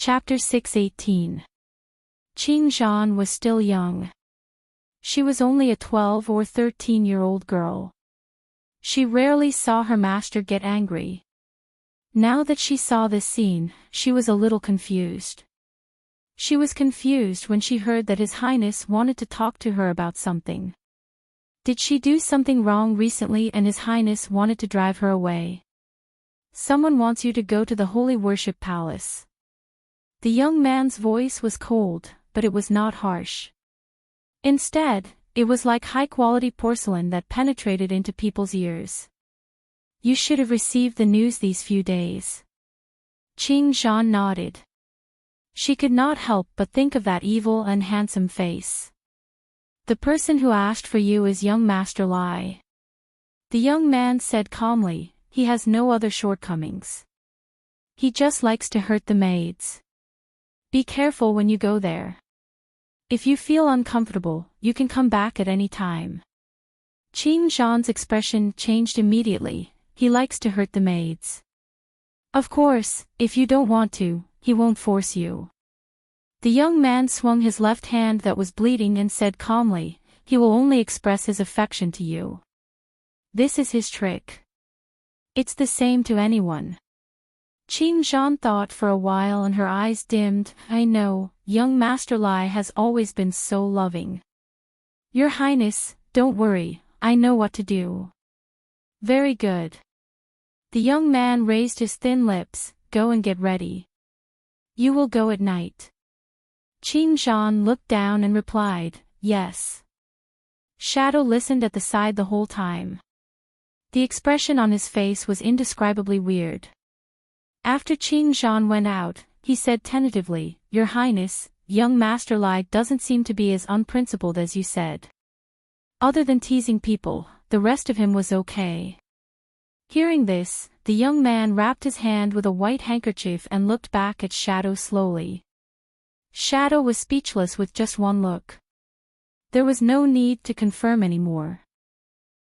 Chapter 618. Qing Zhan was still young. She was only a 12 or 13-year-old girl. She rarely saw her master get angry. Now that she saw this scene, she was a little confused. She was confused when she heard that His Highness wanted to talk to her about something. Did she do something wrong recently and His Highness wanted to drive her away? Someone wants you to go to the Holy Worship Palace. The young man's voice was cold, but it was not harsh. Instead, it was like high-quality porcelain that penetrated into people's ears. You should have received the news these few days. Qing Zhan nodded. She could not help but think of that evil and handsome face. The person who asked for you is young Master Lai. The young man said calmly, he has no other shortcomings. He just likes to hurt the maids. Be careful when you go there. If you feel uncomfortable, you can come back at any time. Qing Zhan's expression changed immediately. He likes to hurt the maids. Of course, if you don't want to, he won't force you. The young man swung his left hand that was bleeding and said calmly, he will only express his affection to you. This is his trick. It's the same to anyone. Qing Zhan thought for a while and her eyes dimmed. I know, young Master Lai has always been so loving. Your Highness, don't worry, I know what to do. Very good. The young man raised his thin lips, go and get ready. You will go at night. Qing Zhan looked down and replied, yes. Shadow listened at the side the whole time. The expression on his face was indescribably weird. After Qing Zhan went out, he said tentatively, Your Highness, young Master Lai doesn't seem to be as unprincipled as you said. Other than teasing people, the rest of him was okay. Hearing this, the young man wrapped his hand with a white handkerchief and looked back at Shadow slowly. Shadow was speechless with just one look. There was no need to confirm anymore.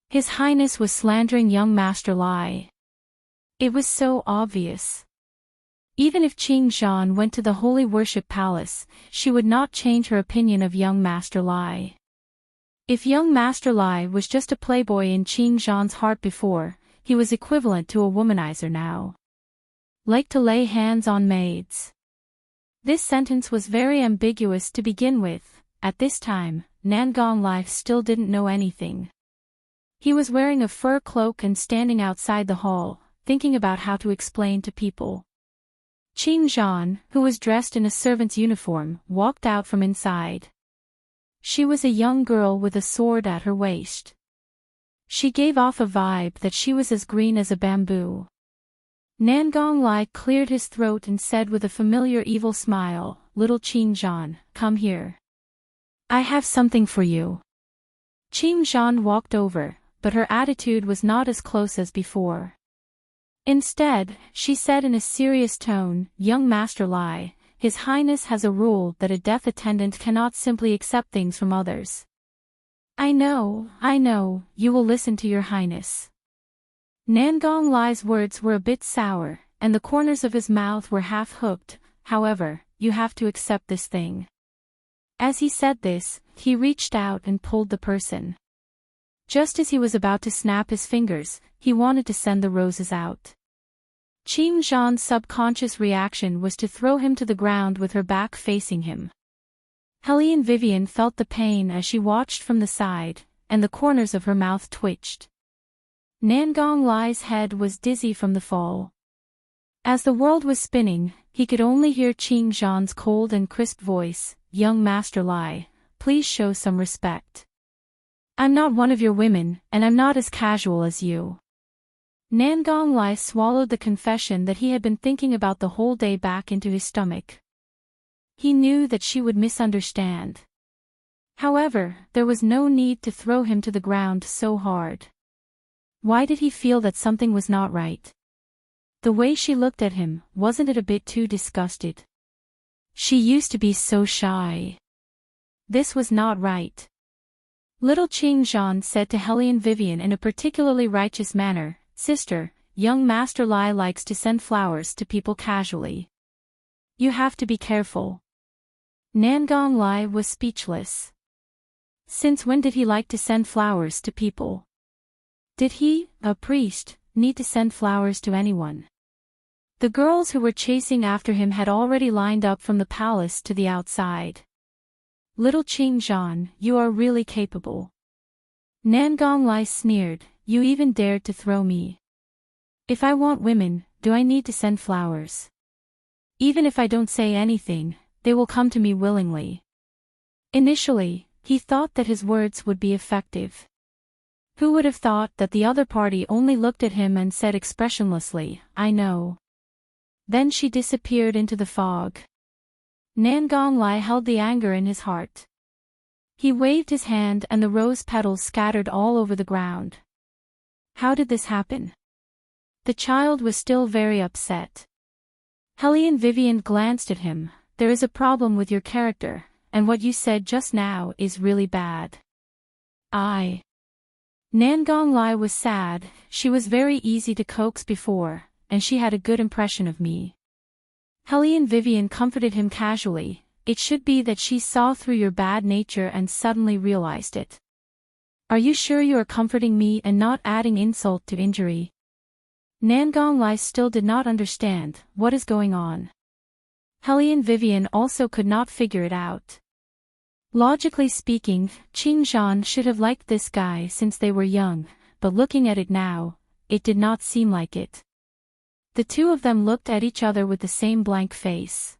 His Highness was slandering young Master Lai. It was so obvious. Even if Qing Zhan went to the Holy Worship Palace, she would not change her opinion of young Master Lai. If young Master Lai was just a playboy in Qing Zhan's heart before, he was equivalent to a womanizer now. Like to lay hands on maids. This sentence was very ambiguous to begin with. At this time, Nangong Lai still didn't know anything. He was wearing a fur cloak and standing outside the hall, thinking about how to explain to people. Qing Zhan, who was dressed in a servant's uniform, walked out from inside. She was a young girl with a sword at her waist. She gave off a vibe that she was as green as a bamboo. Nangong Lai cleared his throat and said with a familiar evil smile, Little Qing Zhan, come here. I have something for you. Qing Zhan walked over, but her attitude was not as close as before. Instead, she said in a serious tone, Young Master Lai, His Highness has a rule that a death attendant cannot simply accept things from others. I know, you will listen to your Highness. Nangong Lai's words were a bit sour, and the corners of his mouth were half hooked. However, you have to accept this thing. As he said this, he reached out and pulled the person. Just as he was about to snap his fingers, he wanted to send the roses out. Qing Zhan's subconscious reaction was to throw him to the ground with her back facing him. Helene Vivian felt the pain as she watched from the side, and the corners of her mouth twitched. Nangong Lai's head was dizzy from the fall. As the world was spinning, he could only hear Qing Zhan's cold and crisp voice, Young Master Lai, please show some respect. I'm not one of your women, and I'm not as casual as you. Nangong Lai swallowed the confession that he had been thinking about the whole day back into his stomach. He knew that she would misunderstand. However, there was no need to throw him to the ground so hard. Why did he feel that something was not right? The way she looked at him, wasn't it a bit too disgusted? She used to be so shy. This was not right. Little Qing Zhan said to Helene Vivian in a particularly righteous manner, Sister, young Master Lai likes to send flowers to people casually. You have to be careful. Nangong Lai was speechless. Since when did he like to send flowers to people? Did he, a priest, need to send flowers to anyone? The girls who were chasing after him had already lined up from the palace to the outside. Little Qing Zhan, you are really capable. Nangong Lai sneered, you even dared to throw me. If I want women, do I need to send flowers? Even if I don't say anything, they will come to me willingly. Initially, he thought that his words would be effective. Who would have thought that the other party only looked at him and said expressionlessly, I know. Then she disappeared into the fog. Nangong Lai held the anger in his heart. He waved his hand and the rose petals scattered all over the ground. How did this happen? The child was still very upset. Helene Vivian glanced at him. There is a problem with your character, and what you said just now is really bad. Nangong Lai was sad. She was very easy to coax before, and she had a good impression of me. Helene Vivian comforted him casually. It should be that she saw through your bad nature and suddenly realized it. Are you sure you are comforting me and not adding insult to injury? Nangong Lai still did not understand what is going on. Helene Vivian also could not figure it out. Logically speaking, Qing Zhan should have liked this guy since they were young, but looking at it now, it did not seem like it. The two of them looked at each other with the same blank face.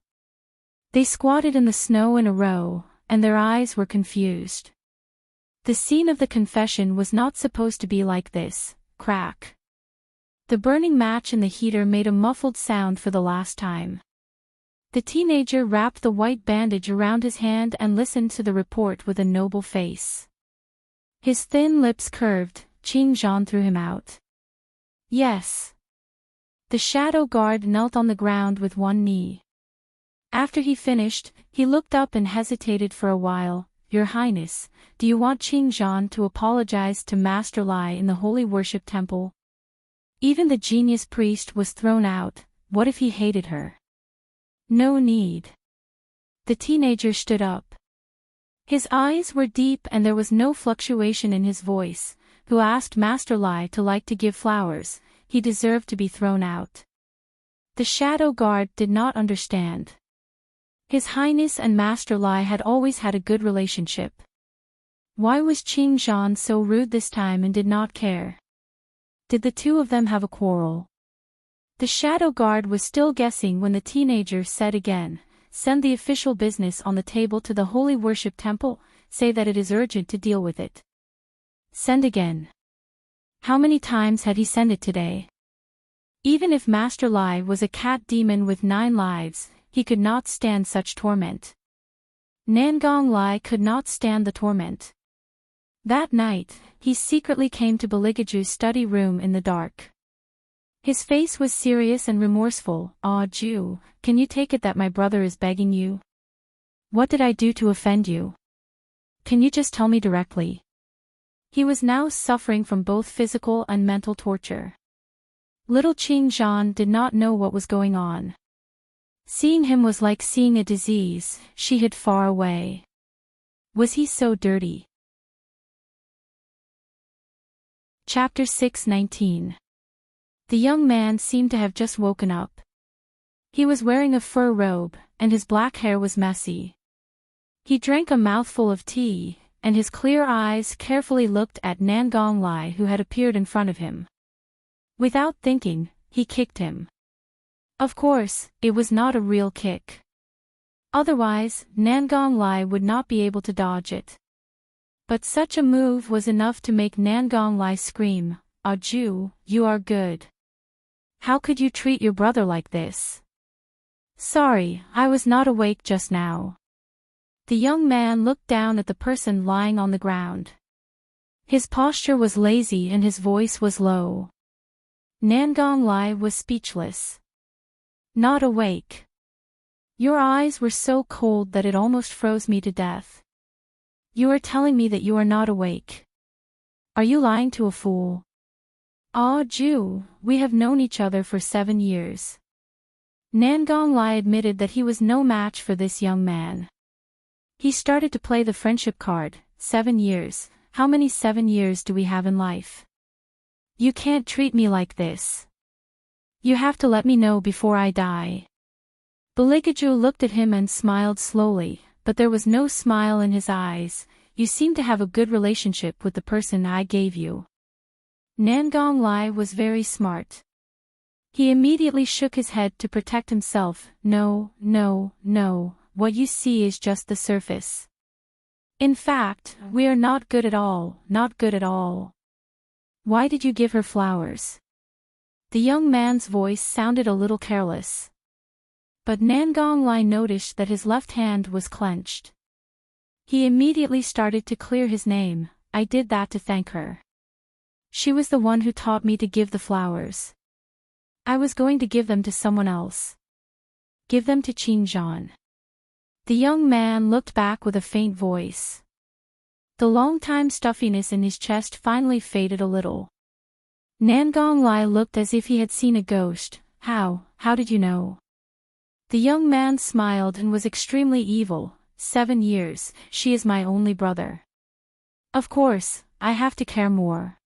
They squatted in the snow in a row, and their eyes were confused. The scene of the confession was not supposed to be like this. Crack. The burning match in the heater made a muffled sound for the last time. The teenager wrapped the white bandage around his hand and listened to the report with a noble face. His thin lips curved. Qing Zhan threw him out. Yes. The shadow guard knelt on the ground with one knee. After he finished, he looked up and hesitated for a while. Your Highness, do you want Qing Zhan to apologize to Master Lai in the Holy Worship Temple? Even the genius priest was thrown out. What if he hated her? No need. The teenager stood up. His eyes were deep and there was no fluctuation in his voice. Who asked Master Lai to like to give flowers? He deserved to be thrown out. The shadow guard did not understand. His Highness and Master Lai had always had a good relationship. Why was Qing Zhan so rude this time and did not care? Did the two of them have a quarrel? The shadow guard was still guessing when the teenager said again, send the official business on the table to the Holy Worship Temple, say that it is urgent to deal with it. Send again. How many times had he sent it today? Even if Master Lai was a cat demon with 9 lives, he could not stand such torment. Nangong Lai could not stand the torment. That night, he secretly came to Beligaju's study room in the dark. His face was serious and remorseful. Ah, Ju, can you take it that my brother is begging you? What did I do to offend you? Can you just tell me directly? He was now suffering from both physical and mental torture. Little Qing Zhan did not know what was going on. Seeing him was like seeing a disease. She hid far away. Was he so dirty? Chapter 6:19. The young man seemed to have just woken up. He was wearing a fur robe, and his black hair was messy. He drank a mouthful of tea, and his clear eyes carefully looked at Nangong Lai who had appeared in front of him. Without thinking, he kicked him. Of course, it was not a real kick. Otherwise, Nangong Lai would not be able to dodge it. But such a move was enough to make Nangong Lai scream, "Ah Ju, you are good. How could you treat your brother like this?" "Sorry, I was not awake just now." The young man looked down at the person lying on the ground. His posture was lazy and his voice was low. Nangong Lai was speechless. Not awake. Your eyes were so cold that it almost froze me to death. You are telling me that you are not awake. Are you lying to a fool? Ah Ju, we have known each other for 7 years. Nangong Lai admitted that he was no match for this young man. He started to play the friendship card. 7 years. How many 7 years do we have in life? You can't treat me like this. You have to let me know before I die. Baligaju looked at him and smiled slowly, but there was no smile in his eyes. You seem to have a good relationship with the person I gave you. Nangong Lai was very smart. He immediately shook his head to protect himself. No, no, no, what you see is just the surface. In fact, we are not good at all, not good at all. Why did you give her flowers? The young man's voice sounded a little careless. But Nangong Lai noticed that his left hand was clenched. He immediately started to clear his name. I did that to thank her. She was the one who taught me to give the flowers. I was going to give them to someone else. Give them to Qin Zhan. The young man looked back with a faint voice. The long-time stuffiness in his chest finally faded a little. Nangong Lai looked as if he had seen a ghost. How did you know? The young man smiled and was extremely evil. 7 years, she is my only brother. Of course, I have to care more.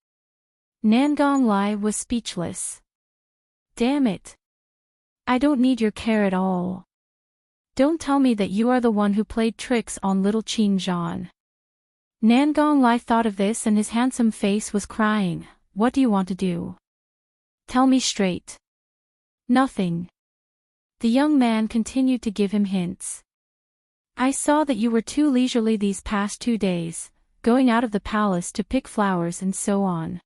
Nangong Lai was speechless. Damn it. I don't need your care at all. Don't tell me that you are the one who played tricks on little Qin Zhan. Nangong Lai thought of this and his handsome face was crying. What do you want to do? Tell me straight. Nothing. The young man continued to give him hints. I saw that you were too leisurely these past 2 days, going out of the palace to pick flowers and so on.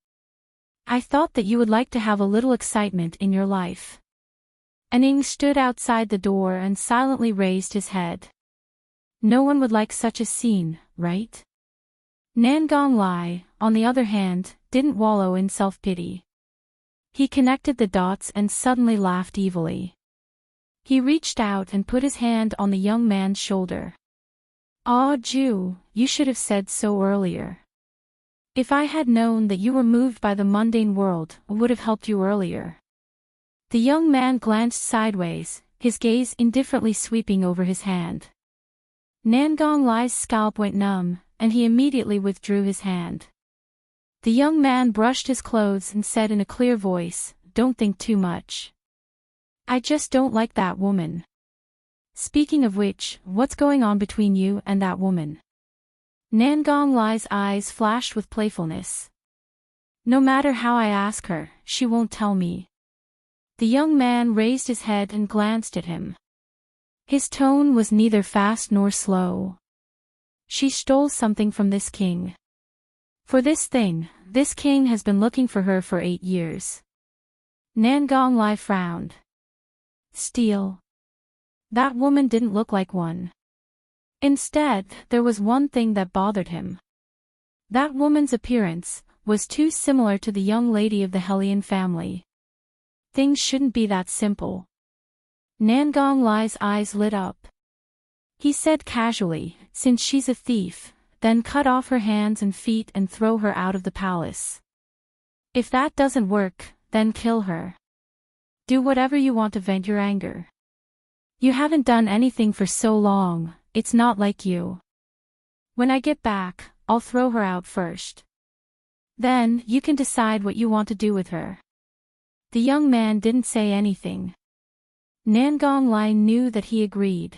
I thought that you would like to have a little excitement in your life. Aning stood outside the door and silently raised his head. No one would like such a scene, right? Nangong Lai, on the other hand, didn't wallow in self-pity. He connected the dots and suddenly laughed evilly. He reached out and put his hand on the young man's shoulder. Ah, Ju, you should have said so earlier. If I had known that you were moved by the mundane world, I would have helped you earlier. The young man glanced sideways, his gaze indifferently sweeping over his hand. Nangong Lai's scalp went numb, and he immediately withdrew his hand. The young man brushed his clothes and said in a clear voice, Don't think too much. I just don't like that woman. Speaking of which, what's going on between you and that woman? Nangong Lai's eyes flashed with playfulness. No matter how I ask her, she won't tell me. The young man raised his head and glanced at him. His tone was neither fast nor slow. She stole something from this king. For this thing, this king has been looking for her for 8 years. Nangong Lai frowned. Steal. That woman didn't look like one. Instead, there was one thing that bothered him. That woman's appearance was too similar to the young lady of the Hellion family. Things shouldn't be that simple. Nangong Lai's eyes lit up. He said casually, Since she's a thief, then cut off her hands and feet and throw her out of the palace. If that doesn't work, then kill her. Do whatever you want to vent your anger. You haven't done anything for so long, it's not like you. When I get back, I'll throw her out first. Then, you can decide what you want to do with her. The young man didn't say anything. Nangong Lai knew that he agreed.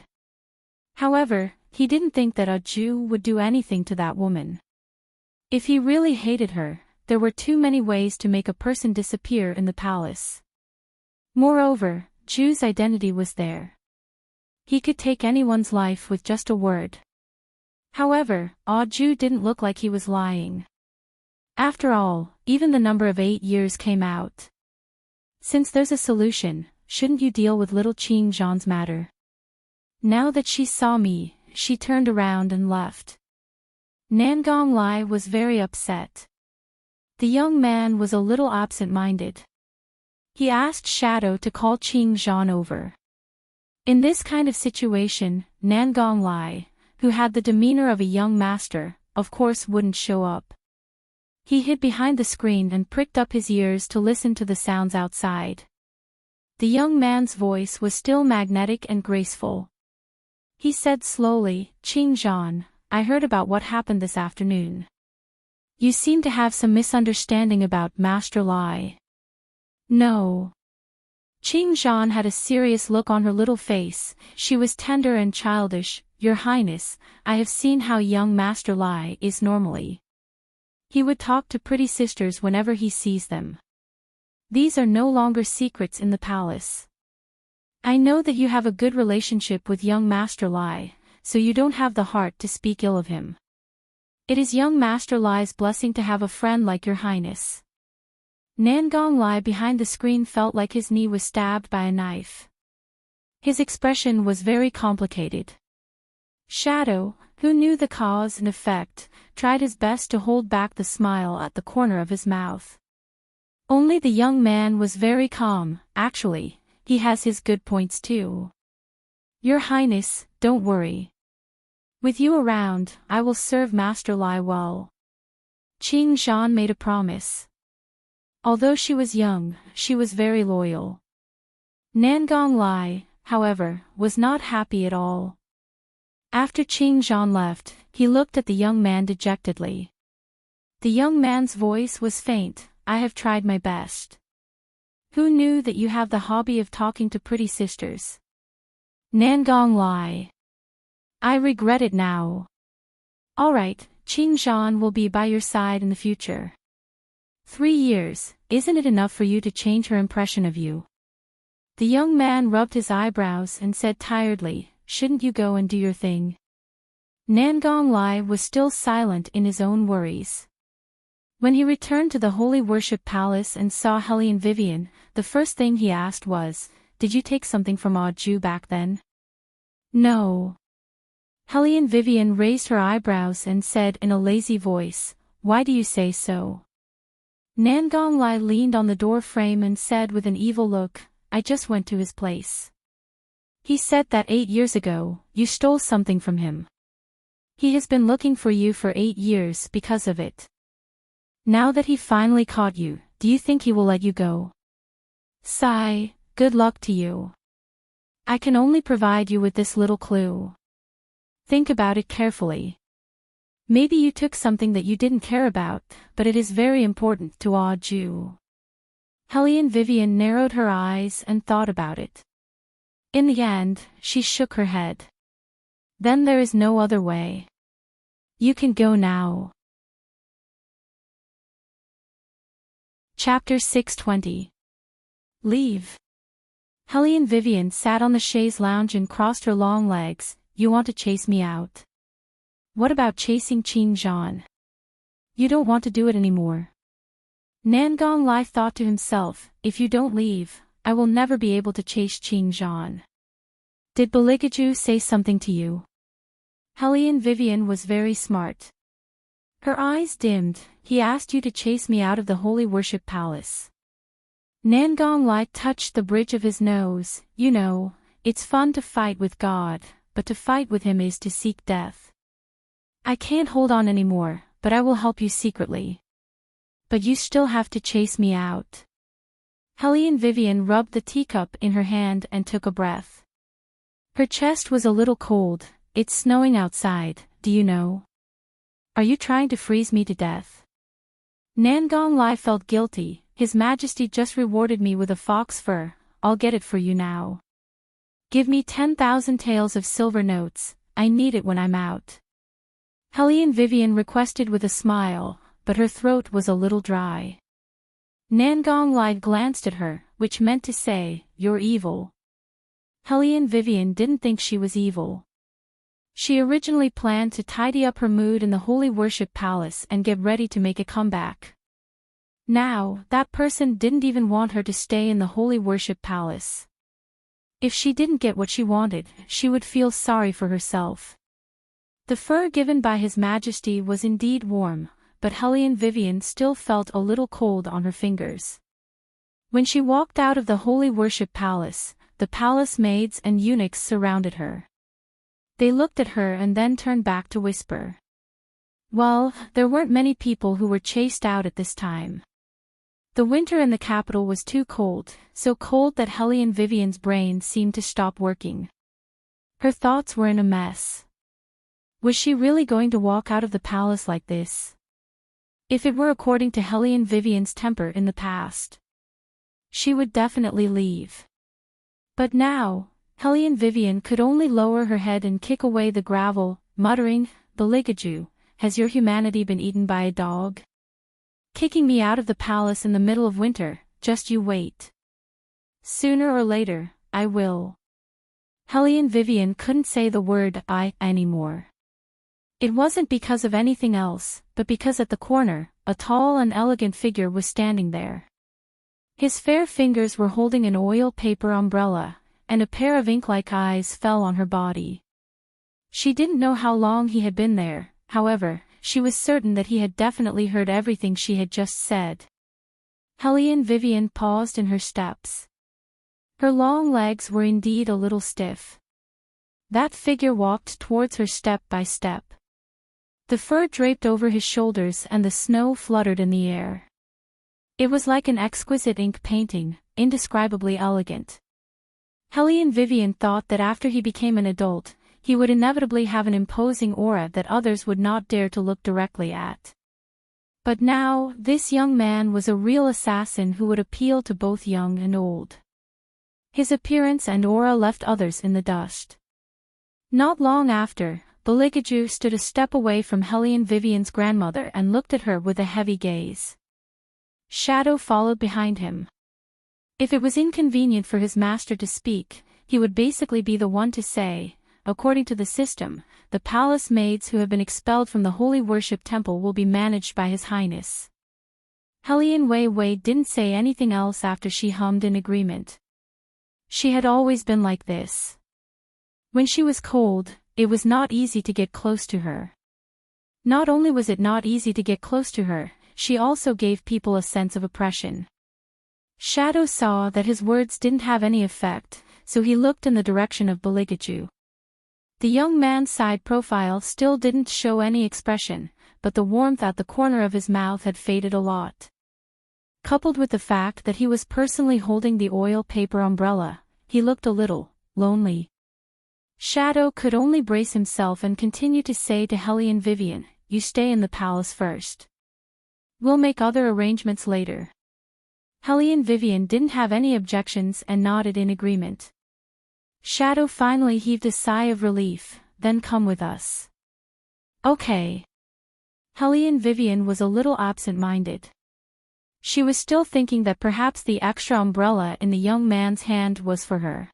However, he didn't think that a Jew would do anything to that woman. If he really hated her, there were too many ways to make a person disappear in the palace. Moreover, Ju's identity was there. He could take anyone's life with just a word. However, Ju didn't look like he was lying. After all, even the number of 8 years came out. Since there's a solution, shouldn't you deal with little Qin Zhan's matter? Now that she saw me, she turned around and left. Nangong Lai was very upset. The young man was a little absent-minded. He asked Shadow to call Qin Zhan over. In this kind of situation, Nangong Lai, who had the demeanor of a young master, of course wouldn't show up. He hid behind the screen and pricked up his ears to listen to the sounds outside. The young man's voice was still magnetic and graceful. He said slowly, "Qingzhan, I heard about what happened this afternoon. You seem to have some misunderstanding about Master Lai." "No." Qingzhan had a serious look on her little face. She was tender and childish. "Your Highness, I have seen how young Master Lai is normally. He would talk to pretty sisters whenever he sees them. These are no longer secrets in the palace. I know that you have a good relationship with young Master Lai, so you don't have the heart to speak ill of him. It is young Master Lai's blessing to have a friend like your Highness." Nangong Lai behind the screen felt like his knee was stabbed by a knife. His expression was very complicated. Shadow, who knew the cause and effect, tried his best to hold back the smile at the corner of his mouth. Only the young man was very calm. "Actually, he has his good points too. Your Highness, don't worry. With you around, I will serve Master Lai well." Qingzhan made a promise. Although she was young, she was very loyal. Nangong Lai, however, was not happy at all. After Qingzhan left, he looked at the young man dejectedly. The young man's voice was faint. "I have tried my best. Who knew that you have the hobby of talking to pretty sisters? Nangong Lai. I regret it now. All right, Qingzhan will be by your side in the future. 3 years, isn't it enough for you to change her impression of you?" The young man rubbed his eyebrows and said tiredly, "Shouldn't you go and do your thing?" Nangong Lai was still silent in his own worries. When he returned to the Holy Worship Palace and saw Helene Vivian, the first thing he asked was, "Did you take something from Ju back then?" "No." Helene Vivian raised her eyebrows and said in a lazy voice, "Why do you say so?" Nangong Lai leaned on the door frame and said with an evil look, "I just went to his place. He said that 8 years ago, you stole something from him. He has been looking for you for 8 years because of it. Now that he finally caught you, do you think he will let you go?" "Sigh, good luck to you. I can only provide you with this little clue. Think about it carefully. Maybe you took something that you didn't care about, but it is very important to Ju." Helene Vivian narrowed her eyes and thought about it. In the end, she shook her head. "Then there is no other way. You can go now." Chapter 620. Leave. Helene Vivian sat on the chaise lounge and crossed her long legs. "You want to chase me out? What about chasing Qingzhan? You don't want to do it anymore." Nangong Lai thought to himself, "If you don't leave, I will never be able to chase Qingzhan. Did Beligaju say something to you?" Helene Vivian was very smart. Her eyes dimmed. "He asked you to chase me out of the Holy Worship Palace." Nangong Lai touched the bridge of his nose. "You know, it's fun to fight with God, but to fight with him is to seek death. I can't hold on anymore, but I will help you secretly. But you still have to chase me out." Helene Vivian rubbed the teacup in her hand and took a breath. Her chest was a little cold. "It's snowing outside, do you know? Are you trying to freeze me to death?" Nangong Lai felt guilty. "His Majesty just rewarded me with a fox fur. I'll get it for you now. Give me 10,000 taels of silver notes, I need it when I'm out." Helene Vivian requested with a smile, but her throat was a little dry. Nangong Lai glanced at her, which meant to say, "You're evil." Helene Vivian didn't think she was evil. She originally planned to tidy up her mood in the Holy Worship Palace and get ready to make a comeback. Now, that person didn't even want her to stay in the Holy Worship Palace. If she didn't get what she wanted, she would feel sorry for herself. The fur given by His Majesty was indeed warm, but Helene Vivian still felt a little cold on her fingers. When she walked out of the Holy Worship Palace, the palace maids and eunuchs surrounded her. They looked at her and then turned back to whisper. Well, there weren't many people who were chased out at this time. The winter in the capital was too cold, so cold that Hellion Vivian's brain seemed to stop working. Her thoughts were in a mess. Was she really going to walk out of the palace like this? If it were according to Hellion Vivian's temper in the past, she would definitely leave. But now, Hellion Vivian could only lower her head and kick away the gravel, muttering, "Beligaju, has your humanity been eaten by a dog? Kicking me out of the palace in the middle of winter, just you wait. Sooner or later, I will." Hellion Vivian couldn't say the word "I" anymore. It wasn't because of anything else, but because at the corner, a tall and elegant figure was standing there. His fair fingers were holding an oil paper umbrella, and a pair of ink-like eyes fell on her body. She didn't know how long he had been there, however, she was certain that he had definitely heard everything she had just said. Hellion Vivian paused in her steps. Her long legs were indeed a little stiff. That figure walked towards her step by step. The fur draped over his shoulders and the snow fluttered in the air. It was like an exquisite ink painting, indescribably elegant. Hellion Vivian thought that after he became an adult, he would inevitably have an imposing aura that others would not dare to look directly at. But now, this young man was a real assassin who would appeal to both young and old. His appearance and aura left others in the dust. Not long after, Beligaju stood a step away from Hellion Vivian's grandmother and looked at her with a heavy gaze. Shadow followed behind him. If it was inconvenient for his master to speak, he would basically be the one to say, "According to the system, the palace maids who have been expelled from the holy worship temple will be managed by His Highness." Hellion Wei didn't say anything else after she hummed in agreement. She had always been like this. When she was cold, it was not easy to get close to her. Not only was it not easy to get close to her, she also gave people a sense of oppression. Shadow saw that his words didn't have any effect, so he looked in the direction of Beligaju. The young man's side profile still didn't show any expression, but the warmth at the corner of his mouth had faded a lot. Coupled with the fact that he was personally holding the oil paper umbrella, he looked a little lonely. Shadow could only brace himself and continue to say to Hellion Vivian, "You stay in the palace first. We'll make other arrangements later." Hellion Vivian didn't have any objections and nodded in agreement. Shadow finally heaved a sigh of relief, "Then come with us." "Okay." Hellion Vivian was a little absent-minded. She was still thinking that perhaps the extra umbrella in the young man's hand was for her.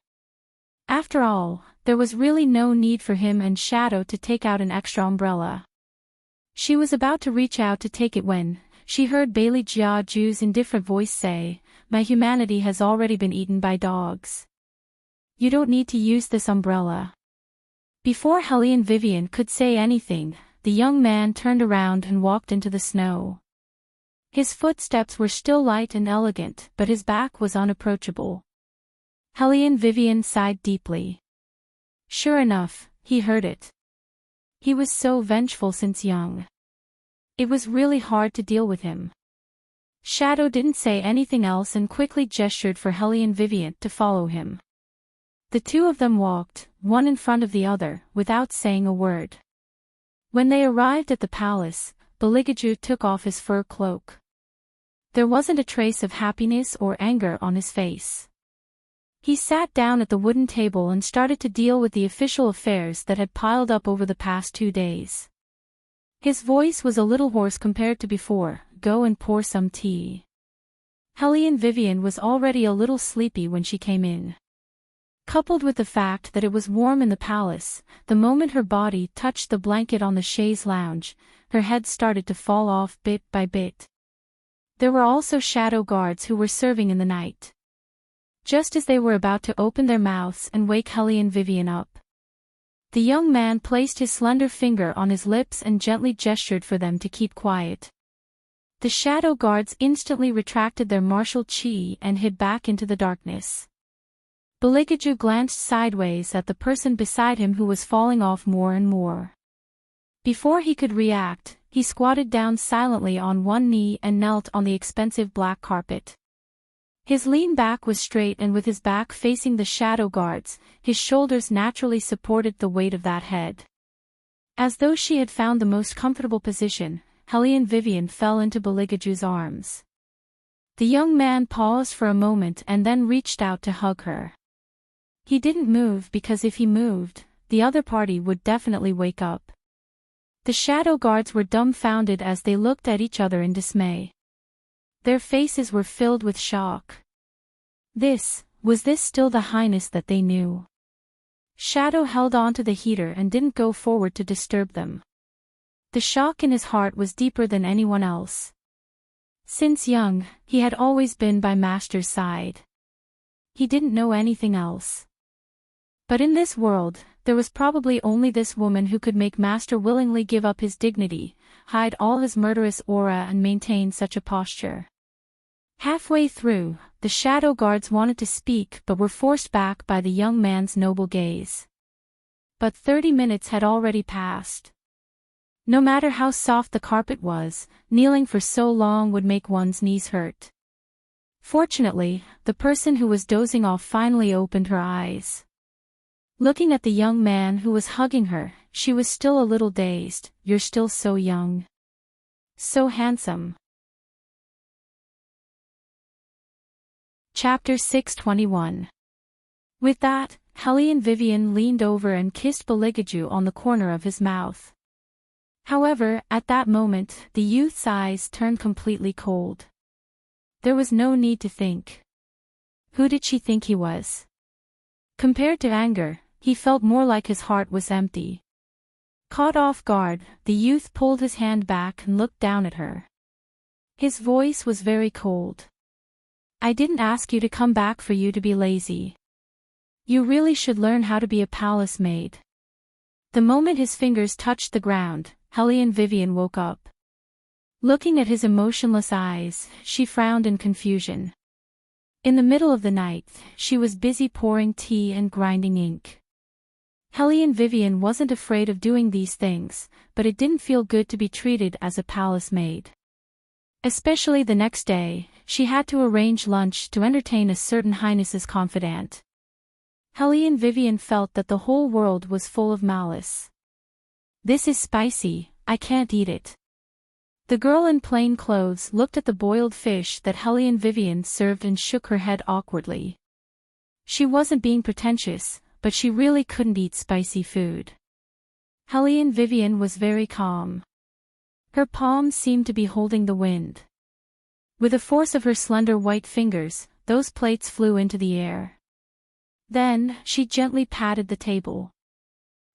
After all, there was really no need for him and Shadow to take out an extra umbrella. She was about to reach out to take it when she heard Bailey Jiaju's indifferent voice say, "My humanity has already been eaten by dogs. You don't need to use this umbrella." Before Hellion Vivian could say anything, the young man turned around and walked into the snow. His footsteps were still light and elegant, but his back was unapproachable. Hellion Vivian sighed deeply. Sure enough, he heard it. He was so vengeful since young. It was really hard to deal with him. Shadow didn't say anything else and quickly gestured for Hellion Vivian to follow him. The two of them walked, one in front of the other, without saying a word. When they arrived at the palace, Beligaju took off his fur cloak. There wasn't a trace of happiness or anger on his face. He sat down at the wooden table and started to deal with the official affairs that had piled up over the past 2 days. His voice was a little hoarse compared to before. "Go and pour some tea." Hellion Vivian was already a little sleepy when she came in. Coupled with the fact that it was warm in the palace, the moment her body touched the blanket on the chaise lounge, her head started to fall off bit by bit. There were also shadow guards who were serving in the night. Just as they were about to open their mouths and wake Hellion Vivian up, the young man placed his slender finger on his lips and gently gestured for them to keep quiet. The shadow guards instantly retracted their martial chi and hid back into the darkness. Beligaju glanced sideways at the person beside him who was falling off more and more. Before he could react, he squatted down silently on one knee and knelt on the expensive black carpet. His lean back was straight, and with his back facing the shadow guards, his shoulders naturally supported the weight of that head. As though she had found the most comfortable position, Helene Vivian fell into Beligaju's arms. The young man paused for a moment and then reached out to hug her. He didn't move because if he moved, the other party would definitely wake up. The shadow guards were dumbfounded as they looked at each other in dismay. Their faces were filled with shock. Was this still the highness that they knew? Shadow held on to the heater and didn't go forward to disturb them. The shock in his heart was deeper than anyone else. Since young, he had always been by Master's side. He didn't know anything else. But in this world, there was probably only this woman who could make Master willingly give up his dignity, hide all his murderous aura and maintain such a posture. Halfway through, the shadow guards wanted to speak but were forced back by the young man's noble gaze. But 30 minutes had already passed. No matter how soft the carpet was, kneeling for so long would make one's knees hurt. Fortunately, the person who was dozing off finally opened her eyes. Looking at the young man who was hugging her, she was still a little dazed. "You're still so young. So handsome." Chapter 621. With that, Helene Vivian leaned over and kissed Beligaju on the corner of his mouth. However, at that moment, the youth's eyes turned completely cold. There was no need to think. Who did she think he was? Compared to anger, he felt more like his heart was empty. Caught off guard, the youth pulled his hand back and looked down at her. His voice was very cold. "I didn't ask you to come back for you to be lazy. You really should learn how to be a palace maid." The moment his fingers touched the ground, Helene Vivian woke up. Looking at his emotionless eyes, she frowned in confusion. In the middle of the night, she was busy pouring tea and grinding ink. Helene Vivian wasn't afraid of doing these things, but it didn't feel good to be treated as a palace maid. Especially the next day, she had to arrange lunch to entertain a certain highness's confidant. Helene Vivian felt that the whole world was full of malice. "This is spicy, I can't eat it." The girl in plain clothes looked at the boiled fish that Helene Vivian served and shook her head awkwardly. She wasn't being pretentious, but she really couldn't eat spicy food. Helene Vivian was very calm. Her palms seemed to be holding the wind. With the force of her slender white fingers, those plates flew into the air. Then, she gently patted the table.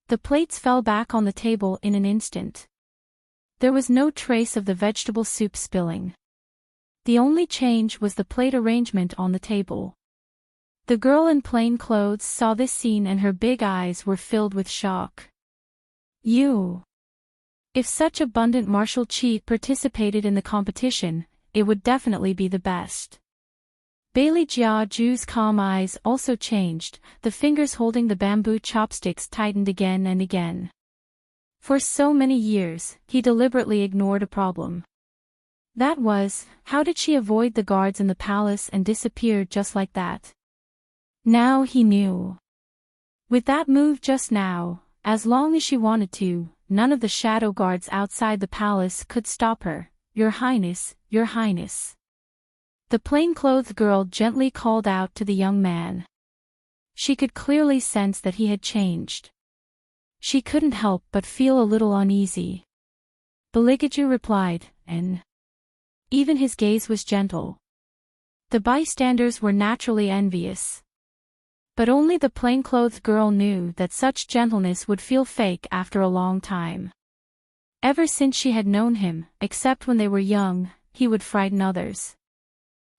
The plates fell back on the table in an instant. There was no trace of the vegetable soup spilling. The only change was the plate arrangement on the table. The girl in plain clothes saw this scene and her big eyes were filled with shock. "You! If such abundant martial chi participated in the competition, it would definitely be the best." Bailey Jiaju's calm eyes also changed, the fingers holding the bamboo chopsticks tightened again and again. For so many years, he deliberately ignored a problem. That was, how did she avoid the guards in the palace and disappear just like that? Now he knew. With that move just now, as long as she wanted to, none of the shadow guards outside the palace could stop her. "Your Highness, Your Highness." The plain-clothed girl gently called out to the young man. She could clearly sense that he had changed. She couldn't help but feel a little uneasy. Beligaju replied, and even his gaze was gentle. The bystanders were naturally envious. But only the plain-clothed girl knew that such gentleness would feel fake after a long time. Ever since she had known him, except when they were young, he would frighten others.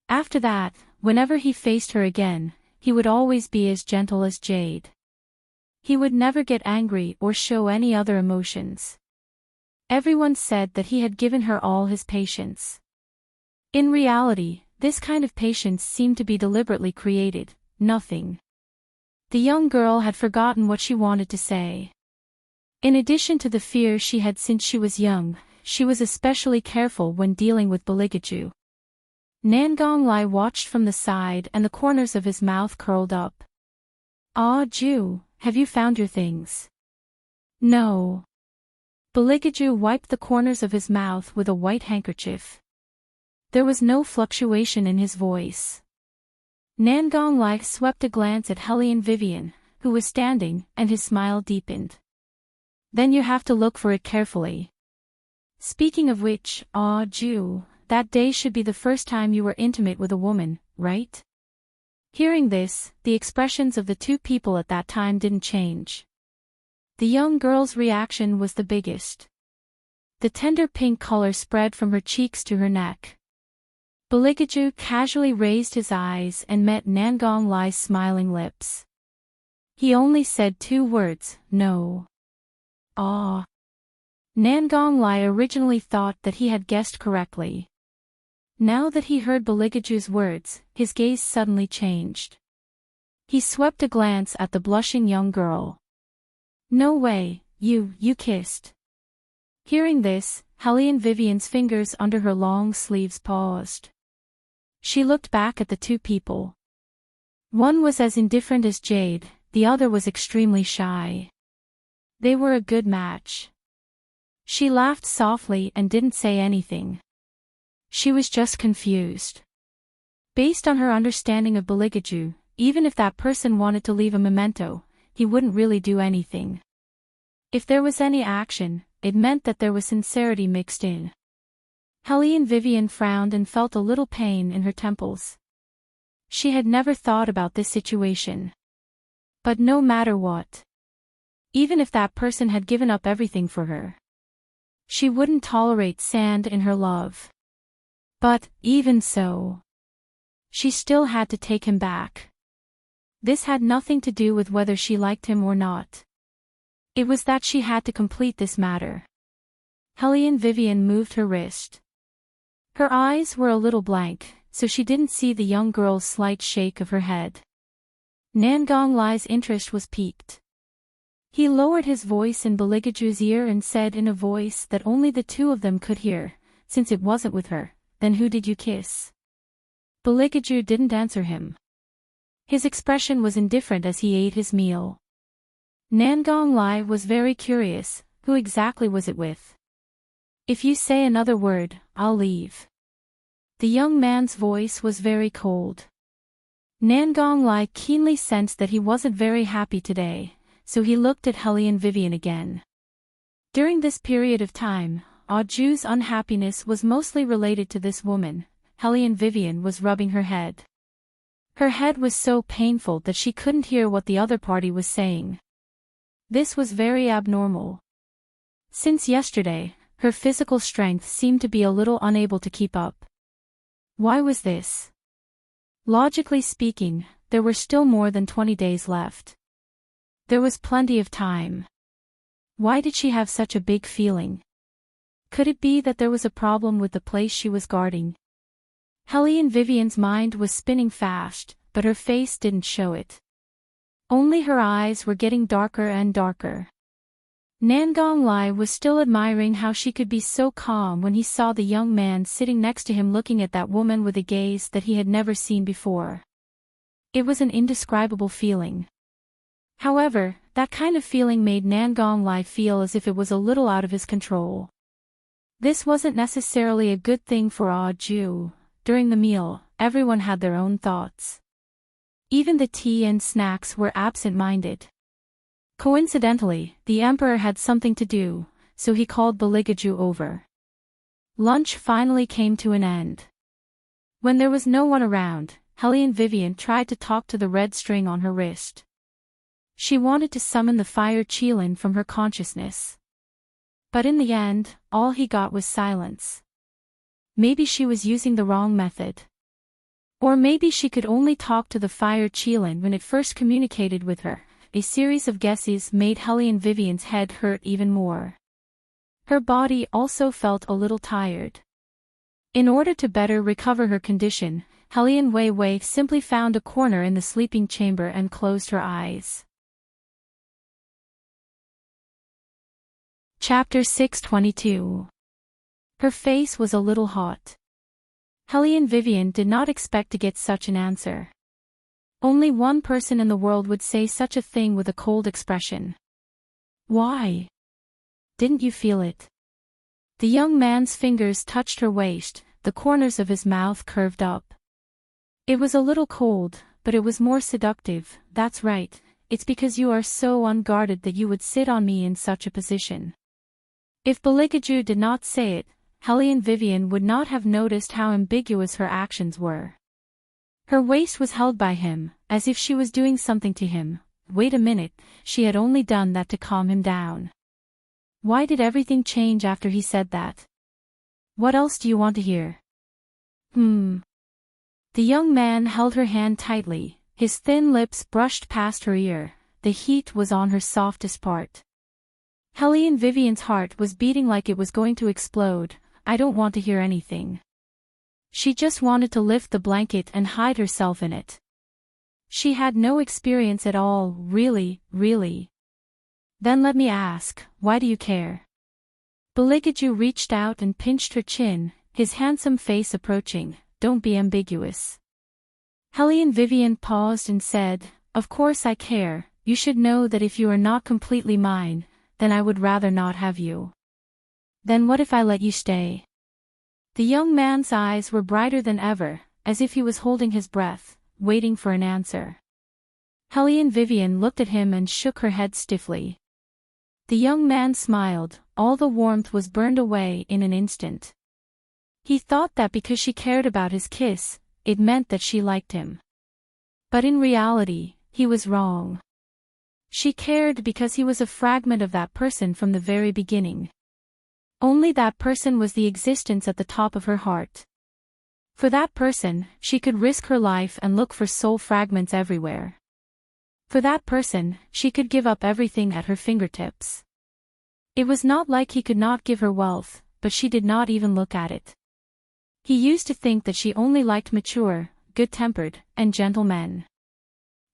After that, whenever he faced her again, he would always be as gentle as jade. He would never get angry or show any other emotions. Everyone said that he had given her all his patience. In reality, this kind of patience seemed to be deliberately created, nothing. The young girl had forgotten what she wanted to say. In addition to the fear she had since she was young, she was especially careful when dealing with Baligaju. Nangonglai watched from the side and the corners of his mouth curled up. "Ah, Ju, have you found your things?" "No." Baligaju wiped the corners of his mouth with a white handkerchief. There was no fluctuation in his voice. Nangonglai swept a glance at Hellion Vivian, who was standing, and his smile deepened. "Then you have to look for it carefully. Speaking of which, Ah Ju, that day should be the first time you were intimate with a woman, right?" Hearing this, the expressions of the two people at that time didn't change. The young girl's reaction was the biggest. The tender pink color spread from her cheeks to her neck. Baligaju casually raised his eyes and met Nangonglai's smiling lips. He only said 2 words, "No." "Ah." Nangonglai originally thought that he had guessed correctly. Now that he heard Baligaju's words, his gaze suddenly changed. He swept a glance at the blushing young girl. "No way, you kissed." Hearing this, Hellion Vivian's fingers under her long sleeves paused. She looked back at the two people. One was as indifferent as Jade, the other was extremely shy. They were a good match. She laughed softly and didn't say anything. She was just confused. Based on her understanding of Baligaju, even if that person wanted to leave a memento, he wouldn't really do anything. If there was any action, it meant that there was sincerity mixed in. Hellion Vivian frowned and felt a little pain in her temples. She had never thought about this situation. But no matter what, even if that person had given up everything for her, she wouldn't tolerate sand in her love. But, even so, she still had to take him back. This had nothing to do with whether she liked him or not. It was that she had to complete this matter. Hellion Vivian moved her wrist. Her eyes were a little blank, so she didn't see the young girl's slight shake of her head. Nangonglai's interest was piqued. He lowered his voice in Baligaju's ear and said in a voice that only the two of them could hear, "Since it wasn't with her, then who did you kiss?" Baligaju didn't answer him. His expression was indifferent as he ate his meal. Nangonglai was very curious, who exactly was it with? "If you say another word, I'll leave." The young man's voice was very cold. Nangonglai keenly sensed that he wasn't very happy today, so he looked at Hellion Vivian again. During this period of time, Aju's unhappiness was mostly related to this woman. Hellion Vivian was rubbing her head. Her head was so painful that she couldn't hear what the other party was saying. This was very abnormal. Since yesterday, her physical strength seemed to be a little unable to keep up. Why was this? Logically speaking, there were still more than 20 days left. There was plenty of time. Why did she have such a big feeling? Could it be that there was a problem with the place she was guarding? Hellion Vivian's mind was spinning fast, but her face didn't show it. Only her eyes were getting darker and darker. Nangonglai was still admiring how she could be so calm when he saw the young man sitting next to him looking at that woman with a gaze that he had never seen before. It was an indescribable feeling. However, that kind of feeling made Nangonglai feel as if it was a little out of his control. This wasn't necessarily a good thing for Aju. During the meal, everyone had their own thoughts. Even the tea and snacks were absent-minded. Coincidentally, the emperor had something to do, so he called Baligaju over. Lunch finally came to an end. When there was no one around, Hellion Vivian tried to talk to the red string on her wrist. She wanted to summon the fire Qilin from her consciousness. But in the end, all he got was silence. Maybe she was using the wrong method. Or maybe she could only talk to the fire Qilin when it first communicated with her. A series of guesses made Hellion Vivian's head hurt even more. Her body also felt a little tired. In order to better recover her condition, Hellion Wei simply found a corner in the sleeping chamber and closed her eyes. Chapter 622. Her face was a little hot. Helene Vivian did not expect to get such an answer. Only one person in the world would say such a thing with a cold expression. Why? Didn't you feel it? The young man's fingers touched her waist, the corners of his mouth curved up. It was a little cold, but it was more seductive. That's right, it's because you are so unguarded that you would sit on me in such a position. If Beligaju did not say it, Helene Vivian would not have noticed how ambiguous her actions were. Her waist was held by him, as if she was doing something to him. Wait a minute, she had only done that to calm him down. Why did everything change after he said that? What else do you want to hear? The young man held her hand tightly, his thin lips brushed past her ear, the heat was on her softest part. Helene Vivian's heart was beating like it was going to explode. I don't want to hear anything. She just wanted to lift the blanket and hide herself in it. She had no experience at all, really. Then let me ask, why do you care? Beligaju reached out and pinched her chin, his handsome face approaching. Don't be ambiguous. Helene Vivian paused and said, of course I care. You should know that if you are not completely mine, then I would rather not have you. Then what if I let you stay? The young man's eyes were brighter than ever, as if he was holding his breath, waiting for an answer. Helene Vivian looked at him and shook her head stiffly. The young man smiled, all the warmth was burned away in an instant. He thought that because she cared about his kiss, it meant that she liked him. But in reality, he was wrong. She cared because he was a fragment of that person from the very beginning. Only that person was the existence at the top of her heart. For that person, she could risk her life and look for soul fragments everywhere. For that person, she could give up everything at her fingertips. It was not like he could not give her wealth, but she did not even look at it. He used to think that she only liked mature, good-tempered, and gentle men.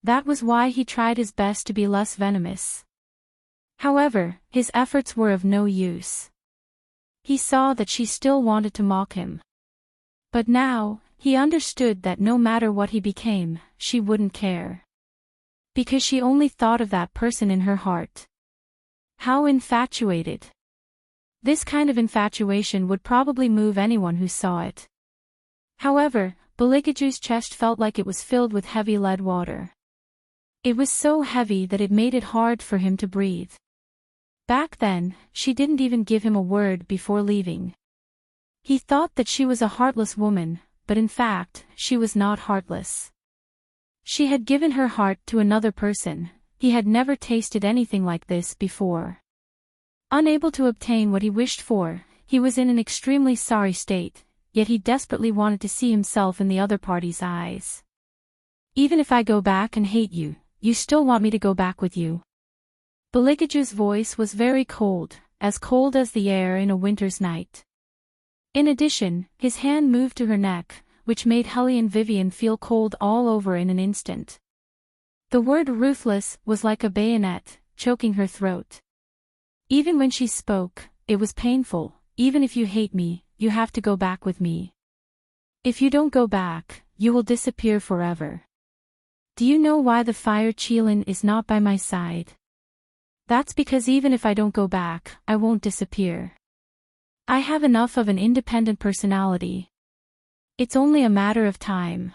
That was why he tried his best to be less venomous. However, his efforts were of no use. He saw that she still wanted to mock him. But now, he understood that no matter what he became, she wouldn't care. Because she only thought of that person in her heart. How infatuated. This kind of infatuation would probably move anyone who saw it. However, Beligaju's chest felt like it was filled with heavy lead water. It was so heavy that it made it hard for him to breathe. Back then, she didn't even give him a word before leaving. He thought that she was a heartless woman, but in fact, she was not heartless. She had given her heart to another person. He had never tasted anything like this before. Unable to obtain what he wished for, he was in an extremely sorry state, yet he desperately wanted to see himself in the other party's eyes. Even if I go back and hate you, you still want me to go back with you? Beligaju's voice was very cold as the air in a winter's night. In addition, his hand moved to her neck, which made Helene Vivian feel cold all over in an instant. The word ruthless was like a bayonet, choking her throat. Even when she spoke, it was painful. Even if you hate me, you have to go back with me. If you don't go back, you will disappear forever. Do you know why the fire Qilin is not by my side? That's because even if I don't go back, I won't disappear. I have enough of an independent personality. It's only a matter of time.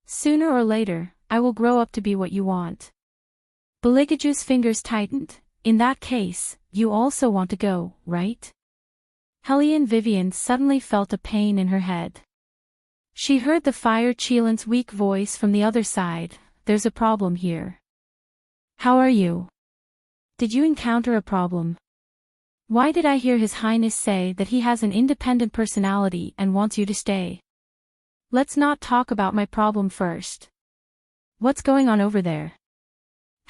Sooner or later, I will grow up to be what you want. Beligaju's fingers tightened. In that case, you also want to go, right? Helene Vivian suddenly felt a pain in her head. She heard the fire Qilin's weak voice from the other side. There's a problem here. How are you? Did you encounter a problem? Why did I hear His Highness say that he has an independent personality and wants you to stay? Let's not talk about my problem first. What's going on over there?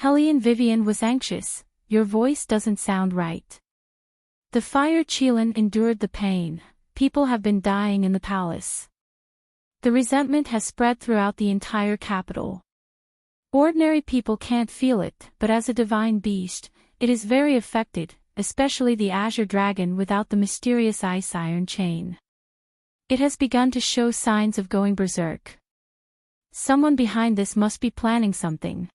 Helene Vivian was anxious. Your voice doesn't sound right. The fire Qilin endured the pain. People have been dying in the palace. The resentment has spread throughout the entire capital. Ordinary people can't feel it, but as a divine beast, it is very affected. especially the azure dragon without the mysterious ice iron chain. It has begun to show signs of going berserk. Someone behind this must be planning something.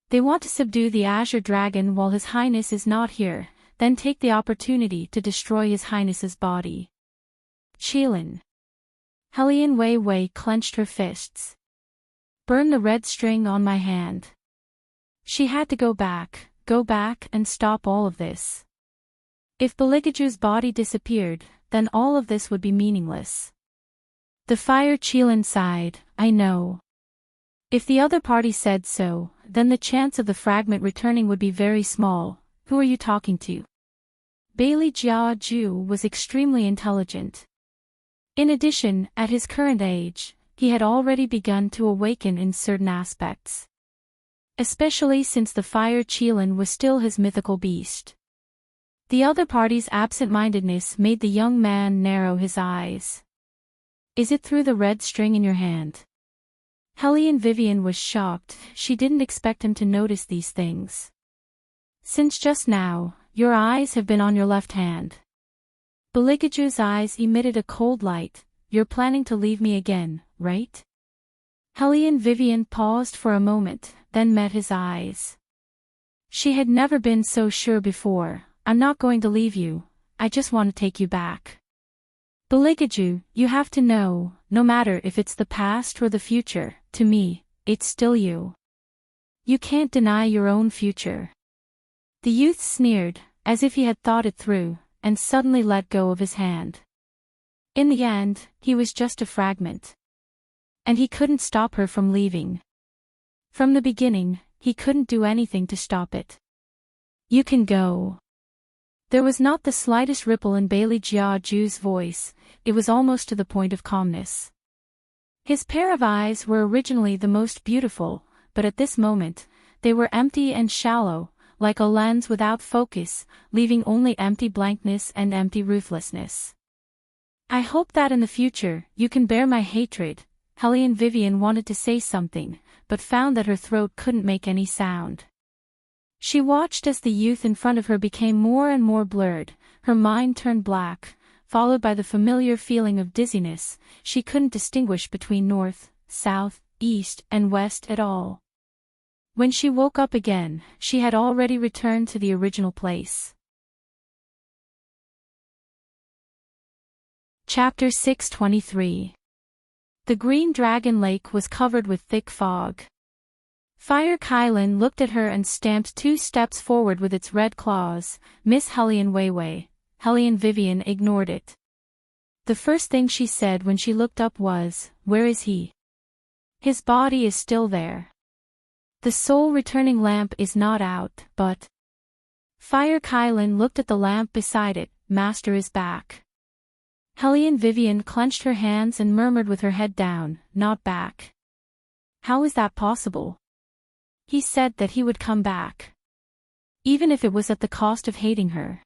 They want to subdue the azure dragon while His Highness is not here, then take the opportunity to destroy His Highness's body. Qilin. Helian Wei Wei clenched her fists. Burn the red string on my hand. She had to go back and stop all of this. If Beligaju's body disappeared, then all of this would be meaningless. The Fire Qilin sighed, I know. If the other party said so, then the chance of the fragment returning would be very small. Who are you talking to? Bailey Jiaju was extremely intelligent. In addition, at his current age, he had already begun to awaken in certain aspects. Especially since the Fire Qilin was still his mythical beast. The other party's absent-mindedness made the young man narrow his eyes. Is it through the red string in your hand? Hellion Vivian was shocked, she didn't expect him to notice these things. Since just now, your eyes have been on your left hand. Beligaju's eyes emitted a cold light. You're planning to leave me again, right? Hellion Vivian paused for a moment, then met his eyes. She had never been so sure before. I'm not going to leave you, I just want to take you back. Beligaju, you have to know, no matter if it's the past or the future, to me, it's still you. You can't deny your own future. The youth sneered, as if he had thought it through, and suddenly let go of his hand. In the end, he was just a fragment. And he couldn't stop her from leaving. From the beginning, he couldn't do anything to stop it. You can go. There was not the slightest ripple in Bailey Jiaju's voice, it was almost to the point of calmness. His pair of eyes were originally the most beautiful, but at this moment, they were empty and shallow, like a lens without focus, leaving only empty blankness and empty ruthlessness. I hope that in the future, you can bear my hatred. Hellion Vivian wanted to say something, but found that her throat couldn't make any sound. She watched as the youth in front of her became more and more blurred, her mind turned black, followed by the familiar feeling of dizziness. She couldn't distinguish between north, south, east, and west at all. When she woke up again, she had already returned to the original place. Chapter 623. The Green Dragon Lake was covered with thick fog. Fire Kylin looked at her and stamped 2 steps forward with its red claws. Miss Hellion Weiwei. Hellion Vivian ignored it. The first thing she said when she looked up was, "Where is he?" His body is still there. The soul returning lamp is not out, but... Fire Kylin looked at the lamp beside it. Master is back. Hellion Vivian clenched her hands and murmured with her head down, not back. How is that possible? He said that he would come back. Even if it was at the cost of hating her.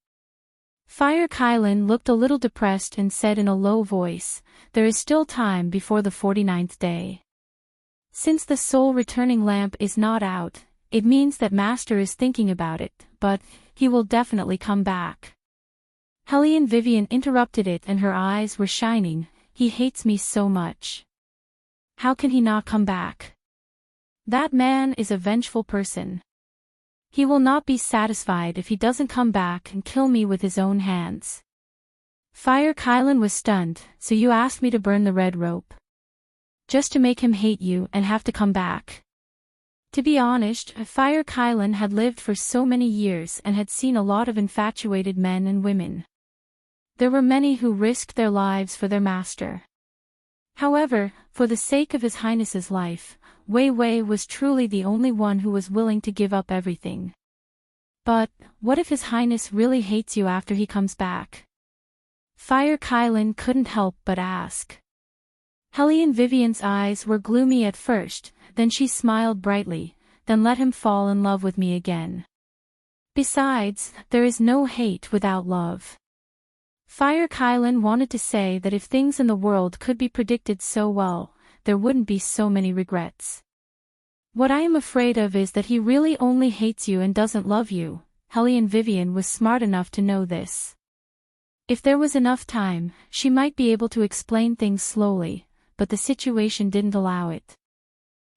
Fire Kylin looked a little depressed and said in a low voice, there is still time before the 49th day. Since the soul returning lamp is not out, it means that Master is thinking about it, but he will definitely come back. Hellion Vivian interrupted it and her eyes were shining. He hates me so much. How can he not come back? That man is a vengeful person. He will not be satisfied if he doesn't come back and kill me with his own hands. Fire Kylin was stunned. So you asked me to burn the red rope? Just to make him hate you and have to come back. To be honest, Fire Kylin had lived for so many years and had seen a lot of infatuated men and women. There were many who risked their lives for their master. However, for the sake of His Highness's life, Wei Wei was truly the only one who was willing to give up everything. But, what if His Highness really hates you after he comes back? Fire Kylin couldn't help but ask. Hellion Vivian's eyes were gloomy at first, then she smiled brightly, then let him fall in love with me again. Besides, there is no hate without love. Fire Kylin wanted to say that if things in the world could be predicted so well, there wouldn't be so many regrets. What I am afraid of is that he really only hates you and doesn't love you. Hellion Vivian was smart enough to know this. If there was enough time, she might be able to explain things slowly, but the situation didn't allow it.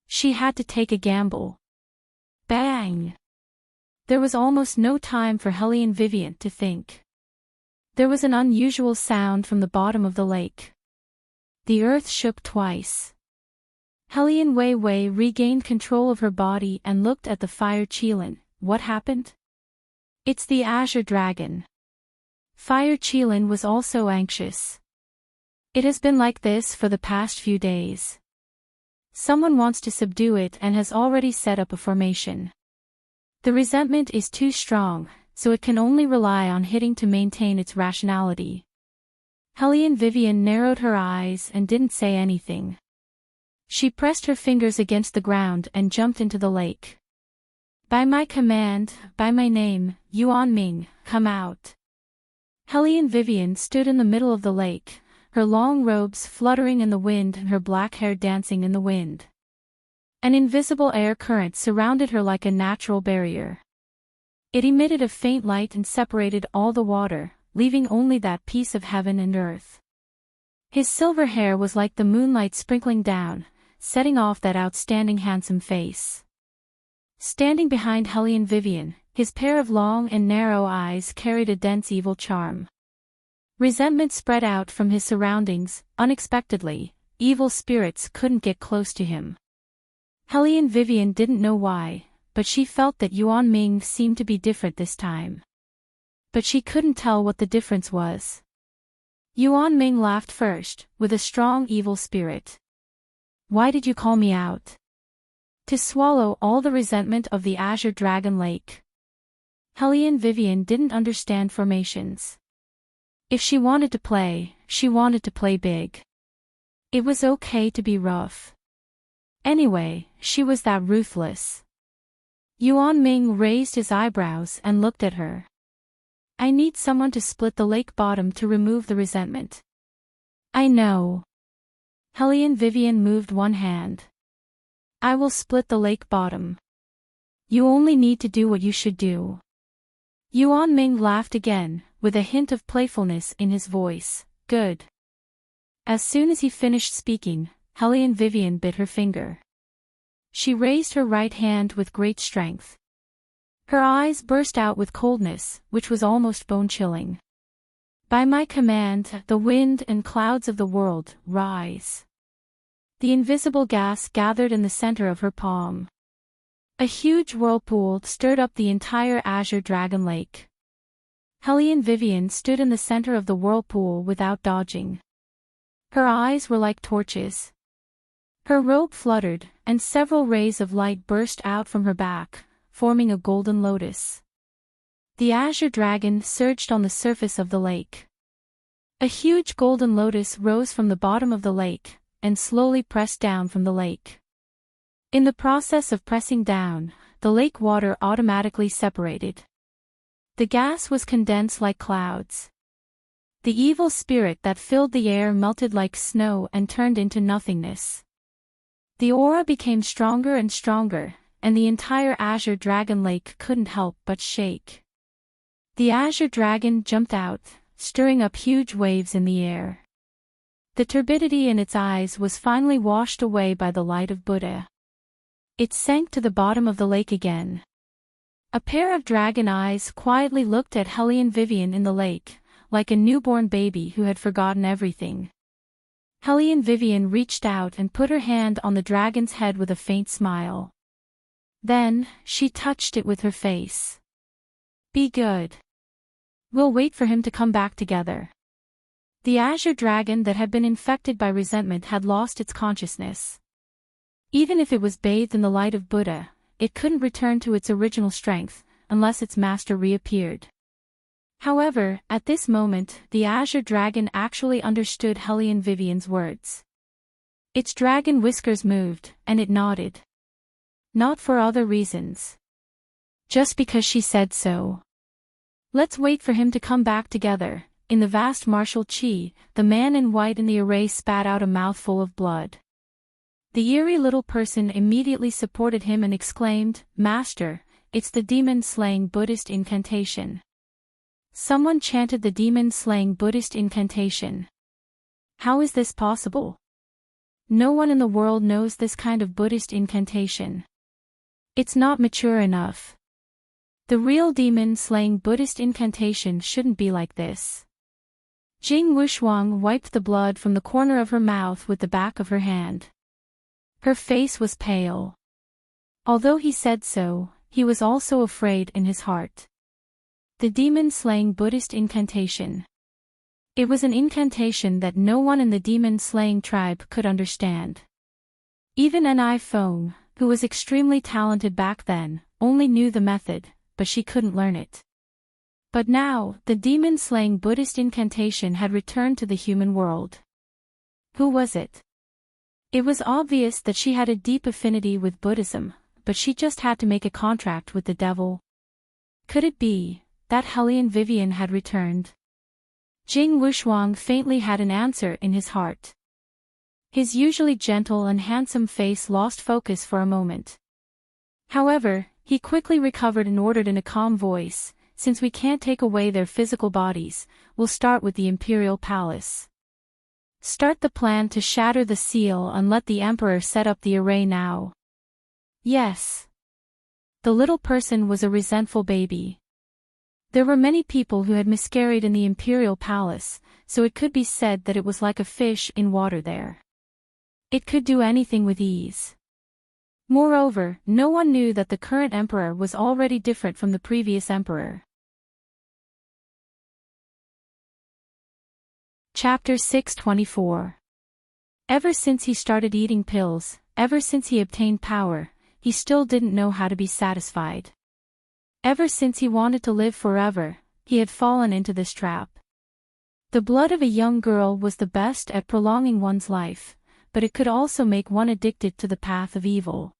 She had to take a gamble. Bang! There was almost no time for Hellion Vivian to think. There was an unusual sound from the bottom of the lake. The earth shook twice. Hellion Wei Wei regained control of her body and looked at the fire Qilin. What happened? It's the Azure Dragon. Fire Qilin was also anxious. It has been like this for the past few days. Someone wants to subdue it and has already set up a formation. The resentment is too strong, so it can only rely on hitting to maintain its rationality. Hellion Vivian narrowed her eyes and didn't say anything. She pressed her fingers against the ground and jumped into the lake. By my command, by my name, Yuan Ming, come out. Hellion Vivian stood in the middle of the lake, her long robes fluttering in the wind and her black hair dancing in the wind. An invisible air current surrounded her like a natural barrier. It emitted a faint light and separated all the water, leaving only that piece of heaven and earth. His silver hair was like the moonlight sprinkling down, setting off that outstanding handsome face. Standing behind Hellion Vivian, his pair of long and narrow eyes carried a dense evil charm. Resentment spread out from his surroundings. Unexpectedly, evil spirits couldn't get close to him. Hellion Vivian didn't know why, but she felt that Yuan Ming seemed to be different this time. But she couldn't tell what the difference was. Yuan Ming laughed first, with a strong evil spirit. Why did you call me out? To swallow all the resentment of the Azure Dragon Lake. Hellion Vivian didn't understand formations. If she wanted to play, she wanted to play big. It was okay to be rough. Anyway, she was that ruthless. Yuan Ming raised his eyebrows and looked at her. I need someone to split the lake bottom to remove the resentment. I know. Hellion Vivian moved one hand. I will split the lake bottom. You only need to do what you should do. Yuan Ming laughed again, with a hint of playfulness in his voice. Good. As soon as he finished speaking, Hellion Vivian bit her finger. She raised her right hand with great strength. Her eyes burst out with coldness, which was almost bone-chilling. By my command, the wind and clouds of the world, rise. The invisible gas gathered in the center of her palm. A huge whirlpool stirred up the entire Azure Dragon Lake. Hellion Vivian stood in the center of the whirlpool without dodging. Her eyes were like torches. Her robe fluttered, and several rays of light burst out from her back, forming a golden lotus. The Azure Dragon surged on the surface of the lake. A huge golden lotus rose from the bottom of the lake, and slowly pressed down from the lake. In the process of pressing down, the lake water automatically separated. The gas was condensed like clouds. The evil spirit that filled the air melted like snow and turned into nothingness. The aura became stronger and stronger, and the entire Azure Dragon Lake couldn't help but shake. The Azure Dragon jumped out, stirring up huge waves in the air. The turbidity in its eyes was finally washed away by the light of Buddha. It sank to the bottom of the lake again. A pair of dragon eyes quietly looked at Hellion Vivian in the lake, like a newborn baby who had forgotten everything. Hellion Vivian reached out and put her hand on the dragon's head with a faint smile. Then, she touched it with her face. Be good. We'll wait for him to come back together. The Azure Dragon that had been infected by resentment had lost its consciousness. Even if it was bathed in the light of Buddha, it couldn't return to its original strength, unless its master reappeared. However, at this moment, the Azure Dragon actually understood Hellion Vivian's words. Its dragon whiskers moved, and it nodded. Not for other reasons. Just because she said so. Let's wait for him to come back together. In the vast martial chi, the man in white in the array spat out a mouthful of blood. The eerie little person immediately supported him and exclaimed, Master, it's the demon-slaying Buddhist incantation. Someone chanted the demon-slaying Buddhist incantation. How is this possible? No one in the world knows this kind of Buddhist incantation. It's not mature enough. The real demon-slaying Buddhist incantation shouldn't be like this. Jing Wushuang wiped the blood from the corner of her mouth with the back of her hand. Her face was pale. Although he said so, he was also afraid in his heart. The demon-slaying Buddhist incantation. It was an incantation that no one in the demon-slaying tribe could understand. Even Ni Feng, who was extremely talented back then, only knew the method, but she couldn't learn it. But now, the demon-slaying Buddhist incantation had returned to the human world. Who was it? It was obvious that she had a deep affinity with Buddhism, but she just had to make a contract with the devil. Could it be that Hellion Vivian had returned? Jing Wushuang faintly had an answer in his heart. His usually gentle and handsome face lost focus for a moment. However, he quickly recovered and ordered in a calm voice, "Since we can't take away their physical bodies, we'll start with the Imperial Palace. Start the plan to shatter the seal and let the Emperor set up the array now." Yes. The little person was a resentful baby. There were many people who had miscarried in the Imperial Palace, so it could be said that it was like a fish in water there. It could do anything with ease. Moreover, no one knew that the current emperor was already different from the previous emperor. Chapter 624. Ever since he started eating pills, ever since he obtained power, he still didn't know how to be satisfied. Ever since he wanted to live forever, he had fallen into this trap. The blood of a young girl was the best at prolonging one's life, but it could also make one addicted to the path of evil.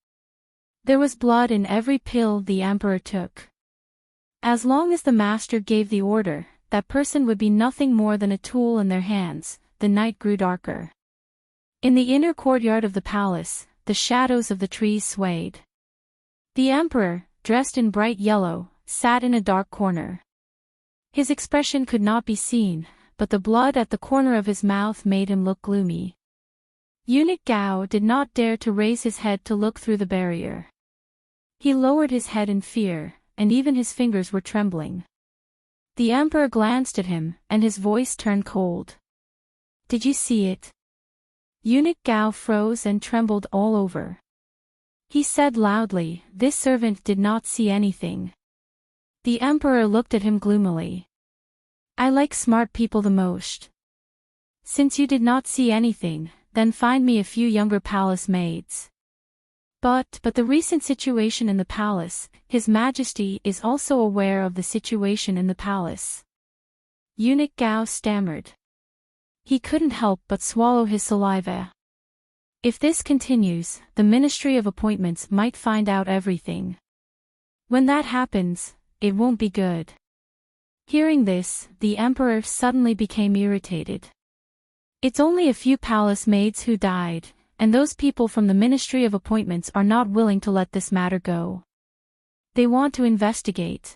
There was blood in every pill the emperor took. As long as the master gave the order, that person would be nothing more than a tool in their hands. The night grew darker. In the inner courtyard of the palace, the shadows of the trees swayed. The emperor, dressed in bright yellow, sat in a dark corner. His expression could not be seen, but the blood at the corner of his mouth made him look gloomy. Eunuch Gao did not dare to raise his head to look through the barrier. He lowered his head in fear, and even his fingers were trembling. The emperor glanced at him, and his voice turned cold. "Did you see it?" Eunuch Gao froze and trembled all over. He said loudly, "This servant did not see anything." The emperor looked at him gloomily. "I like smart people the most. Since you did not see anything, then find me a few younger palace maids." But the recent situation in the palace, His Majesty is also aware of the situation in the palace. Eunuch Gao stammered. He couldn't help but swallow his saliva. If this continues, the Ministry of Appointments might find out everything. When that happens, it won't be good. Hearing this, the emperor suddenly became irritated. It's only a few palace maids who died, and those people from the Ministry of Appointments are not willing to let this matter go. They want to investigate.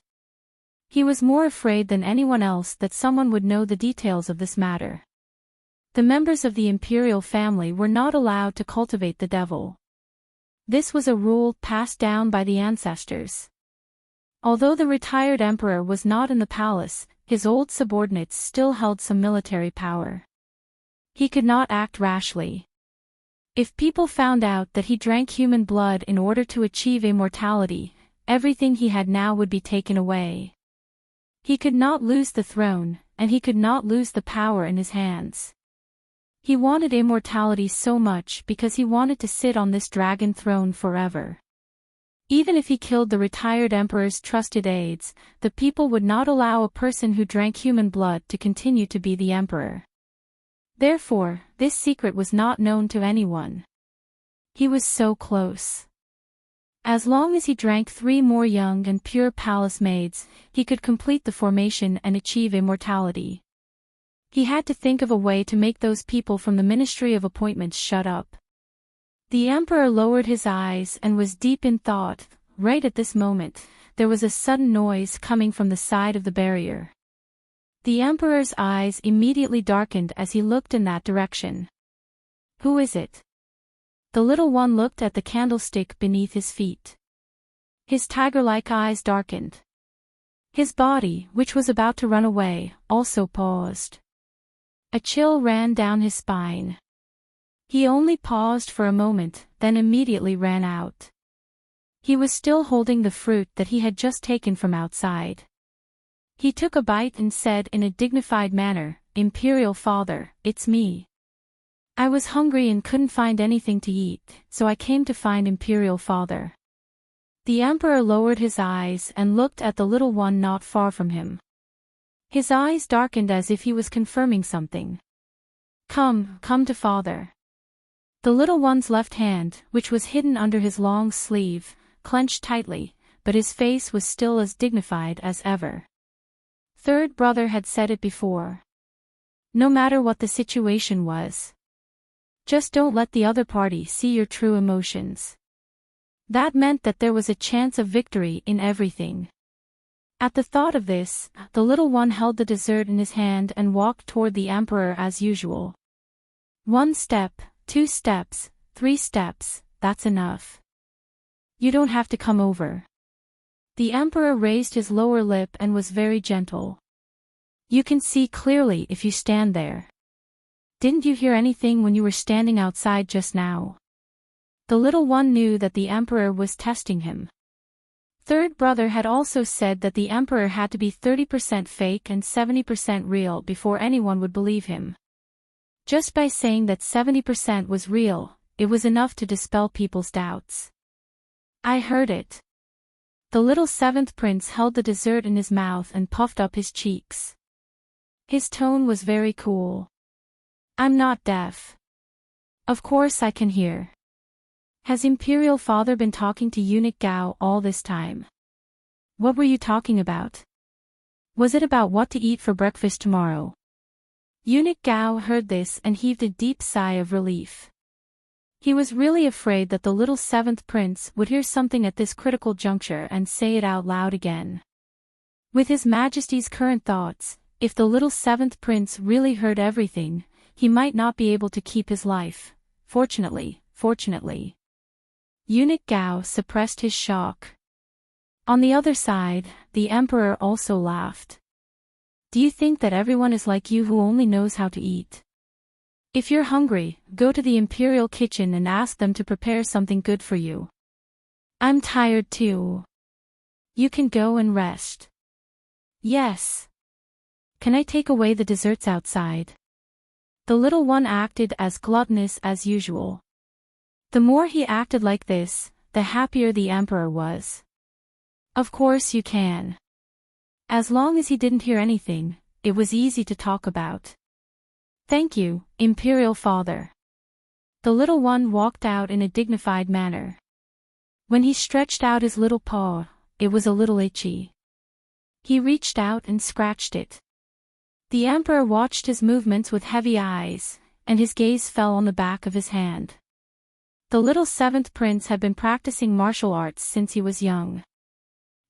He was more afraid than anyone else that someone would know the details of this matter. The members of the imperial family were not allowed to cultivate the devil. This was a rule passed down by the ancestors. Although the retired emperor was not in the palace, his old subordinates still held some military power. He could not act rashly. If people found out that he drank human blood in order to achieve immortality, everything he had now would be taken away. He could not lose the throne, and he could not lose the power in his hands. He wanted immortality so much because he wanted to sit on this dragon throne forever. Even if he killed the retired emperor's trusted aides, the people would not allow a person who drank human blood to continue to be the emperor. Therefore, this secret was not known to anyone. He was so close. As long as he drank 3 more young and pure palace maids, he could complete the formation and achieve immortality. He had to think of a way to make those people from the Ministry of Appointments shut up. The emperor lowered his eyes and was deep in thought. Right at this moment, there was a sudden noise coming from the side of the barrier. The emperor's eyes immediately darkened as he looked in that direction. Who is it? The little one looked at the candlestick beneath his feet. His tiger-like eyes darkened. His body, which was about to run away, also paused. A chill ran down his spine. He only paused for a moment, then immediately ran out. He was still holding the fruit that he had just taken from outside. He took a bite and said in a dignified manner, "Imperial Father, it's me. I was hungry and couldn't find anything to eat, so I came to find Imperial Father." The emperor lowered his eyes and looked at the little one not far from him. His eyes darkened as if he was confirming something. Come to father." The little one's left hand, which was hidden under his long sleeve, clenched tightly, but his face was still as dignified as ever. Third brother had said it before. No matter what the situation was. Just don't let the other party see your true emotions. That meant that there was a chance of victory in everything. At the thought of this, the little one held the dessert in his hand and walked toward the emperor as usual. 1 step, 2 steps, 3 steps, that's enough. You don't have to come over. The emperor raised his lower lip and was very gentle. You can see clearly if you stand there. Didn't you hear anything when you were standing outside just now? The little one knew that the emperor was testing him. Third brother had also said that the emperor had to be 30% fake and 70% real before anyone would believe him. Just by saying that 70% was real, it was enough to dispel people's doubts. I heard it. The little 7th prince held the dessert in his mouth and puffed up his cheeks. His tone was very cool. I'm not deaf. Of course I can hear. Has Imperial Father been talking to Eunuch Gao all this time? What were you talking about? Was it about what to eat for breakfast tomorrow? Eunuch Gao heard this and heaved a deep sigh of relief. He was really afraid that the little 7th prince would hear something at this critical juncture and say it out loud again. With His Majesty's current thoughts, if the little 7th prince really heard everything, he might not be able to keep his life. Fortunately. Eunuch Gao suppressed his shock. On the other side, the emperor also laughed. Do you think that everyone is like you who only knows how to eat? If you're hungry, go to the imperial kitchen and ask them to prepare something good for you. I'm tired too. You can go and rest. Yes. Can I take away the desserts outside? The little one acted as gluttonous as usual. The more he acted like this, the happier the emperor was. Of course you can. As long as he didn't hear anything, it was easy to talk about. Thank you, Imperial Father. The little one walked out in a dignified manner. When he stretched out his little paw, it was a little itchy. He reached out and scratched it. The emperor watched his movements with heavy eyes, and his gaze fell on the back of his hand. The little 7th prince had been practicing martial arts since he was young.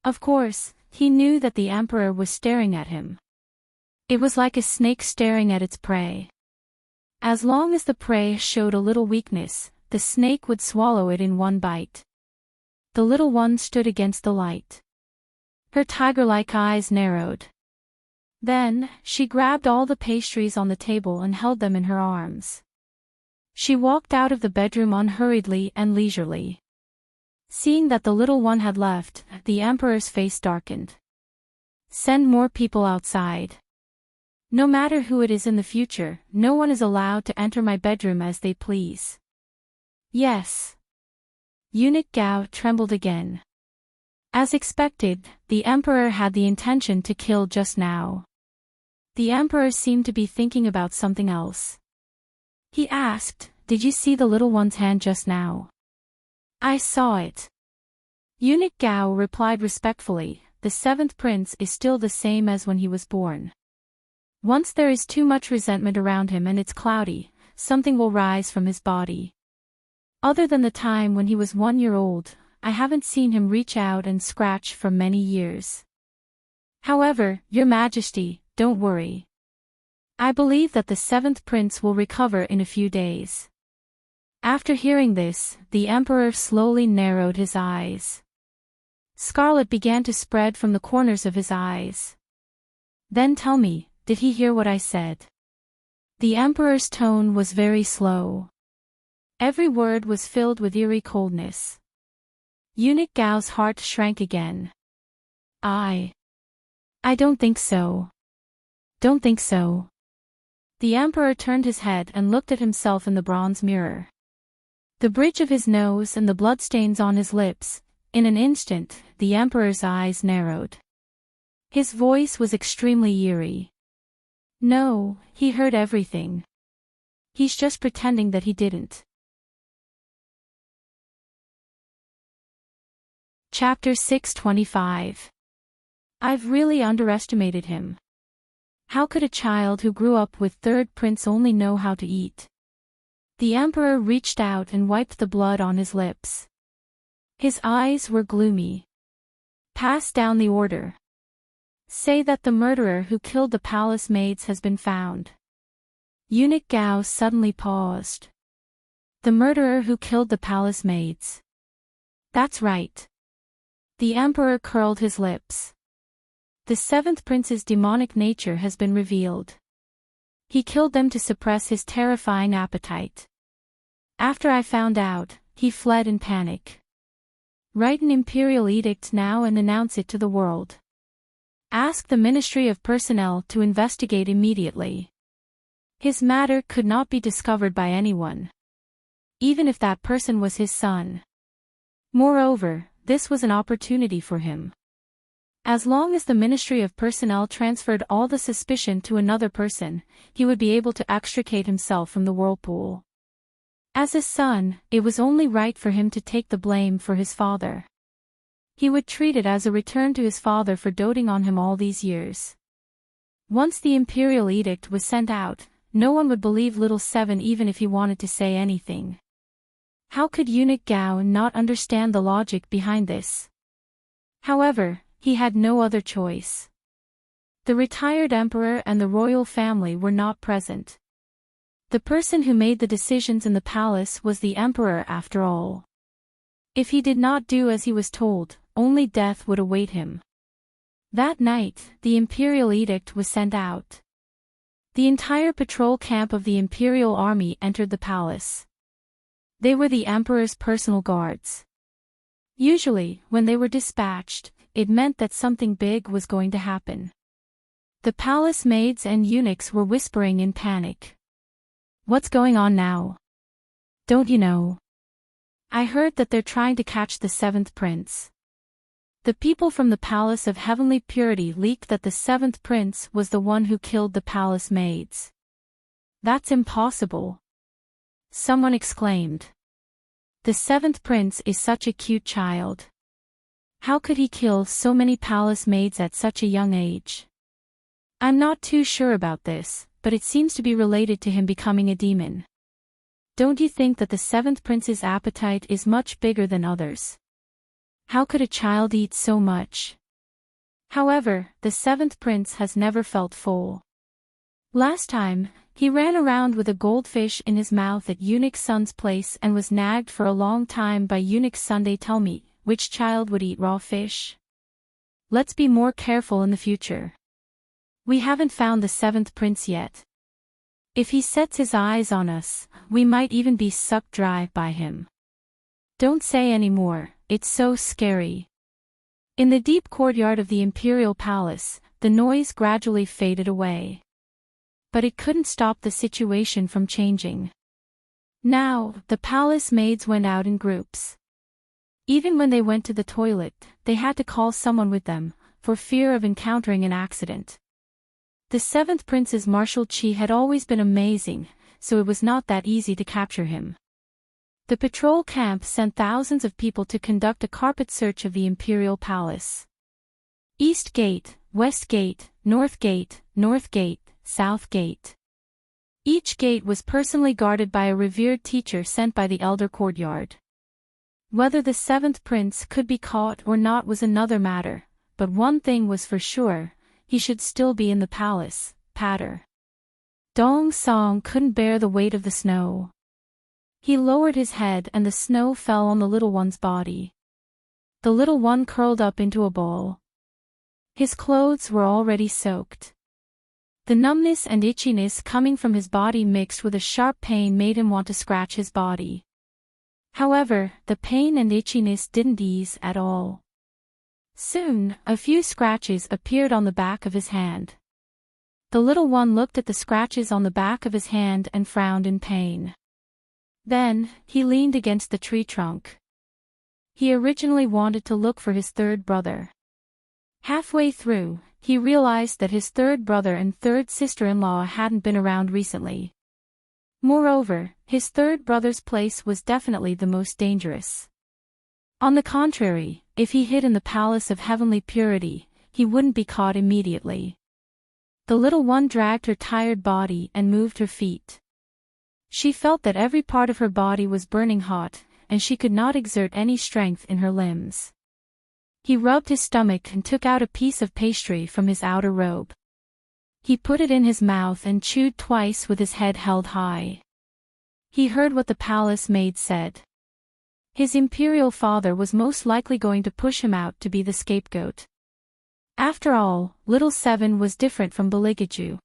Of course, he knew that the emperor was staring at him. It was like a snake staring at its prey. As long as the prey showed a little weakness, the snake would swallow it in one bite. The little one stood against the light. Her tiger-like eyes narrowed. Then, she grabbed all the pastries on the table and held them in her arms. She walked out of the bedroom unhurriedly and leisurely. Seeing that the little one had left, the emperor's face darkened. Send more people outside. No matter who it is in the future, no one is allowed to enter my bedroom as they please. Yes. Eunuch Gao trembled again. As expected, the emperor had the intention to kill just now. The emperor seemed to be thinking about something else. He asked, "Did you see the little one's hand just now?" "I saw it." Eunuch Gao replied respectfully, "The 7th prince is still the same as when he was born. Once there is too much resentment around him and it's cloudy, something will rise from his body. Other than the time when he was 1 year old, I haven't seen him reach out and scratch for many years. However, Your Majesty, don't worry. I believe that the seventh prince will recover in a few days. After hearing this, the emperor slowly narrowed his eyes. Scarlet began to spread from the corners of his eyes. Then tell me, did he hear what I said? The emperor's tone was very slow. Every word was filled with eerie coldness. Eunuch Gao's heart shrank again. I don't think so. Don't think so. The emperor turned his head and looked at himself in the bronze mirror. The bridge of his nose and the bloodstains on his lips, in an instant, the emperor's eyes narrowed. His voice was extremely eerie. No, he heard everything. He's just pretending that he didn't. Chapter 625. I've really underestimated him. How could a child who grew up with third prince only know how to eat? The emperor reached out and wiped the blood on his lips. His eyes were gloomy. Pass down the order. Say that the murderer who killed the palace maids has been found. Eunuch Gao suddenly paused. The murderer who killed the palace maids. That's right. The emperor curled his lips. The seventh prince's demonic nature has been revealed. He killed them to suppress his terrifying appetite. After I found out, he fled in panic. Write an imperial edict now and announce it to the world. Ask the Ministry of Personnel to investigate immediately. His matter could not be discovered by anyone. Even if that person was his son. Moreover, this was an opportunity for him. As long as the Ministry of Personnel transferred all the suspicion to another person, he would be able to extricate himself from the whirlpool. As his son, it was only right for him to take the blame for his father. He would treat it as a return to his father for doting on him all these years. Once the imperial edict was sent out, no one would believe Little Seven even if he wanted to say anything. How could Eunuch Gao not understand the logic behind this? However, he had no other choice. The retired emperor and the royal family were not present. The person who made the decisions in the palace was the emperor after all. If he did not do as he was told, only death would await him. That night, the imperial edict was sent out. The entire patrol camp of the imperial army entered the palace. They were the emperor's personal guards. Usually, when they were dispatched, it meant that something big was going to happen. The palace maids and eunuchs were whispering in panic. What's going on now? Don't you know? I heard that they're trying to catch the seventh prince. The people from the Palace of Heavenly Purity leaked that the seventh prince was the one who killed the palace maids. That's impossible. Someone exclaimed. The seventh prince is such a cute child. How could he kill so many palace maids at such a young age? I'm not too sure about this, but it seems to be related to him becoming a demon. Don't you think that the seventh prince's appetite is much bigger than others? How could a child eat so much? However, the seventh prince has never felt full. Last time, he ran around with a goldfish in his mouth at Eunuch Sun's place and was nagged for a long time by Eunuch Sunday. Tell me, which child would eat raw fish? Let's be more careful in the future. We haven't found the seventh prince yet. If he sets his eyes on us, we might even be sucked dry by him. Don't say any more, it's so scary. In the deep courtyard of the imperial palace, the noise gradually faded away. But it couldn't stop the situation from changing. Now, the palace maids went out in groups. Even when they went to the toilet, they had to call someone with them, for fear of encountering an accident. The seventh prince's martial chi had always been amazing, so it was not that easy to capture him. The patrol camp sent thousands of people to conduct a carpet search of the imperial palace. East Gate, West Gate, North Gate, North Gate, South Gate. Each gate was personally guarded by a revered teacher sent by the elder courtyard. Whether the seventh prince could be caught or not was another matter, but one thing was for sure, he should still be in the palace. Patter. Dong Song couldn't bear the weight of the snow. He lowered his head and the snow fell on the little one's body. The little one curled up into a ball. His clothes were already soaked. The numbness and itchiness coming from his body mixed with a sharp pain made him want to scratch his body. However, the pain and itchiness didn't ease at all. Soon, a few scratches appeared on the back of his hand. The little one looked at the scratches on the back of his hand and frowned in pain. Then, he leaned against the tree trunk. He originally wanted to look for his third brother. Halfway through, he realized that his third brother and third sister-in-law hadn't been around recently. Moreover, his third brother's place was definitely the most dangerous. On the contrary, if he hid in the palace of heavenly purity, he wouldn't be caught immediately. The little one dragged her tired body and moved her feet. She felt that every part of her body was burning hot, and she could not exert any strength in her limbs. He rubbed his stomach and took out a piece of pastry from his outer robe. He put it in his mouth and chewed twice with his head held high. He heard what the palace maid said. His imperial father was most likely going to push him out to be the scapegoat. After all, little Seven was different from Baligaju.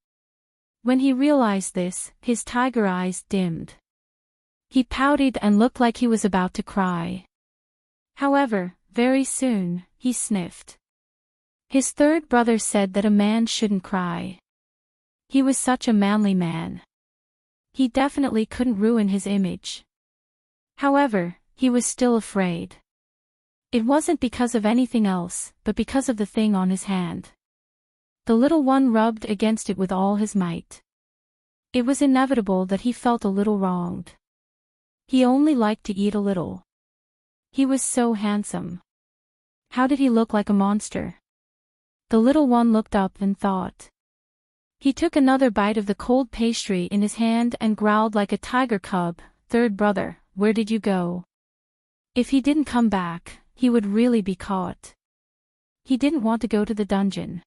When he realized this, his tiger eyes dimmed. He pouted and looked like he was about to cry. However, very soon, he sniffed. His third brother said that a man shouldn't cry. He was such a manly man. He definitely couldn't ruin his image. However, he was still afraid. It wasn't because of anything else, but because of the thing on his hand. The little one rubbed against it with all his might. It was inevitable that he felt a little wronged. He only liked to eat a little. He was so handsome. How did he look like a monster? The little one looked up and thought. He took another bite of the cold pastry in his hand and growled like a tiger cub. Third brother, where did you go? If he didn't come back, he would really be caught. He didn't want to go to the dungeon.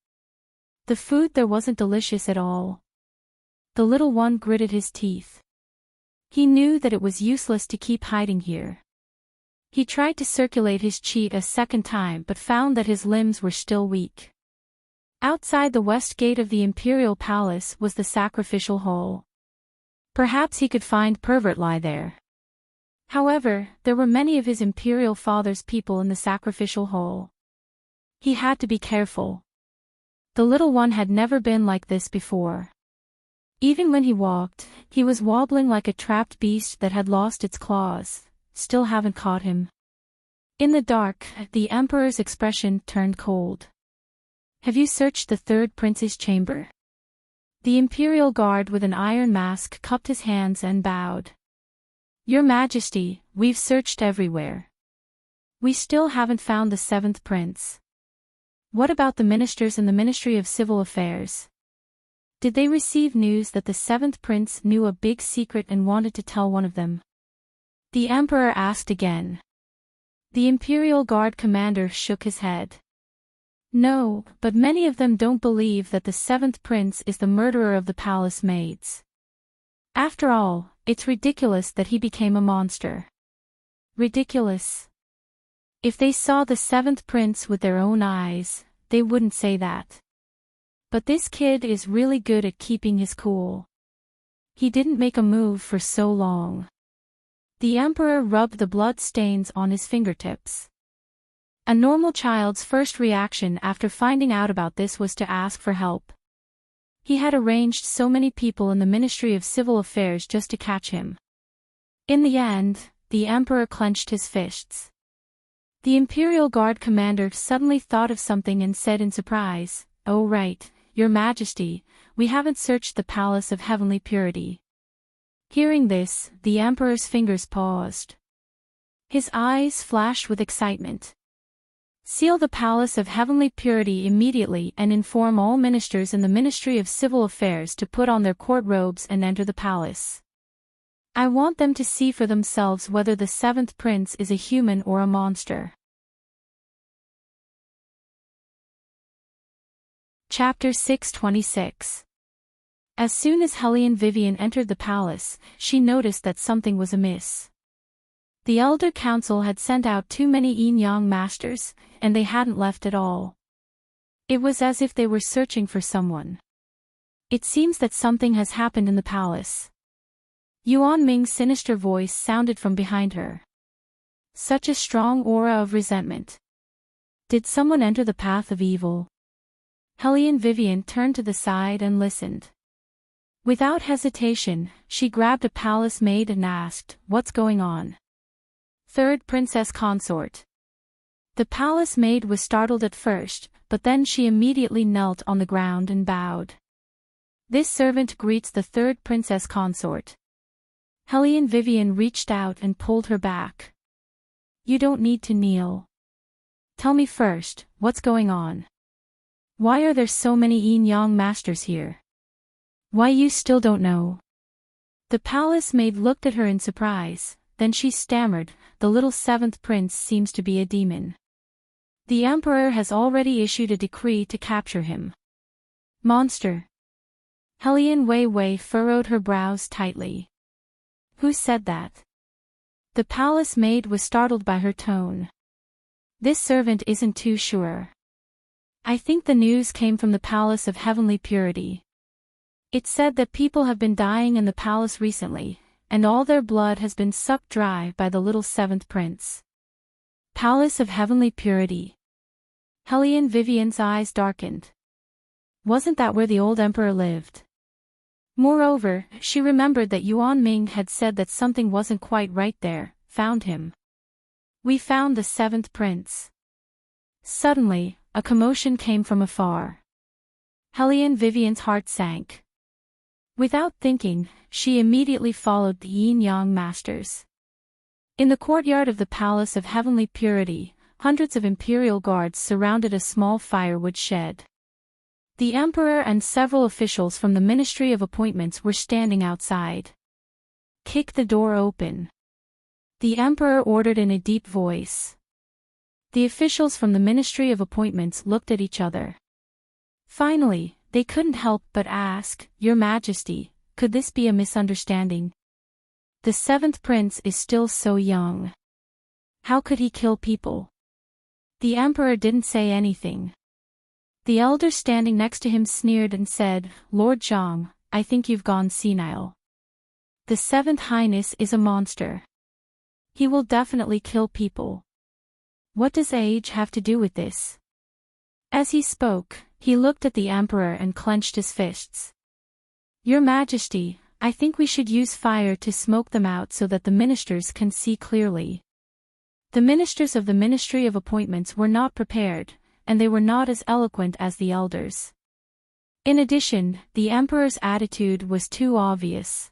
The food there wasn't delicious at all. The little one gritted his teeth. He knew that it was useless to keep hiding here. He tried to circulate his chi a second time but found that his limbs were still weak. Outside the west gate of the imperial palace was the sacrificial hall. Perhaps he could find Pervert lie there. However, there were many of his imperial father's people in the sacrificial hall. He had to be careful. The little one had never been like this before. Even when he walked, he was wobbling like a trapped beast that had lost its claws. Still haven't caught him. In the dark, the emperor's expression turned cold. Have you searched the third prince's chamber? The imperial guard with an iron mask cupped his hands and bowed. Your Majesty, we've searched everywhere. We still haven't found the seventh prince. What about the ministers in the Ministry of Civil Affairs? Did they receive news that the seventh prince knew a big secret and wanted to tell one of them? The emperor asked again. The imperial guard commander shook his head. No, but many of them don't believe that the seventh prince is the murderer of the palace maids. After all, it's ridiculous that he became a monster. Ridiculous. If they saw the seventh prince with their own eyes, they wouldn't say that. But this kid is really good at keeping his cool. He didn't make a move for so long. The emperor rubbed the blood stains on his fingertips. A normal child's first reaction after finding out about this was to ask for help. He had arranged so many people in the Ministry of Civil Affairs just to catch him. In the end, the emperor clenched his fists. The Imperial Guard commander suddenly thought of something and said in surprise, "Oh right, Your Majesty, we haven't searched the Palace of Heavenly Purity." Hearing this, the emperor's fingers paused. His eyes flashed with excitement. Seal the Palace of Heavenly Purity immediately and inform all ministers in the Ministry of Civil Affairs to put on their court robes and enter the palace. I want them to see for themselves whether the seventh prince is a human or a monster. Chapter 626. As soon as Hellion Vivian entered the palace, she noticed that something was amiss. The Elder Council had sent out too many Yin-Yang masters, and they hadn't left at all. It was as if they were searching for someone. It seems that something has happened in the palace. Yuan Ming's sinister voice sounded from behind her. Such a strong aura of resentment. Did someone enter the path of evil? Hellion Vivian turned to the side and listened. Without hesitation, she grabbed a palace maid and asked, "What's going on?" Third Princess Consort. The palace maid was startled at first, but then she immediately knelt on the ground and bowed. This servant greets the third Princess Consort. Hellion Vivian reached out and pulled her back. You don't need to kneel. Tell me first, what's going on? Why are there so many Yin-Yang masters here? Why you still don't know? The palace maid looked at her in surprise, then she stammered, the little seventh prince seems to be a demon. The emperor has already issued a decree to capture him. Monster. Hellion Wei furrowed her brows tightly. Who said that? The palace maid was startled by her tone. This servant isn't too sure. I think the news came from the Palace of Heavenly Purity. It said that people have been dying in the palace recently, and all their blood has been sucked dry by the little seventh prince. Palace of Heavenly Purity. Hellion Vivian's eyes darkened. Wasn't that where the old emperor lived? Moreover, she remembered that Yuan Ming had said that something wasn't quite right there. Found him. We found the seventh prince. Suddenly, a commotion came from afar. Hellion Vivian's heart sank. Without thinking, she immediately followed the Yin-Yang masters. In the courtyard of the Palace of Heavenly Purity, hundreds of imperial guards surrounded a small firewood shed. The emperor and several officials from the Ministry of Appointments were standing outside. Kick the door open. The emperor ordered in a deep voice. The officials from the Ministry of Appointments looked at each other. Finally, they couldn't help but ask, Your Majesty, could this be a misunderstanding? The seventh prince is still so young. How could he kill people? The emperor didn't say anything. The elder standing next to him sneered and said, Lord Zhang, I think you've gone senile. The seventh highness is a monster. He will definitely kill people. What does age have to do with this? As he spoke, he looked at the emperor and clenched his fists. Your Majesty, I think we should use fire to smoke them out so that the ministers can see clearly. The ministers of the Ministry of Appointments were not prepared, and they were not as eloquent as the elders. In addition, the emperor's attitude was too obvious.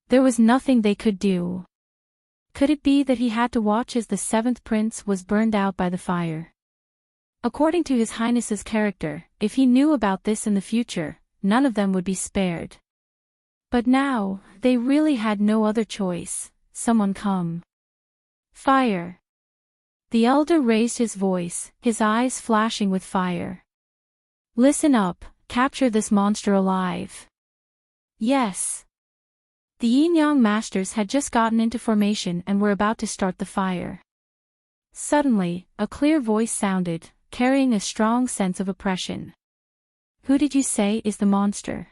There was nothing they could do. Could it be that he had to watch as the seventh prince was burned out by the fire? According to His Highness's character, if he knew about this in the future, none of them would be spared. But now, they really had no other choice. Someone come. Fire. The elder raised his voice, his eyes flashing with fire. Listen up, capture this monster alive. Yes. The Yin-Yang masters had just gotten into formation and were about to start the fire. Suddenly, a clear voice sounded, carrying a strong sense of oppression. Who did you say is the monster?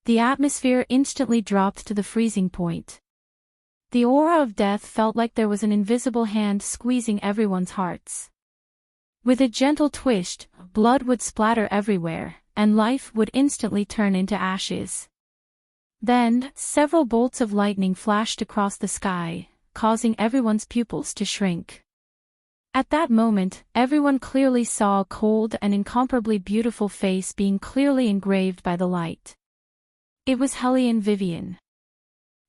The atmosphere instantly dropped to the freezing point. The aura of death felt like there was an invisible hand squeezing everyone's hearts. With a gentle twist, blood would splatter everywhere, and life would instantly turn into ashes. Then, several bolts of lightning flashed across the sky, causing everyone's pupils to shrink. At that moment, everyone clearly saw a cold and incomparably beautiful face being clearly engraved by the light. It was Hellion Vivian.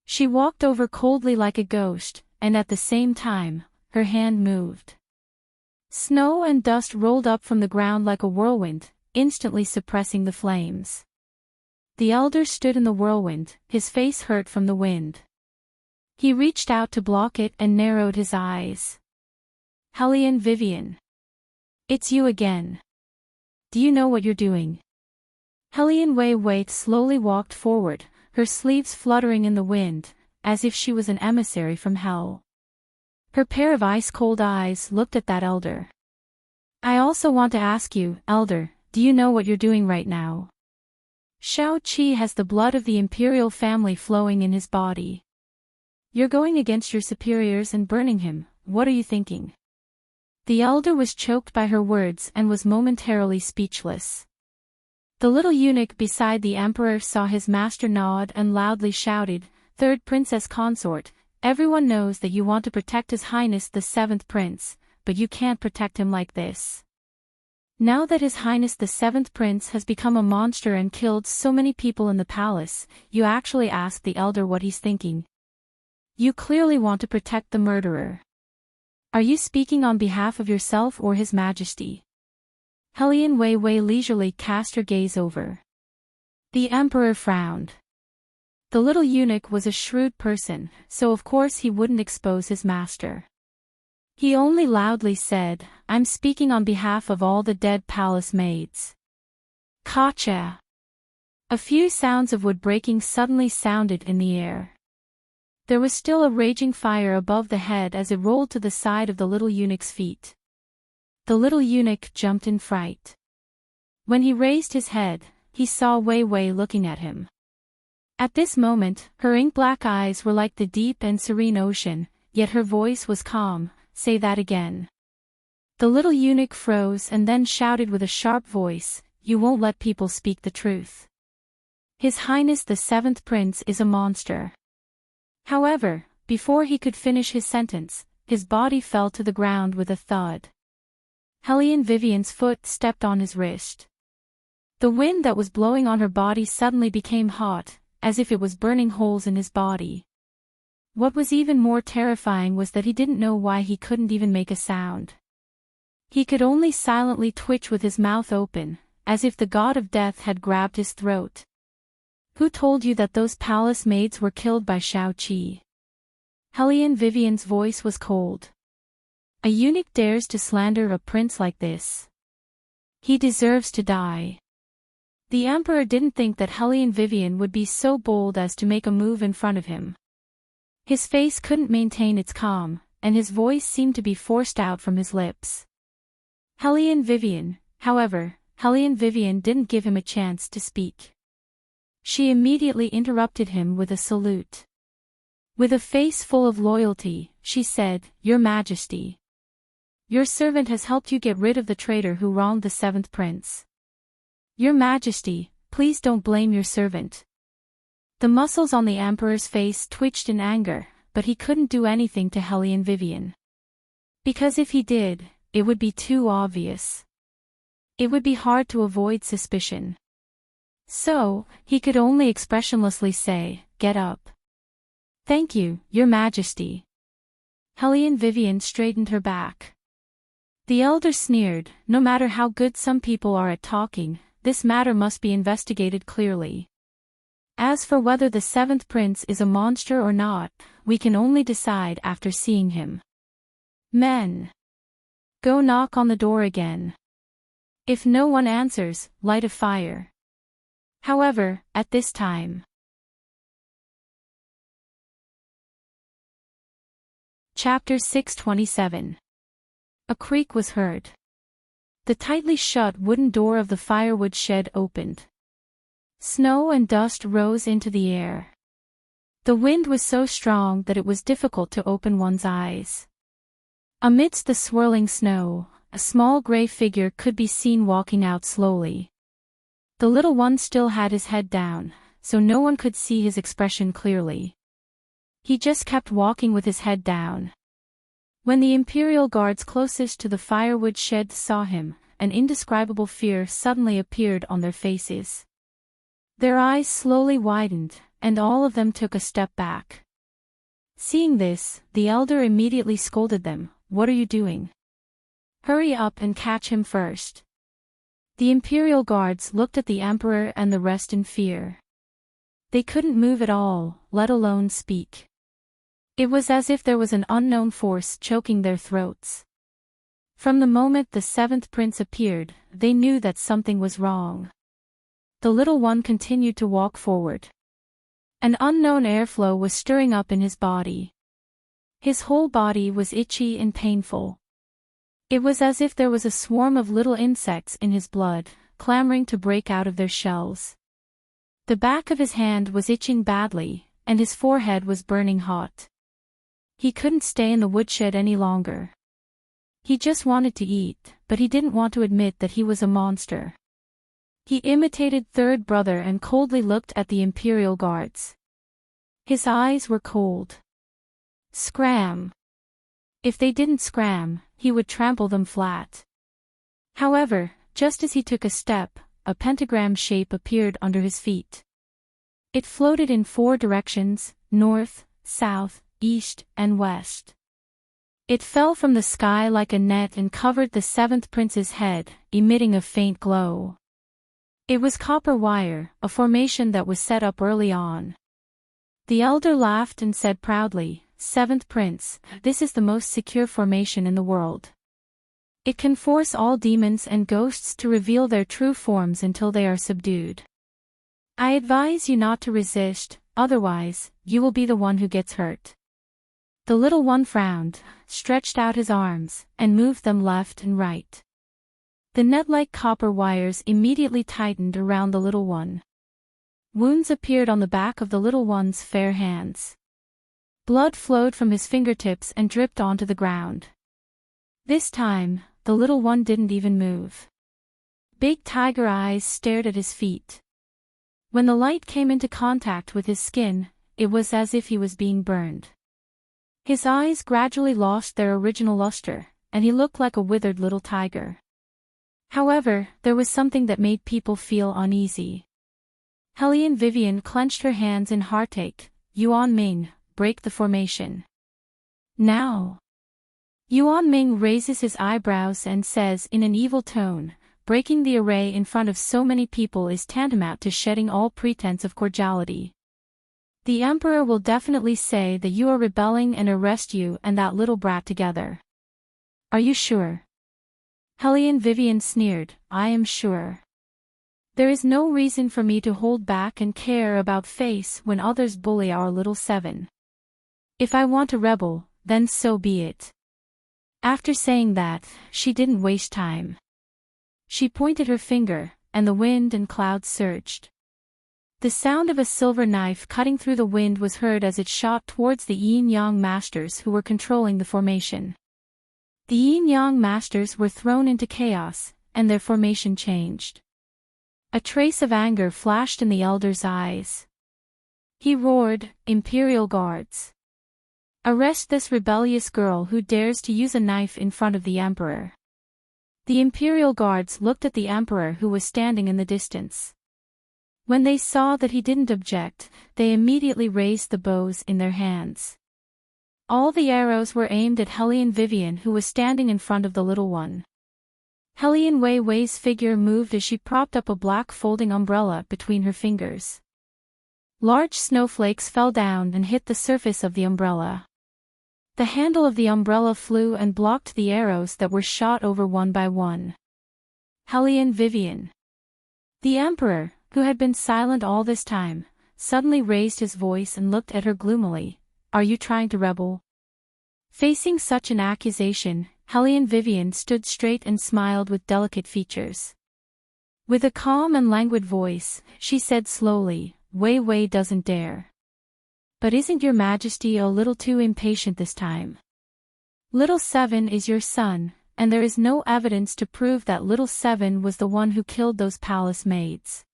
She walked over coldly like a ghost, and at the same time, her hand moved. Snow and dust rolled up from the ground like a whirlwind, instantly suppressing the flames. The elder stood in the whirlwind, his face hurt from the wind. He reached out to block it and narrowed his eyes. Hellion Vivian. It's you again. Do you know what you're doing? Hellion Wei slowly walked forward, her sleeves fluttering in the wind, as if she was an emissary from hell. Her pair of ice-cold eyes looked at that elder. I also want to ask you, elder, do you know what you're doing right now? Shao Qi has the blood of the imperial family flowing in his body. You're going against your superiors and burning him, what are you thinking? The elder was choked by her words and was momentarily speechless. The little eunuch beside the emperor saw his master nod and loudly shouted, Third Princess Consort, everyone knows that you want to protect His Highness the Seventh Prince, but you can't protect him like this. Now that His Highness the Seventh Prince has become a monster and killed so many people in the palace, you actually ask the elder what he's thinking. You clearly want to protect the murderer. Are you speaking on behalf of yourself or His Majesty? Hellion Wei leisurely cast her gaze over. The emperor frowned. The little eunuch was a shrewd person, so of course he wouldn't expose his master. He only loudly said, I'm speaking on behalf of all the dead palace maids. Kacha! A few sounds of wood breaking suddenly sounded in the air. There was still a raging fire above the head as it rolled to the side of the little eunuch's feet. The little eunuch jumped in fright. When he raised his head, he saw Wei looking at him. At this moment, her ink-black eyes were like the deep and serene ocean, yet her voice was calm. Say that again. The little eunuch froze and then shouted with a sharp voice, You won't let people speak the truth. His Highness the Seventh Prince is a monster. However, before he could finish his sentence, his body fell to the ground with a thud. Hellion Vivian's foot stepped on his wrist. The wind that was blowing on her body suddenly became hot, as if it was burning holes in his body. What was even more terrifying was that he didn't know why he couldn't even make a sound. He could only silently twitch with his mouth open, as if the god of death had grabbed his throat. Who told you that those palace maids were killed by Shao Qi? Hellion Vivian's voice was cold. A eunuch dares to slander a prince like this. He deserves to die. The emperor didn't think that Hellion Vivian would be so bold as to make a move in front of him. His face couldn't maintain its calm, and his voice seemed to be forced out from his lips. Hellion Vivian, however, Hellion Vivian didn't give him a chance to speak. She immediately interrupted him with a salute. With a face full of loyalty, she said, Your Majesty. Your servant has helped you get rid of the traitor who wronged the Seventh Prince. Your Majesty, please don't blame your servant. The muscles on the emperor's face twitched in anger, but he couldn't do anything to Hellion Vivian. Because if he did, it would be too obvious. It would be hard to avoid suspicion. So, he could only expressionlessly say, Get up. Thank you, Your Majesty. Hellion Vivian straightened her back. The elder sneered, No matter how good some people are at talking, this matter must be investigated clearly. As for whether the Seventh Prince is a monster or not, we can only decide after seeing him. Men. Go knock on the door again. If no one answers, light a fire. However, at this time. Chapter 627. A creak was heard. The tightly shut wooden door of the firewood shed opened. Snow and dust rose into the air. The wind was so strong that it was difficult to open one's eyes. Amidst the swirling snow, a small gray figure could be seen walking out slowly. The little one still had his head down, so no one could see his expression clearly. He just kept walking with his head down. When the imperial guards closest to the firewood shed saw him, an indescribable fear suddenly appeared on their faces. Their eyes slowly widened, and all of them took a step back. Seeing this, the elder immediately scolded them, What are you doing? Hurry up and catch him first. The imperial guards looked at the emperor and the rest in fear. They couldn't move at all, let alone speak. It was as if there was an unknown force choking their throats. From the moment the seventh prince appeared, they knew that something was wrong. The little one continued to walk forward. An unknown airflow was stirring up in his body. His whole body was itchy and painful. It was as if there was a swarm of little insects in his blood, clamoring to break out of their shells. The back of his hand was itching badly, and his forehead was burning hot. He couldn't stay in the woodshed any longer. He just wanted to eat, but he didn't want to admit that he was a monster. He imitated third brother and coldly looked at the Imperial guards. His eyes were cold. Scram! If they didn't scram, he would trample them flat. However, just as he took a step, a pentagram shape appeared under his feet. It floated in 4 directions, north, south, east, and west. It fell from the sky like a net and covered the seventh prince's head, emitting a faint glow. It was copper wire, a formation that was set up early on. The elder laughed and said proudly, "Seventh prince, this is the most secure formation in the world. It can force all demons and ghosts to reveal their true forms until they are subdued. I advise you not to resist, otherwise, you will be the one who gets hurt." The little one frowned, stretched out his arms, and moved them left and right. The net-like copper wires immediately tightened around the little one. Wounds appeared on the back of the little one's fair hands. Blood flowed from his fingertips and dripped onto the ground. This time, the little one didn't even move. Big tiger eyes stared at his feet. When the light came into contact with his skin, it was as if he was being burned. His eyes gradually lost their original luster, and he looked like a withered little tiger. However, there was something that made people feel uneasy. Hellion Vivian clenched her hands in heartache. Yuan Ming, break the formation. Now. Yuan Ming raises his eyebrows and says in an evil tone, "Breaking the array in front of so many people is tantamount to shedding all pretense of cordiality. The Emperor will definitely say that you are rebelling and arrest you and that little brat together." "Are you sure?" Hellion Vivian sneered, "I am sure. There is no reason for me to hold back and care about face when others bully our little seven. If I want to rebel, then so be it." After saying that, she didn't waste time. She pointed her finger, and the wind and clouds surged. The sound of a silver knife cutting through the wind was heard as it shot towards the yin-yang masters who were controlling the formation. The yin-yang masters were thrown into chaos, and their formation changed. A trace of anger flashed in the elder's eyes. He roared, "Imperial guards! Arrest this rebellious girl who dares to use a knife in front of the Emperor." The Imperial guards looked at the Emperor who was standing in the distance. When they saw that he didn't object, they immediately raised the bows in their hands. All the arrows were aimed at Hellion Vivian who was standing in front of the little one. Hellion Wei Wei's figure moved as she propped up a black folding umbrella between her fingers. Large snowflakes fell down and hit the surface of the umbrella. The handle of the umbrella flew and blocked the arrows that were shot over one by one. Hellion Vivian. The Emperor, who had been silent all this time, suddenly raised his voice and looked at her gloomily. "Are you trying to rebel?" Facing such an accusation, Hellion Vivian stood straight and smiled with delicate features. With a calm and languid voice, she said slowly, "Wei Wei doesn't dare. But isn't your Majesty a little too impatient this time? Little Seven is your son, and there is no evidence to prove that Little Seven was the one who killed those palace maids.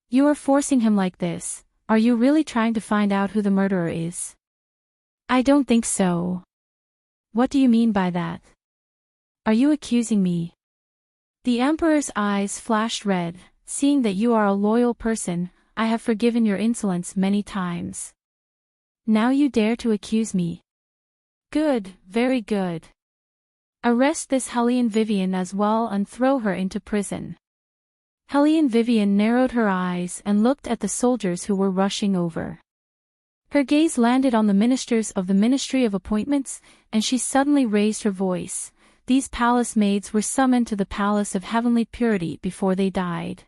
You are forcing him like this. Are you really trying to find out who the murderer is?" "I don't think so." "What do you mean by that? Are you accusing me?" The Emperor's eyes flashed red. "Seeing that you are a loyal person, I have forgiven your insolence many times. Now you dare to accuse me. Good, very good. Arrest this Hellion Vivian as well and throw her into prison." Hellion Vivian narrowed her eyes and looked at the soldiers who were rushing over. Her gaze landed on the ministers of the Ministry of Appointments, and she suddenly raised her voice. These palace maids were summoned to the palace of heavenly purity before they died.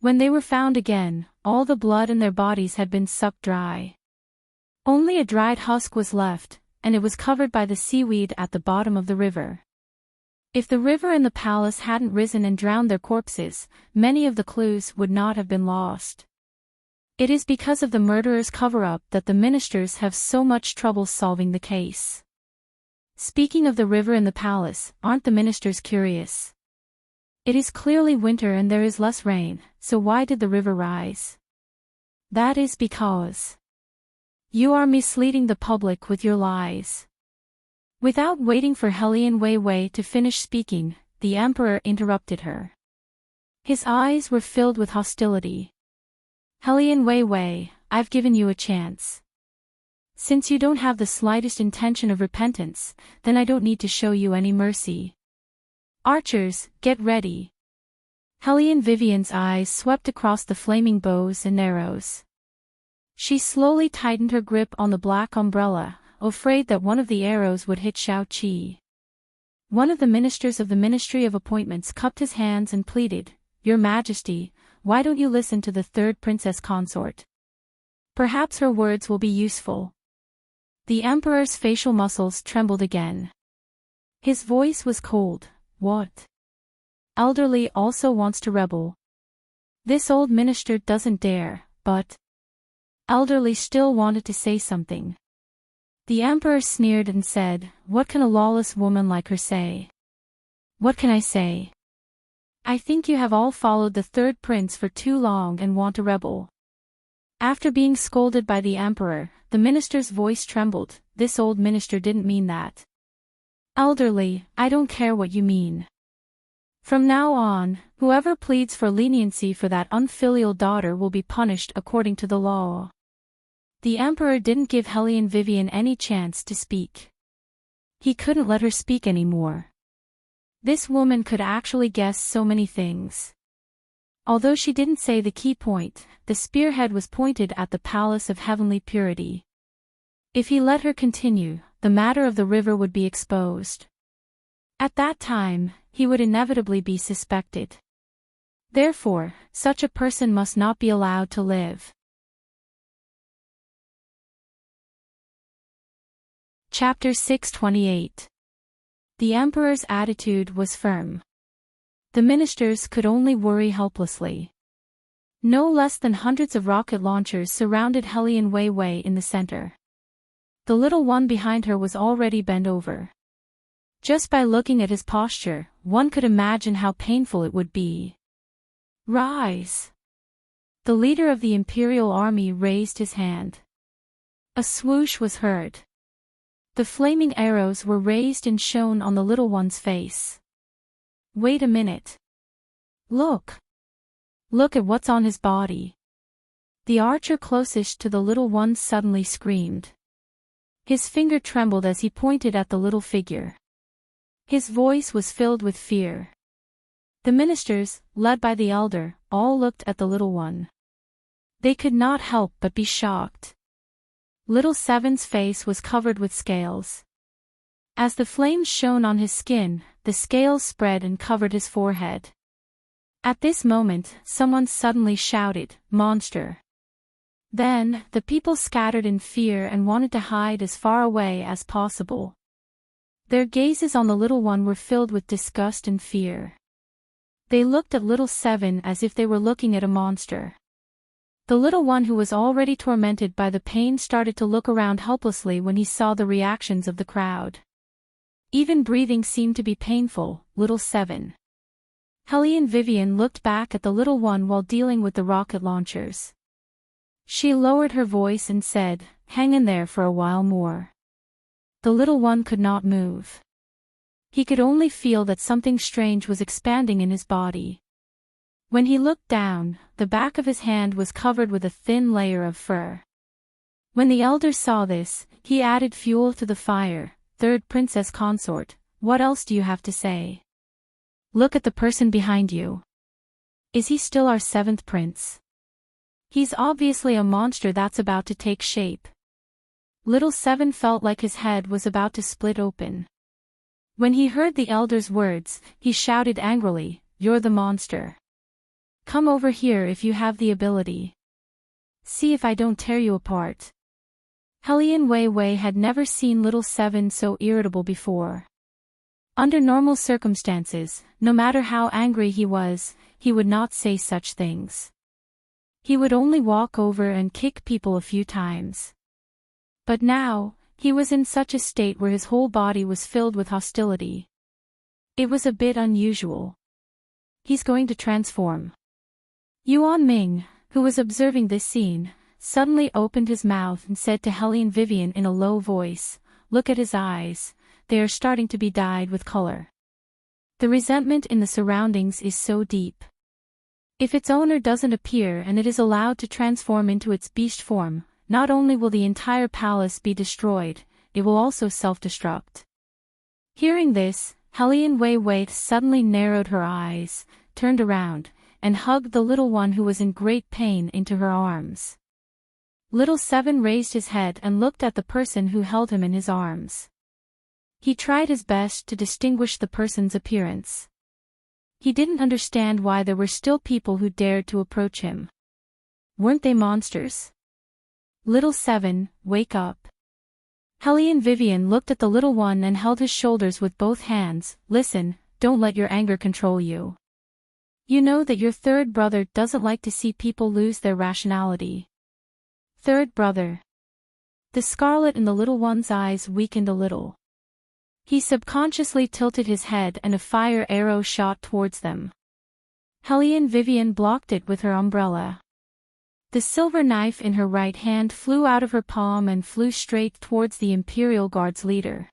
When they were found again, all the blood in their bodies had been sucked dry. Only a dried husk was left, and it was covered by the seaweed at the bottom of the river. If the river and the palace hadn't risen and drowned their corpses, many of the clues would not have been lost. It is because of the murderer's cover-up that the ministers have so much trouble solving the case. Speaking of the river and the palace, aren't the ministers curious? It is clearly winter and there is less rain, so why did the river rise? That is because you are misleading the public with your lies. Without waiting for Helian Weiwei to finish speaking, the emperor interrupted her. His eyes were filled with hostility. Helian Weiwei, I've given you a chance. Since you don't have the slightest intention of repentance, then I don't need to show you any mercy. Archers, get ready. Helian Vivian's eyes swept across the flaming bows and arrows. She slowly tightened her grip on the black umbrella, afraid that one of the arrows would hit Xiao Qi. One of the ministers of the Ministry of Appointments cupped his hands and pleaded, Your Majesty, why don't you listen to the third princess consort? Perhaps her words will be useful. The emperor's facial muscles trembled again. His voice was cold. What? Elderly also wants to rebel. This old minister doesn't dare, but Elderly still wanted to say something. The emperor sneered and said, What can a lawless woman like her say? What can I say? I think you have all followed the third prince for too long and want to rebel. After being scolded by the emperor, the minister's voice trembled. This old minister didn't mean that. Elderly, I don't care what you mean. From now on, whoever pleads for leniency for that unfilial daughter will be punished according to the law. The emperor didn't give Helian Vivian any chance to speak. He couldn't let her speak anymore. This woman could actually guess so many things. Although she didn't say the key point, the spearhead was pointed at the palace of heavenly purity. If he let her continue, the matter of the river would be exposed. At that time, he would inevitably be suspected. Therefore, such a person must not be allowed to live. Chapter 628. The emperor's attitude was firm. The ministers could only worry helplessly. No less than hundreds of rocket launchers surrounded Helian Weiwei in the center. The little one behind her was already bent over. Just by looking at his posture, one could imagine how painful it would be. Rise! The leader of the imperial army raised his hand. A swoosh was heard. The flaming arrows were raised and shone on the little one's face. Wait a minute. Look! Look at what's on his body. The archer closest to the little one suddenly screamed. His finger trembled as he pointed at the little figure. His voice was filled with fear. The ministers, led by the elder, all looked at the little one. They could not help but be shocked. Little Seven's face was covered with scales. As the flames shone on his skin, the scales spread and covered his forehead. At this moment, someone suddenly shouted, Monster! Then, the people scattered in fear and wanted to hide as far away as possible. Their gazes on the little one were filled with disgust and fear. They looked at little Seven as if they were looking at a monster. The little one who was already tormented by the pain started to look around helplessly when he saw the reactions of the crowd. Even breathing seemed to be painful. Little Seven. Helian Vivian looked back at the little one while dealing with the rocket launchers. She lowered her voice and said, Hang in there for a while more. The little one could not move. He could only feel that something strange was expanding in his body. When he looked down, the back of his hand was covered with a thin layer of fur. When the elder saw this, he added fuel to the fire. Third princess consort, what else do you have to say? Look at the person behind you. Is he still our seventh prince? He's obviously a monster that's about to take shape. Little Seven felt like his head was about to split open. When he heard the elder's words, he shouted angrily, "You're the monster. Come over here if you have the ability. See if I don't tear you apart." Hellion Wei Wei had never seen Little Seven so irritable before. Under normal circumstances, no matter how angry he was, he would not say such things. He would only walk over and kick people a few times. But now, he was in such a state where his whole body was filled with hostility. It was a bit unusual. He's going to transform. Yuan Ming, who was observing this scene, suddenly opened his mouth and said to Hellion Vivian in a low voice, "Look at his eyes, they are starting to be dyed with color. The resentment in the surroundings is so deep. If its owner doesn't appear and it is allowed to transform into its beast form, not only will the entire palace be destroyed, it will also self-destruct." Hearing this, Hellion Wei Wei suddenly narrowed her eyes, turned around, and hugged the little one who was in great pain into her arms. Little Seven raised his head and looked at the person who held him in his arms. He tried his best to distinguish the person's appearance. He didn't understand why there were still people who dared to approach him. Weren't they monsters? "Little Seven, wake up." Hellion Vivian looked at the little one and held his shoulders with both hands. "Listen, don't let your anger control you. You know that your third brother doesn't like to see people lose their rationality." Third brother. The scarlet in the little one's eyes weakened a little. He subconsciously tilted his head and a fire arrow shot towards them. Hellion Vivian blocked it with her umbrella. The silver knife in her right hand flew out of her palm and flew straight towards the Imperial Guard's leader.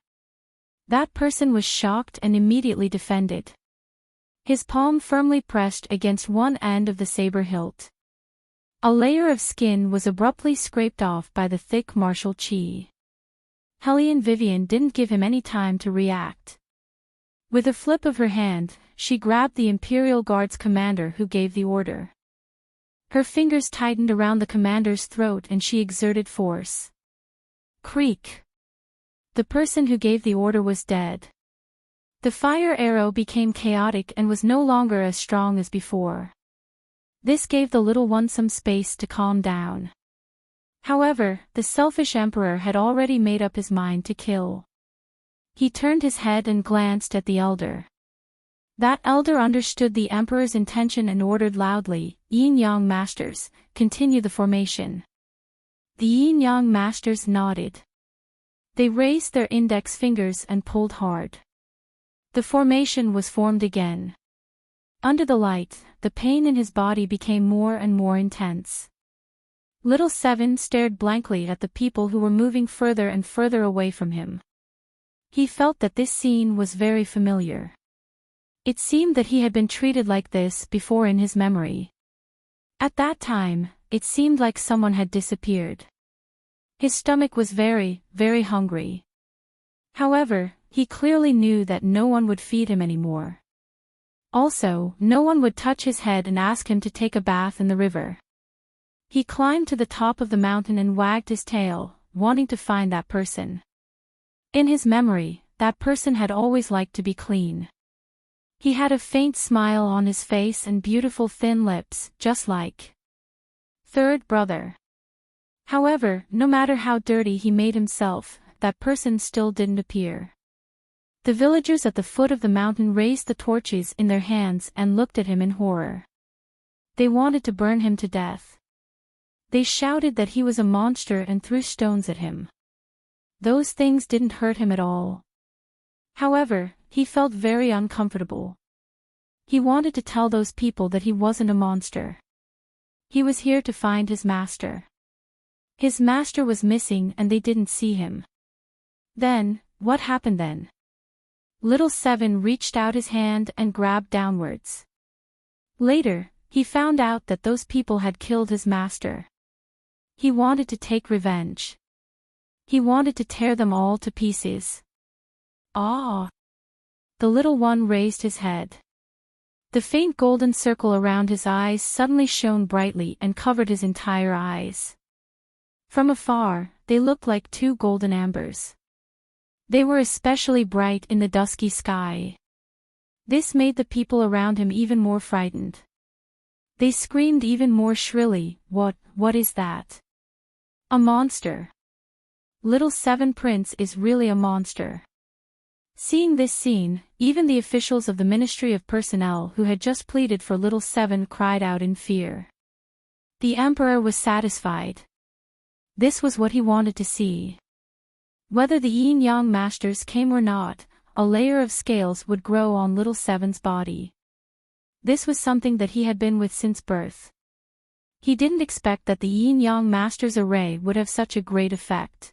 That person was shocked and immediately defended. His palm firmly pressed against one end of the saber hilt. A layer of skin was abruptly scraped off by the thick martial chi. Hellion Vivian didn't give him any time to react. With a flip of her hand, she grabbed the Imperial Guard's commander who gave the order. Her fingers tightened around the commander's throat and she exerted force. Creak. The person who gave the order was dead. The fire arrow became chaotic and was no longer as strong as before. This gave the little one some space to calm down. However, the selfish emperor had already made up his mind to kill. He turned his head and glanced at the elder. That elder understood the emperor's intention and ordered loudly, "Yin-Yang Masters, continue the formation." The Yin-Yang Masters nodded. They raised their index fingers and pulled hard. The formation was formed again. Under the light, the pain in his body became more and more intense. Little Seven stared blankly at the people who were moving further and further away from him. He felt that this scene was very familiar. It seemed that he had been treated like this before in his memory. At that time, it seemed like someone had disappeared. His stomach was very, very hungry. However, he clearly knew that no one would feed him anymore. Also, no one would touch his head and ask him to take a bath in the river. He climbed to the top of the mountain and wagged his tail, wanting to find that person. In his memory, that person had always liked to be clean. He had a faint smile on his face and beautiful thin lips, just like third brother. However, no matter how dirty he made himself, that person still didn't appear. The villagers at the foot of the mountain raised the torches in their hands and looked at him in horror. They wanted to burn him to death. They shouted that he was a monster and threw stones at him. Those things didn't hurt him at all. However, he felt very uncomfortable. He wanted to tell those people that he wasn't a monster. He was here to find his master. His master was missing and they didn't see him. Then, what happened then? Little Seven reached out his hand and grabbed downwards. Later, he found out that those people had killed his master. He wanted to take revenge. He wanted to tear them all to pieces. Ah! The little one raised his head. The faint golden circle around his eyes suddenly shone brightly and covered his entire eyes. From afar, they looked like two golden ambers. They were especially bright in the dusky sky. This made the people around him even more frightened. They screamed even more shrilly, "What is that? A monster! Little Seven Prince is really a monster." Seeing this scene, even the officials of the Ministry of Personnel who had just pleaded for Little Seven cried out in fear. The Emperor was satisfied. This was what he wanted to see. Whether the Yin-Yang Masters came or not, a layer of scales would grow on Little Seven's body. This was something that he had been with since birth. He didn't expect that the Yin-Yang Masters' array would have such a great effect.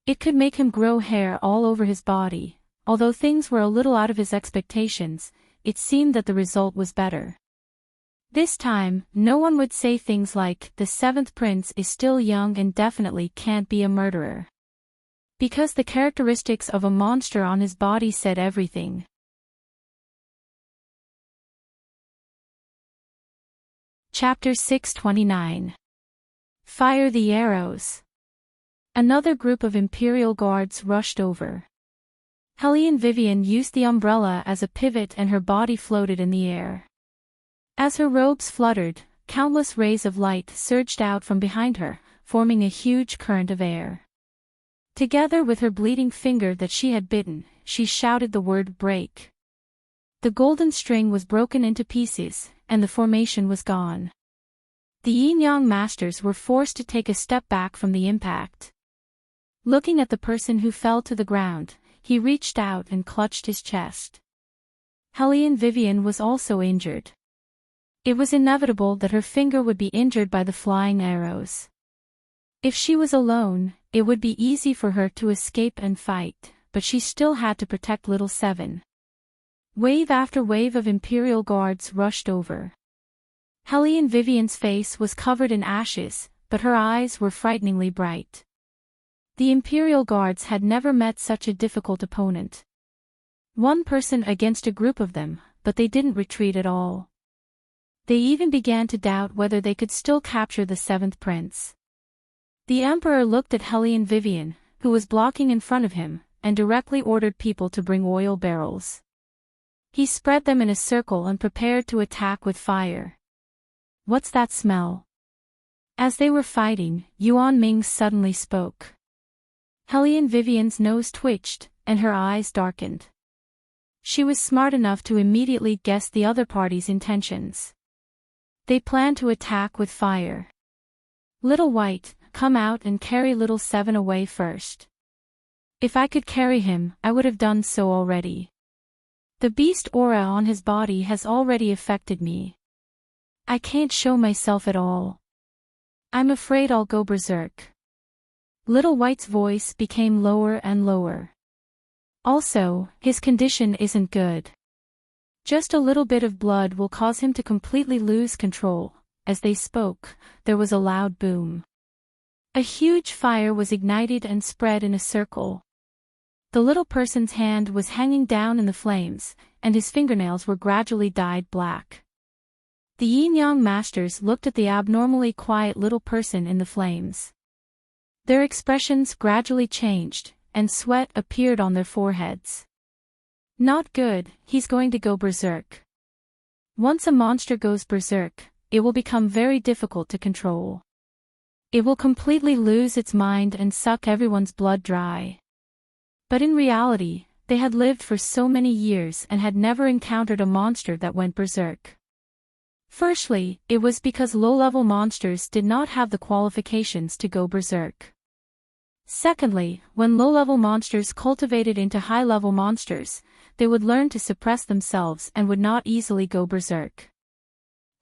It could make him grow hair all over his body. Although things were a little out of his expectations, it seemed that the result was better. This time, no one would say things like, "The seventh prince is still young and definitely can't be a murderer." Because the characteristics of a monster on his body said everything. Chapter 629. Fire the arrows. Another group of Imperial Guards rushed over. Helene Vivian used the umbrella as a pivot and her body floated in the air. As her robes fluttered, countless rays of light surged out from behind her, forming a huge current of air. Together with her bleeding finger that she had bitten, she shouted the word "break." The golden string was broken into pieces, and the formation was gone. The Yin-Yang Masters were forced to take a step back from the impact. Looking at the person who fell to the ground, he reached out and clutched his chest. Helene Vivian was also injured. It was inevitable that her finger would be injured by the flying arrows. If she was alone, it would be easy for her to escape and fight, but she still had to protect Little Seven. Wave after wave of Imperial Guards rushed over. Helene Vivian's face was covered in ashes, but her eyes were frighteningly bright. The Imperial Guards had never met such a difficult opponent. One person against a group of them, but they didn't retreat at all. They even began to doubt whether they could still capture the seventh prince. The Emperor looked at Helene Vivian, who was blocking in front of him, and directly ordered people to bring oil barrels. He spread them in a circle and prepared to attack with fire. "What's that smell?" As they were fighting, Yuan Ming suddenly spoke. Helene Vivian's nose twitched, and her eyes darkened. She was smart enough to immediately guess the other party's intentions. They planned to attack with fire. "Little White, come out and carry Little Seven away first." "If I could carry him, I would have done so already. The beast aura on his body has already affected me. I can't show myself at all. I'm afraid I'll go berserk." Little White's voice became lower and lower. "Also, his condition isn't good. Just a little bit of blood will cause him to completely lose control." As they spoke, there was a loud boom. A huge fire was ignited and spread in a circle. The little person's hand was hanging down in the flames, and his fingernails were gradually dyed black. The Yin-Yang Masters looked at the abnormally quiet little person in the flames. Their expressions gradually changed, and sweat appeared on their foreheads. "Not good, he's going to go berserk." Once a monster goes berserk, it will become very difficult to control. It will completely lose its mind and suck everyone's blood dry. But in reality, they had lived for so many years and had never encountered a monster that went berserk. Firstly, it was because low-level monsters did not have the qualifications to go berserk. Secondly, when low-level monsters cultivated into high-level monsters, they would learn to suppress themselves and would not easily go berserk.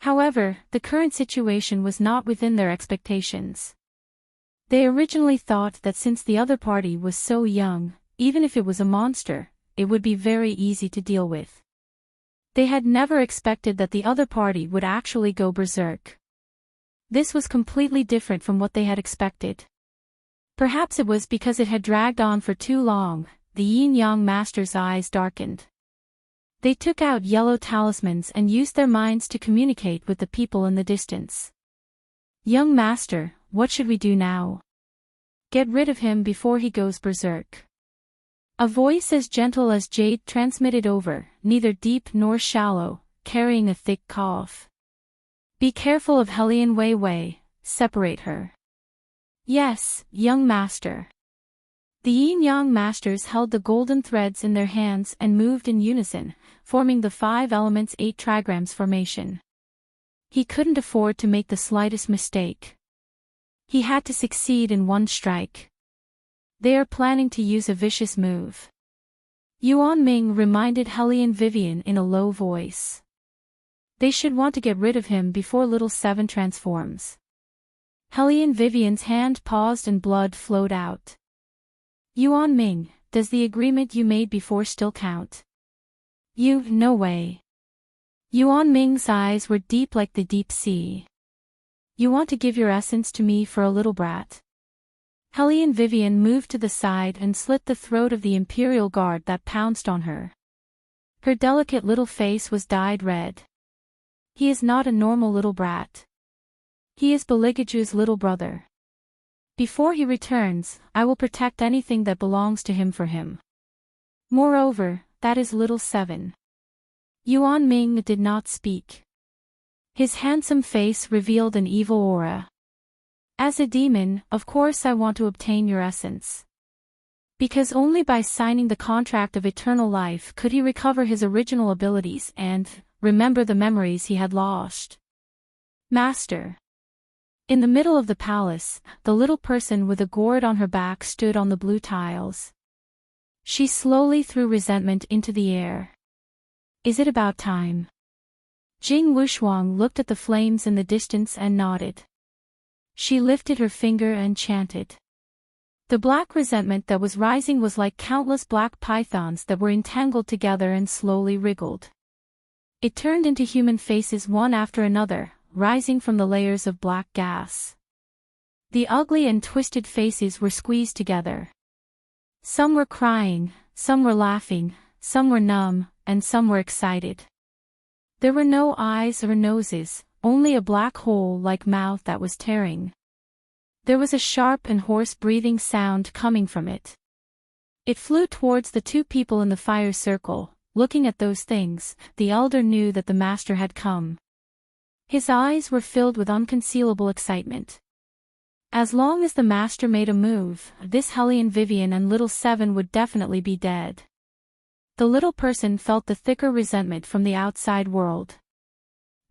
However, the current situation was not within their expectations. They originally thought that since the other party was so young, even if it was a monster, it would be very easy to deal with. They had never expected that the other party would actually go berserk. This was completely different from what they had expected. Perhaps it was because it had dragged on for too long. The Yin-Yang Master's eyes darkened. They took out yellow talismans and used their minds to communicate with the people in the distance. Young master, what should we do now? Get rid of him before he goes berserk. A voice as gentle as jade transmitted over, neither deep nor shallow, carrying a thick cough. Be careful of Hellion Wei Wei, separate her. Yes, young master. The yin-yang masters held the golden threads in their hands and moved in unison, forming the 5 elements 8 trigrams formation. He couldn't afford to make the slightest mistake. He had to succeed in one strike. They are planning to use a vicious move. Yuan Ming reminded Hellion Vivian in a low voice. They should want to get rid of him before Little Seven transforms. Hellion Vivian's hand paused and blood flowed out. Yuan Ming, does the agreement you made before still count? No way. Yuan Ming's eyes were deep like the deep sea. You want to give your essence to me for a little brat? Hellion Vivian moved to the side and slit the throat of the Imperial Guard that pounced on her. Her delicate little face was dyed red. He is not a normal little brat. He is Beligaju's little brother. Before he returns, I will protect anything that belongs to him for him. Moreover, that is Little Seven. Yuan Ming did not speak. His handsome face revealed an evil aura. As a demon, of course I want to obtain your essence. Because only by signing the contract of eternal life could he recover his original abilities and remember the memories he had lost. Master. In the middle of the palace, the little person with a gourd on her back stood on the blue tiles. She slowly threw resentment into the air. Is it about time? Jing Wushuang looked at the flames in the distance and nodded. She lifted her finger and chanted. The black resentment that was rising was like countless black pythons that were entangled together and slowly wriggled. It turned into human faces one after another, rising from the layers of black gas. The ugly and twisted faces were squeezed together. Some were crying, some were laughing, some were numb, and some were excited. There were no eyes or noses, only a black hole-like mouth that was tearing. There was a sharp and hoarse breathing sound coming from it. It flew towards the 2 people in the fire circle. Looking at those things, the elder knew that the master had come. His eyes were filled with unconcealable excitement. As long as the master made a move, this Hellion Vivian and Little Seven would definitely be dead. The little person felt the thicker resentment from the outside world.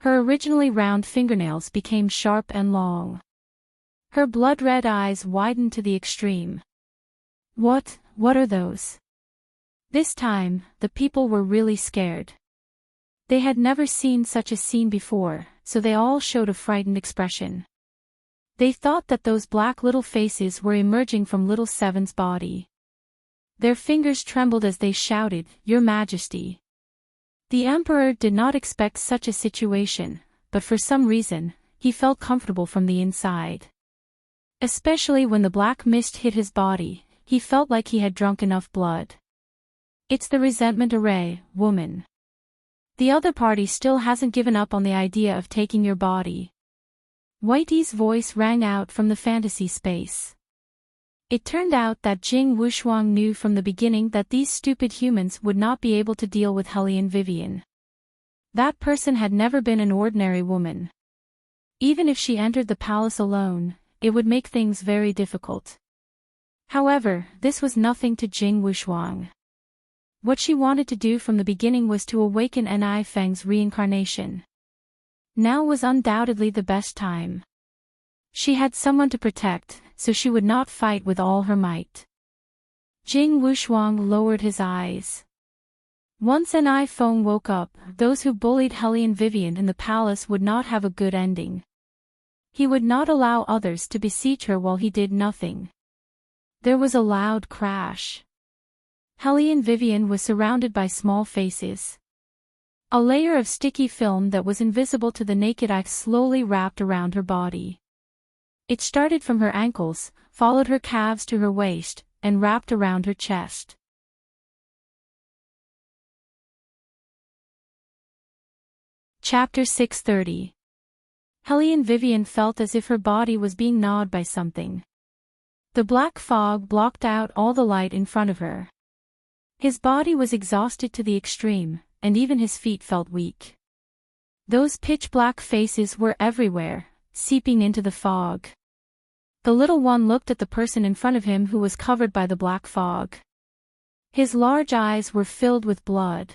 Her originally round fingernails became sharp and long. Her blood-red eyes widened to the extreme. What are those? This time, the people were really scared. They had never seen such a scene before, so they all showed a frightened expression. They thought that those black little faces were emerging from Little Seven's body. Their fingers trembled as they shouted, "Your Majesty." The Emperor did not expect such a situation, but for some reason, he felt comfortable from the inside. Especially when the black mist hit his body, he felt like he had drunk enough blood. It's the resentment array, woman. The other party still hasn't given up on the idea of taking your body. Whitey's voice rang out from the fantasy space. It turned out that Jing Wushuang knew from the beginning that these stupid humans would not be able to deal with Hellion Vivian. That person had never been an ordinary woman. Even if she entered the palace alone, it would make things very difficult. However, this was nothing to Jing Wushuang. What she wanted to do from the beginning was to awaken Ni Feng's reincarnation. Now was undoubtedly the best time. She had someone to protect, so she would not fight with all her might. Jing Wushuang lowered his eyes. Once Ni Feng woke up, those who bullied Hellion Vivian in the palace would not have a good ending. He would not allow others to besiege her while he did nothing. There was a loud crash. Hellion Vivian was surrounded by small faces. A layer of sticky film that was invisible to the naked eye slowly wrapped around her body. It started from her ankles, followed her calves to her waist, and wrapped around her chest. Chapter 630. Helene Vivian felt as if her body was being gnawed by something. The black fog blocked out all the light in front of her. His body was exhausted to the extreme, and even his feet felt weak. Those pitch-black faces were everywhere, seeping into the fog. The little one looked at the person in front of him who was covered by the black fog. His large eyes were filled with blood.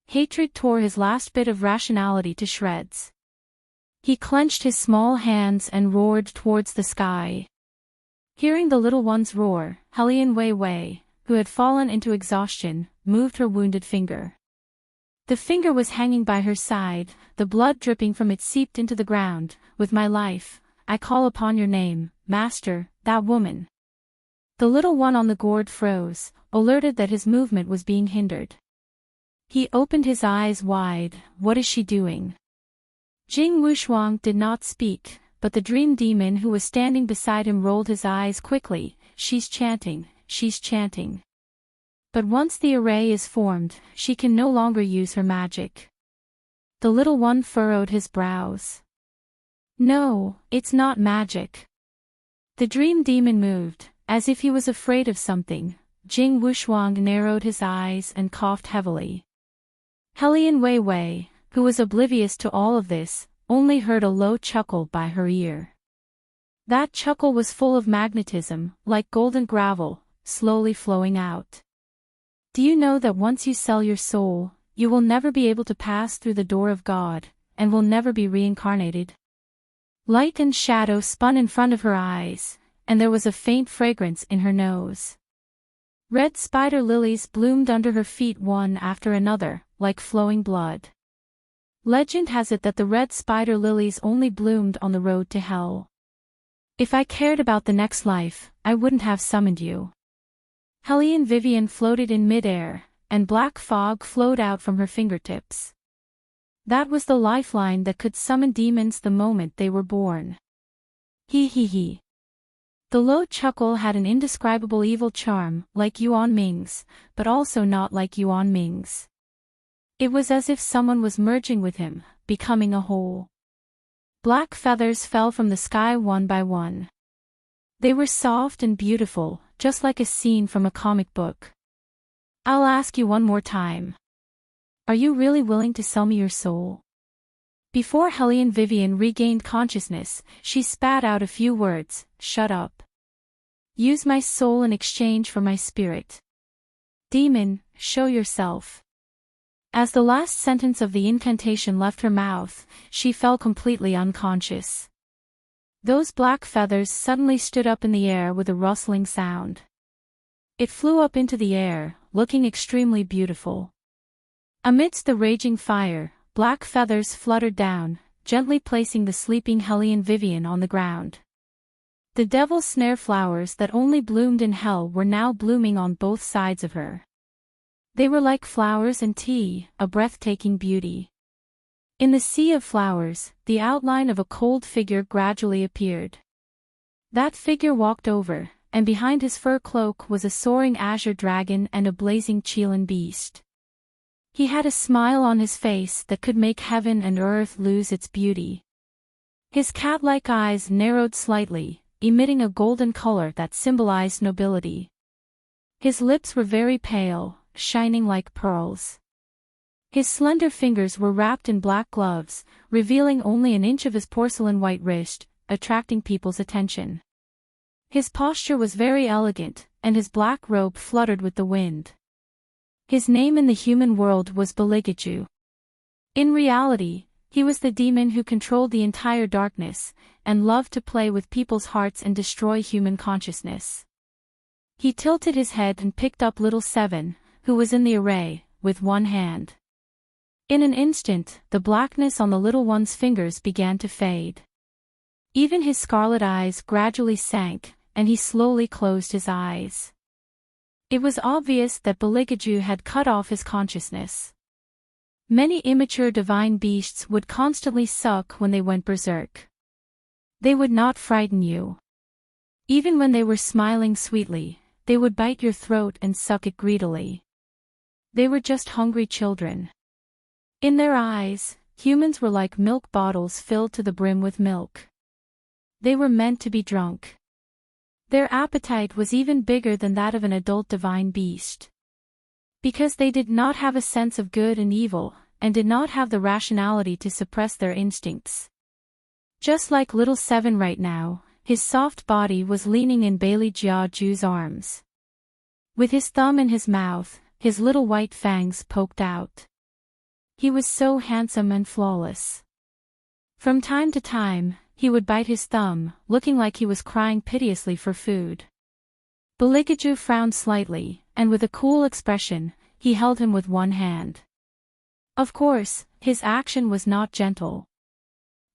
Hatred tore his last bit of rationality to shreds. He clenched his small hands and roared towards the sky. Hearing the little one's roar, Helene Wei, who had fallen into exhaustion, moved her wounded finger. The finger was hanging by her side, the blood dripping from it seeped into the ground. With my life, I call upon your name, Master, that woman. The little one on the gourd froze, alerted that his movement was being hindered. He opened his eyes wide. What is she doing? Jing Wushuang did not speak, but the dream demon who was standing beside him rolled his eyes quickly. She's chanting, she's chanting. But once the array is formed, she can no longer use her magic. The little one furrowed his brows. No, it's not magic. The dream demon moved, as if he was afraid of something. Jing Wushuang narrowed his eyes and coughed heavily. Helene Wei, who was oblivious to all of this, only heard a low chuckle by her ear. That chuckle was full of magnetism, like golden gravel, slowly flowing out. Do you know that once you sell your soul, you will never be able to pass through the door of God, and will never be reincarnated? Light and shadow spun in front of her eyes, and there was a faint fragrance in her nose. Red spider lilies bloomed under her feet one after another, like flowing blood. Legend has it that the red spider lilies only bloomed on the road to hell. If I cared about the next life, I wouldn't have summoned you. Helene Vivian floated in midair, and black fog flowed out from her fingertips. That was the lifeline that could summon demons the moment they were born. He. The low chuckle had an indescribable evil charm, like Yuan Ming's, but also not like Yuan Ming's. It was as if someone was merging with him, becoming a whole. Black feathers fell from the sky one by one. They were soft and beautiful, just like a scene from a comic book. I'll ask you one more time. Are you really willing to sell me your soul? Before Helene Vivian regained consciousness, she spat out a few words. Shut up. Use my soul in exchange for my spirit. Demon, show yourself. As the last sentence of the incantation left her mouth, she fell completely unconscious. Those black feathers suddenly stood up in the air with a rustling sound. It flew up into the air, looking extremely beautiful. Amidst the raging fire, black feathers fluttered down, gently placing the sleeping Helene Vivian on the ground. The devil's snare flowers that only bloomed in hell were now blooming on both sides of her. They were like flowers and tea, a breathtaking beauty. In the sea of flowers, the outline of a cold figure gradually appeared. That figure walked over, and behind his fur cloak was a soaring azure dragon and a blazing Chilan beast. He had a smile on his face that could make heaven and earth lose its beauty. His cat-like eyes narrowed slightly, emitting a golden color that symbolized nobility. His lips were very pale, shining like pearls. His slender fingers were wrapped in black gloves, revealing only an inch of his porcelain white wrist, attracting people's attention. His posture was very elegant, and his black robe fluttered with the wind. His name in the human world was Beligaju. In reality, he was the demon who controlled the entire darkness, and loved to play with people's hearts and destroy human consciousness. He tilted his head and picked up little Seven, who was in the array, with one hand. In an instant, the blackness on the little one's fingers began to fade. Even his scarlet eyes gradually sank, and he slowly closed his eyes. It was obvious that Beligaju had cut off his consciousness. Many immature divine beasts would constantly suck when they went berserk. They would not frighten you. Even when they were smiling sweetly, they would bite your throat and suck it greedily. They were just hungry children. In their eyes, humans were like milk bottles filled to the brim with milk. They were meant to be drunk. Their appetite was even bigger than that of an adult divine beast. Because they did not have a sense of good and evil, and did not have the rationality to suppress their instincts. Just like little Seven right now, his soft body was leaning in Bailey Jiaju's arms. With his thumb in his mouth, his little white fangs poked out. He was so handsome and flawless. From time to time, he would bite his thumb, looking like he was crying piteously for food. Balikaju frowned slightly, and with a cool expression, he held him with one hand. Of course, his action was not gentle.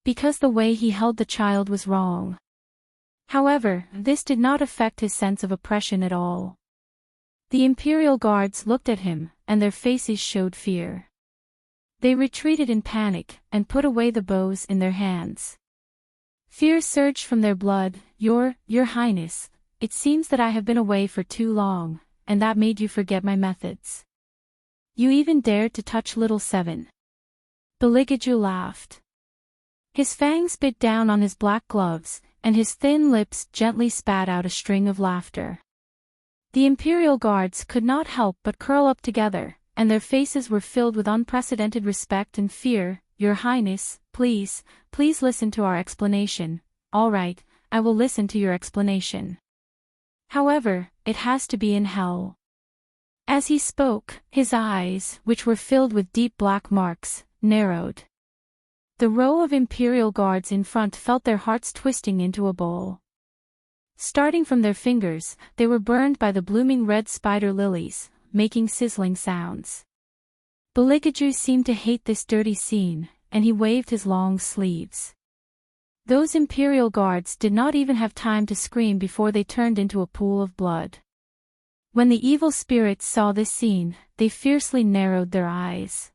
Because the way he held the child was wrong. However, this did not affect his sense of oppression at all. The Imperial guards looked at him, and their faces showed fear. They retreated in panic, and put away the bows in their hands. Fear surged from their blood. Your Highness, it seems that I have been away for too long, and that made you forget my methods. You even dared to touch little Seven. Balikaju laughed. His fangs bit down on his black gloves, and his thin lips gently spat out a string of laughter. The Imperial guards could not help but curl up together, and their faces were filled with unprecedented respect and fear. Your Highness, please listen to our explanation. All right, I will listen to your explanation. However, it has to be in hell. As he spoke, his eyes, which were filled with deep black marks, narrowed. The row of Imperial guards in front felt their hearts twisting into a ball. Starting from their fingers, they were burned by the blooming red spider lilies, making sizzling sounds. Balikaju seemed to hate this dirty scene, and he waved his long sleeves. Those Imperial guards did not even have time to scream before they turned into a pool of blood. When the evil spirits saw this scene, they fiercely narrowed their eyes.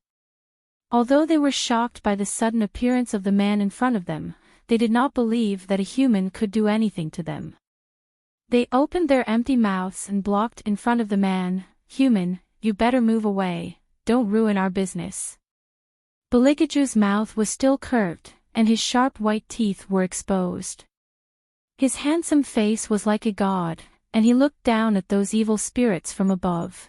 Although they were shocked by the sudden appearance of the man in front of them, they did not believe that a human could do anything to them. They opened their empty mouths and blocked in front of the man. Human, you better move away, don't ruin our business. Balikaju's mouth was still curved, and his sharp white teeth were exposed. His handsome face was like a god, and he looked down at those evil spirits from above.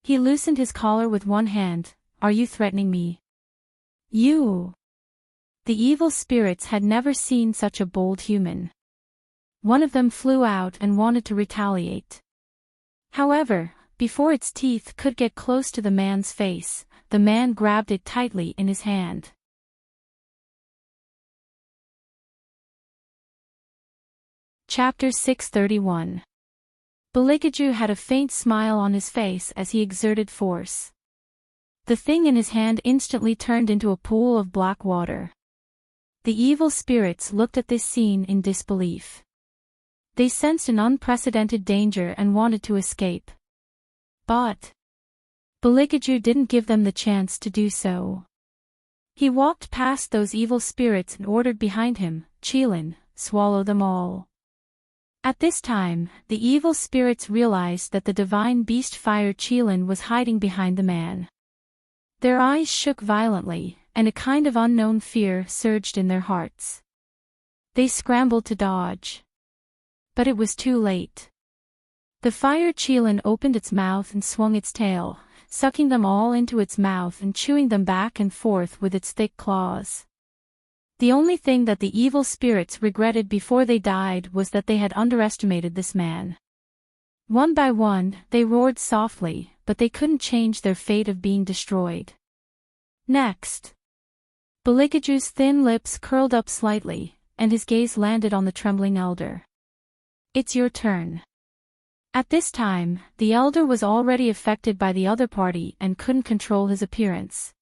He loosened his collar with one hand. Are you threatening me? You! The evil spirits had never seen such a bold human. One of them flew out and wanted to retaliate. However, before its teeth could get close to the man's face, the man grabbed it tightly in his hand. Chapter 631. Balikaju had a faint smile on his face as he exerted force. The thing in his hand instantly turned into a pool of black water. The evil spirits looked at this scene in disbelief. They sensed an unprecedented danger and wanted to escape. But Balikaju didn't give them the chance to do so. He walked past those evil spirits and ordered behind him, Qilin, swallow them all. At this time, the evil spirits realized that the divine beast fire Qilin was hiding behind the man. Their eyes shook violently, and a kind of unknown fear surged in their hearts. They scrambled to dodge. But it was too late. The fire Qilin opened its mouth and swung its tail, sucking them all into its mouth and chewing them back and forth with its thick claws. The only thing that the evil spirits regretted before they died was that they had underestimated this man. One by one, they roared softly, but they couldn't change their fate of being destroyed. Next. Balikaju's thin lips curled up slightly, and his gaze landed on the trembling elder. It's your turn. At this time, the elder was already affected by the other party and couldn't control his appearance.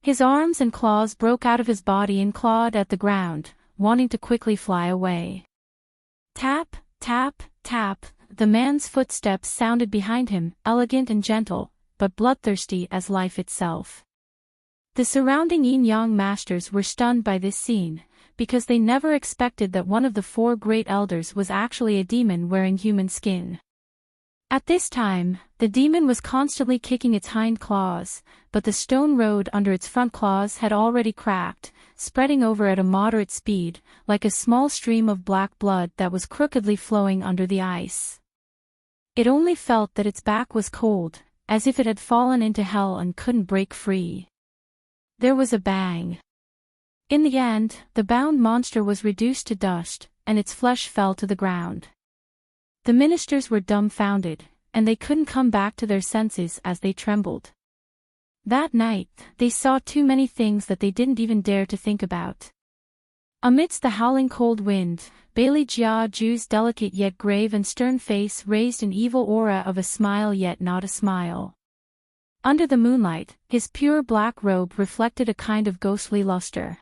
His arms and claws broke out of his body and clawed at the ground, wanting to quickly fly away. Tap, tap, tap, the man's footsteps sounded behind him, elegant and gentle, but bloodthirsty as life itself. The surrounding yin-yang masters were stunned by this scene, because they never expected that one of the four great elders was actually a demon wearing human skin. At this time, the demon was constantly kicking its hind claws, but the stone road under its front claws had already cracked, spreading over at a moderate speed, like a small stream of black blood that was crookedly flowing under the ice. It only felt that its back was cold, as if it had fallen into hell and couldn't break free. There was a bang. In the end, the bound monster was reduced to dust, and its flesh fell to the ground. The ministers were dumbfounded, and they couldn't come back to their senses as they trembled. That night, they saw too many things that they didn't even dare to think about. Amidst the howling cold wind, Bailey Jiaju's delicate yet grave and stern face raised an evil aura of a smile yet not a smile. Under the moonlight, his pure black robe reflected a kind of ghostly luster.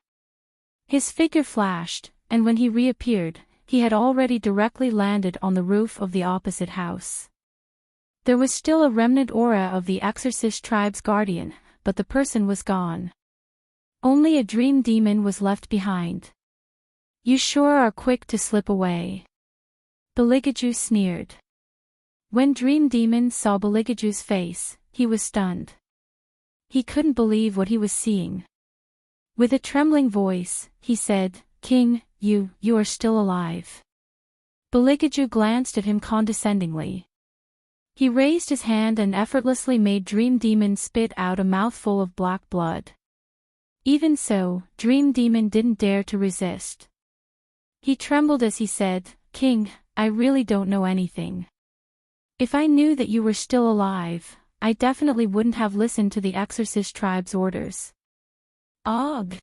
His figure flashed, and when he reappeared, he had already directly landed on the roof of the opposite house. There was still a remnant aura of the exorcist tribe's guardian, but the person was gone. Only a dream demon was left behind. "You sure are quick to slip away." Beligaju sneered. When Dream Demon saw Beligaju's face, he was stunned. He couldn't believe what he was seeing. With a trembling voice, he said, "King, you are still alive." Beligaju glanced at him condescendingly. He raised his hand and effortlessly made Dream Demon spit out a mouthful of black blood. Even so, Dream Demon didn't dare to resist. He trembled as he said, "King, I really don't know anything. If I knew that you were still alive, I definitely wouldn't have listened to the exorcist tribe's orders." Ugh!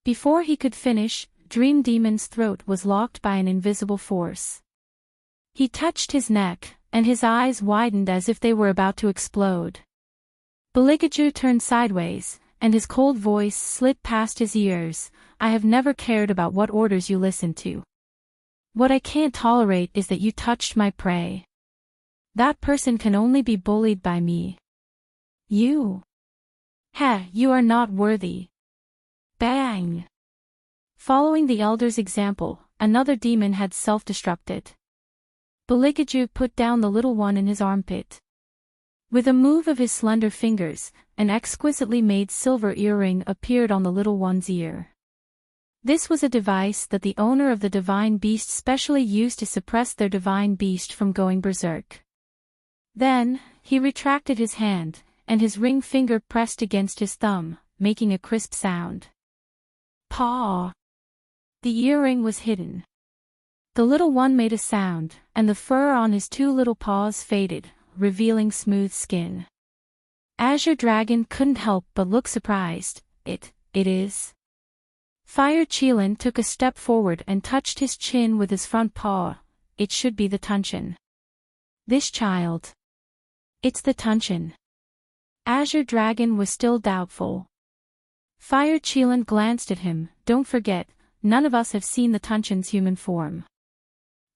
Before he could finish, Dream Demon's throat was locked by an invisible force. He touched his neck, and his eyes widened as if they were about to explode. Beligaju turned sideways, and his cold voice slid past his ears, "I have never cared about what orders you listen to. What I can't tolerate is that you touched my prey. That person can only be bullied by me. You. You are not worthy." Bang! Following the elder's example, another demon had self-destructed. Beligaju put down the little one in his armpit. With a move of his slender fingers, an exquisitely made silver earring appeared on the little one's ear. This was a device that the owner of the divine beast specially used to suppress their divine beast from going berserk. Then, he retracted his hand, and his ring finger pressed against his thumb, making a crisp sound. Paw! The earring was hidden. The little one made a sound, and the fur on his two little paws faded, revealing smooth skin. Azure Dragon couldn't help but look surprised. It is. Fire Qilin took a step forward and touched his chin with his front paw. It should be the Tunshin. This child. It's the Tunshin. Azure Dragon was still doubtful. Fire Qilin glanced at him. Don't forget, none of us have seen the Tunshin's human form.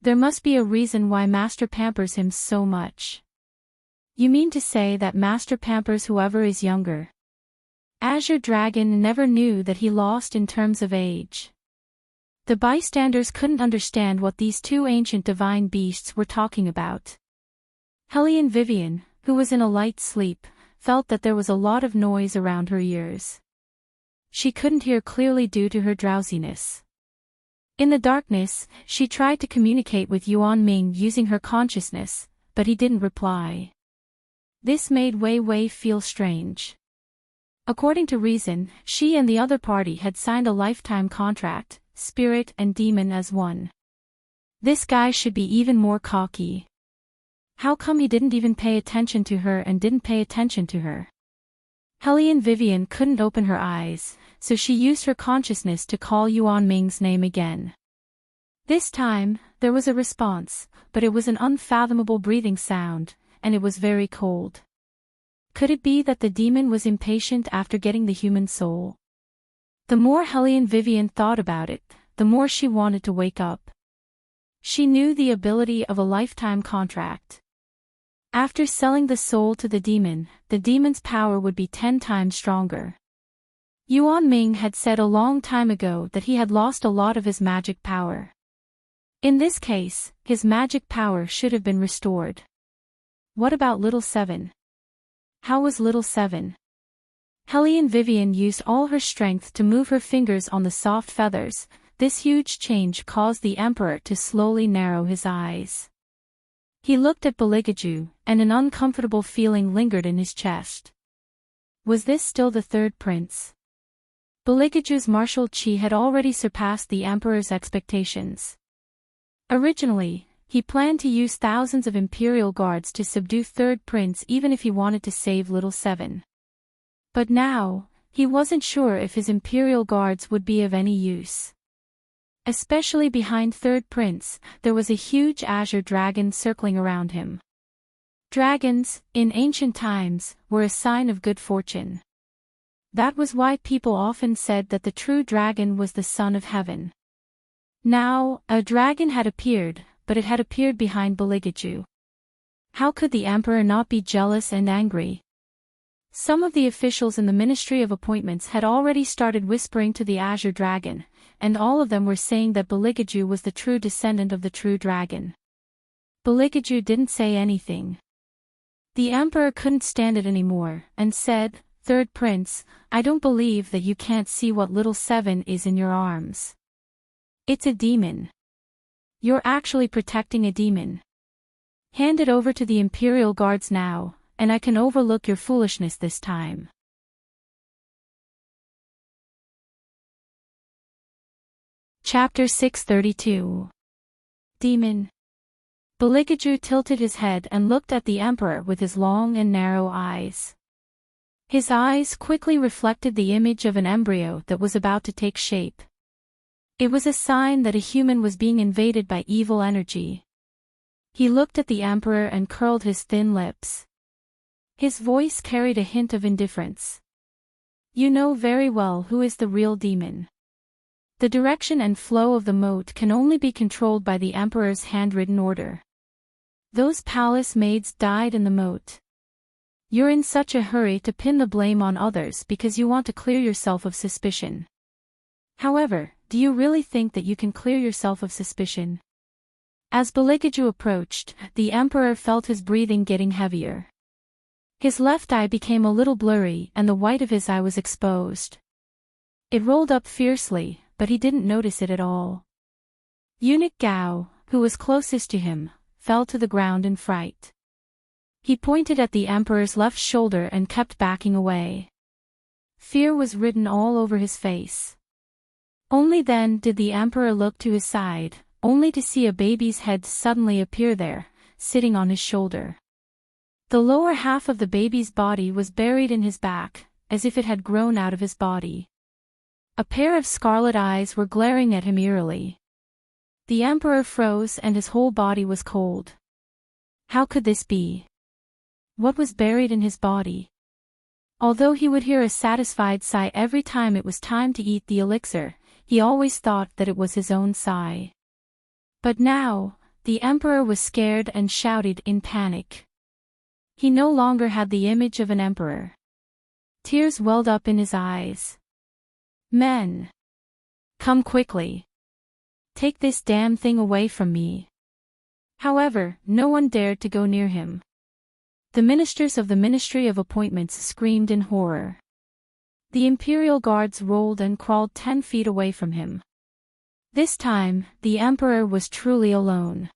There must be a reason why Master pampers him so much. You mean to say that Master pampers whoever is younger? Azure Dragon never knew that he lost in terms of age. The bystanders couldn't understand what these two ancient divine beasts were talking about. Hellion Vivian, who was in a light sleep, felt that there was a lot of noise around her ears. She couldn't hear clearly due to her drowsiness. In the darkness, she tried to communicate with Yuan Ming using her consciousness, but he didn't reply. This made Wei Wei feel strange. According to reason, she and the other party had signed a lifetime contract, spirit and demon as one. This guy should be even more cocky. How come he didn't even pay attention to her and didn't pay attention to her? Hellion Vivian couldn't open her eyes, so she used her consciousness to call Yuan Ming's name again. This time, there was a response, but it was an unfathomable breathing sound, and it was very cold. Could it be that the demon was impatient after getting the human soul? The more Hellion Vivian thought about it, the more she wanted to wake up. She knew the ability of a lifetime contract. After selling the soul to the demon's power would be 10 times stronger. Yuan Ming had said a long time ago that he had lost a lot of his magic power. In this case, his magic power should have been restored. What about little Seven? How was little Seven? Helene Vivian used all her strength to move her fingers on the soft feathers. This huge change caused the Emperor to slowly narrow his eyes. He looked at Beligaju, and an uncomfortable feeling lingered in his chest. Was this still the third prince? Beligaju's martial chi had already surpassed the Emperor's expectations. Originally, he planned to use thousands of Imperial guards to subdue third prince even if he wanted to save little Seven. But now, he wasn't sure if his Imperial guards would be of any use. Especially behind third prince, there was a huge azure dragon circling around him. Dragons, in ancient times, were a sign of good fortune. That was why people often said that the true dragon was the son of heaven. Now, a dragon had appeared, but it had appeared behind Beligaju. How could the Emperor not be jealous and angry? Some of the officials in the Ministry of Appointments had already started whispering to the Azure Dragon, and all of them were saying that Beligaju was the true descendant of the true dragon. Beligaju didn't say anything. The Emperor couldn't stand it anymore, and said, "Third Prince, I don't believe that you can't see what little Seven is in your arms. It's a demon. You're actually protecting a demon. Hand it over to the Imperial Guards now, and I can overlook your foolishness this time." Chapter 632. Demon. Beligaju tilted his head and looked at the Emperor with his long and narrow eyes. His eyes quickly reflected the image of an embryo that was about to take shape. It was a sign that a human was being invaded by evil energy. He looked at the Emperor and curled his thin lips. His voice carried a hint of indifference. "You know very well who is the real demon. The direction and flow of the moat can only be controlled by the Emperor's handwritten order. Those palace maids died in the moat. You're in such a hurry to pin the blame on others because you want to clear yourself of suspicion. However, do you really think that you can clear yourself of suspicion?" As Beligaju approached, the Emperor felt his breathing getting heavier. His left eye became a little blurry and the white of his eye was exposed. It rolled up fiercely, but he didn't notice it at all. Eunuch Gao, who was closest to him, fell to the ground in fright. He pointed at the Emperor's left shoulder and kept backing away. Fear was written all over his face. Only then did the Emperor look to his side, only to see a baby's head suddenly appear there, sitting on his shoulder. The lower half of the baby's body was buried in his back, as if it had grown out of his body. A pair of scarlet eyes were glaring at him eerily. The Emperor froze and his whole body was cold. How could this be? What was buried in his body? Although he would hear a satisfied sigh every time it was time to eat the elixir, he always thought that it was his own sigh. But now, the Emperor was scared and shouted in panic. He no longer had the image of an emperor. Tears welled up in his eyes. "Men! Come quickly! Take this damn thing away from me!" However, no one dared to go near him. The ministers of the Ministry of Appointments screamed in horror. The Imperial Guards rolled and crawled 10 feet away from him. This time, the Emperor was truly alone.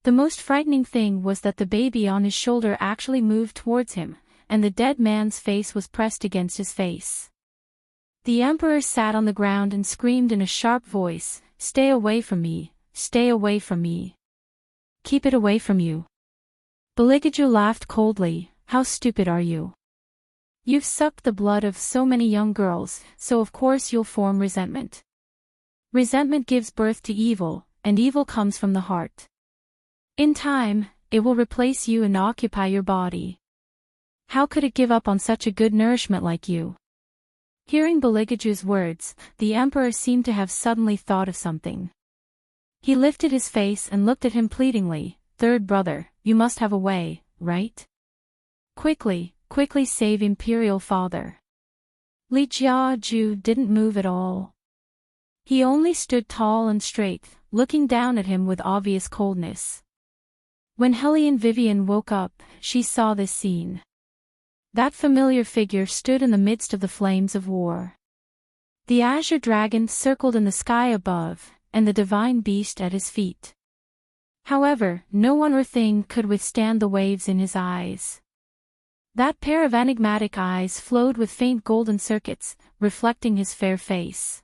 The most frightening thing was that the baby on his shoulder actually moved towards him, and the dead man's face was pressed against his face. The Emperor sat on the ground and screamed in a sharp voice, "Stay away from me, stay away from me. Keep it away from you." Beligaju laughed coldly, "How stupid are you? You've sucked the blood of so many young girls, so of course you'll form resentment. Resentment gives birth to evil, and evil comes from the heart. In time, it will replace you and occupy your body. How could it give up on such a good nourishment like you?" Hearing Beligaju's words, the Emperor seemed to have suddenly thought of something. He lifted his face and looked at him pleadingly. "Third brother, you must have a way, right? Quickly, quickly save Imperial Father." Li Jiaju didn't move at all. He only stood tall and straight, looking down at him with obvious coldness. When Helene Vivian woke up, she saw this scene. That familiar figure stood in the midst of the flames of war. The azure dragon circled in the sky above, and the divine beast at his feet. However, no one or thing could withstand the waves in his eyes. That pair of enigmatic eyes flowed with faint golden circuits, reflecting his fair face.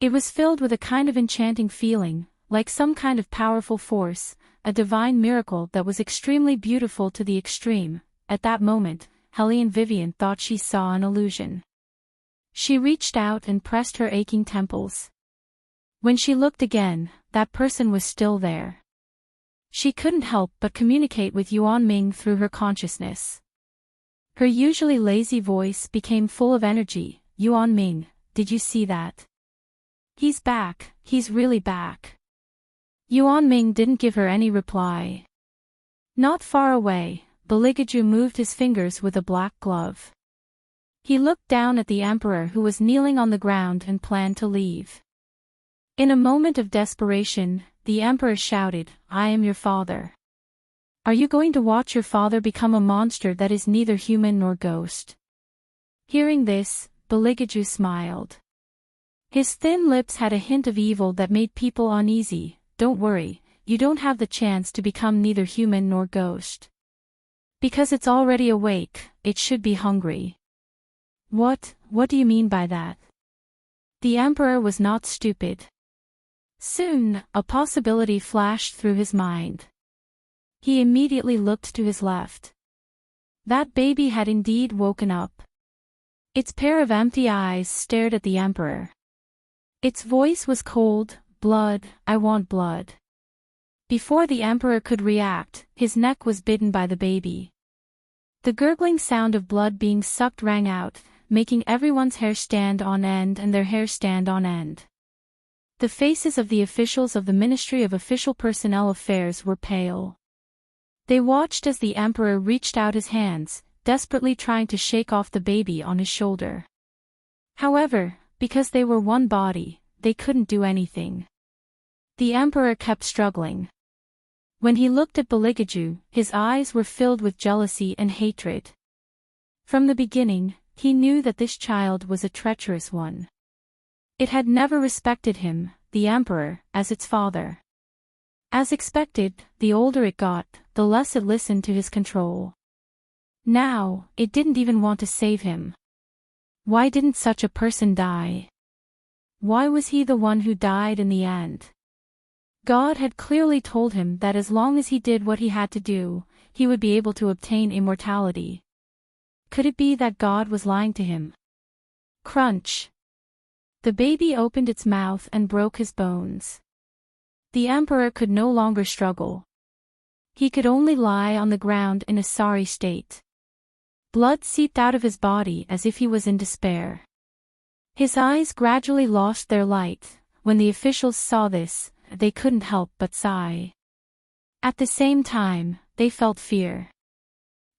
It was filled with a kind of enchanting feeling, like some kind of powerful force, a divine miracle that was extremely beautiful to the extreme. At that moment, Helene Vivian thought she saw an illusion. She reached out and pressed her aching temples. When she looked again, that person was still there. She couldn't help but communicate with Yuan Ming through her consciousness. Her usually lazy voice became full of energy. Yuan Ming, did you see that? He's back, he's really back. Yuan Ming didn't give her any reply. Not far away, Beligaju moved his fingers with a black glove. He looked down at the emperor who was kneeling on the ground and planned to leave. In a moment of desperation, the emperor shouted, "I am your father. Are you going to watch your father become a monster that is neither human nor ghost?" Hearing this, Beligaju smiled. His thin lips had a hint of evil that made people uneasy. "Don't worry, you don't have the chance to become neither human nor ghost. Because it's already awake, it should be hungry." What do you mean by that? The emperor was not stupid. Soon, a possibility flashed through his mind. He immediately looked to his left. That baby had indeed woken up. Its pair of empty eyes stared at the emperor. Its voice was cold, "Blood, I want blood." Before the emperor could react, his neck was bitten by the baby. The gurgling sound of blood being sucked rang out, making everyone's hair stand on end and their hair stand on end. The faces of the officials of the Ministry of Official Personnel Affairs were pale. They watched as the emperor reached out his hands, desperately trying to shake off the baby on his shoulder. However, because they were one body, they couldn't do anything. The emperor kept struggling. When he looked at Beligaju, his eyes were filled with jealousy and hatred. From the beginning, he knew that this child was a treacherous one. It had never respected him, the emperor, as its father. As expected, the older it got, the less it listened to his control. Now, it didn't even want to save him. Why didn't such a person die? Why was he the one who died in the end? God had clearly told him that as long as he did what he had to do, he would be able to obtain immortality. Could it be that God was lying to him? Crunch. The baby opened its mouth and broke his bones. The emperor could no longer struggle. He could only lie on the ground in a sorry state. Blood seeped out of his body as if he was in despair. His eyes gradually lost their light. When the officials saw this, they couldn't help but sigh. At the same time, they felt fear.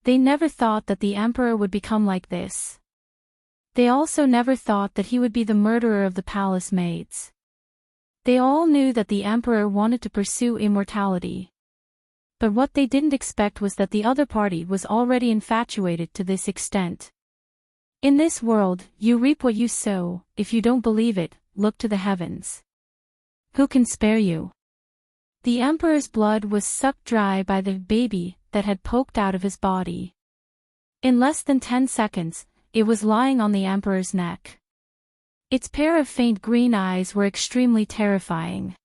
They never thought that the emperor would become like this. They also never thought that he would be the murderer of the palace maids. They all knew that the emperor wanted to pursue immortality. But what they didn't expect was that the other party was already infatuated to this extent. In this world, you reap what you sow. If you don't believe it, look to the heavens. Who can spare you? The emperor's blood was sucked dry by the baby that had poked out of his body. In less than 10 seconds, it was lying on the emperor's neck. Its pair of faint green eyes were extremely terrifying.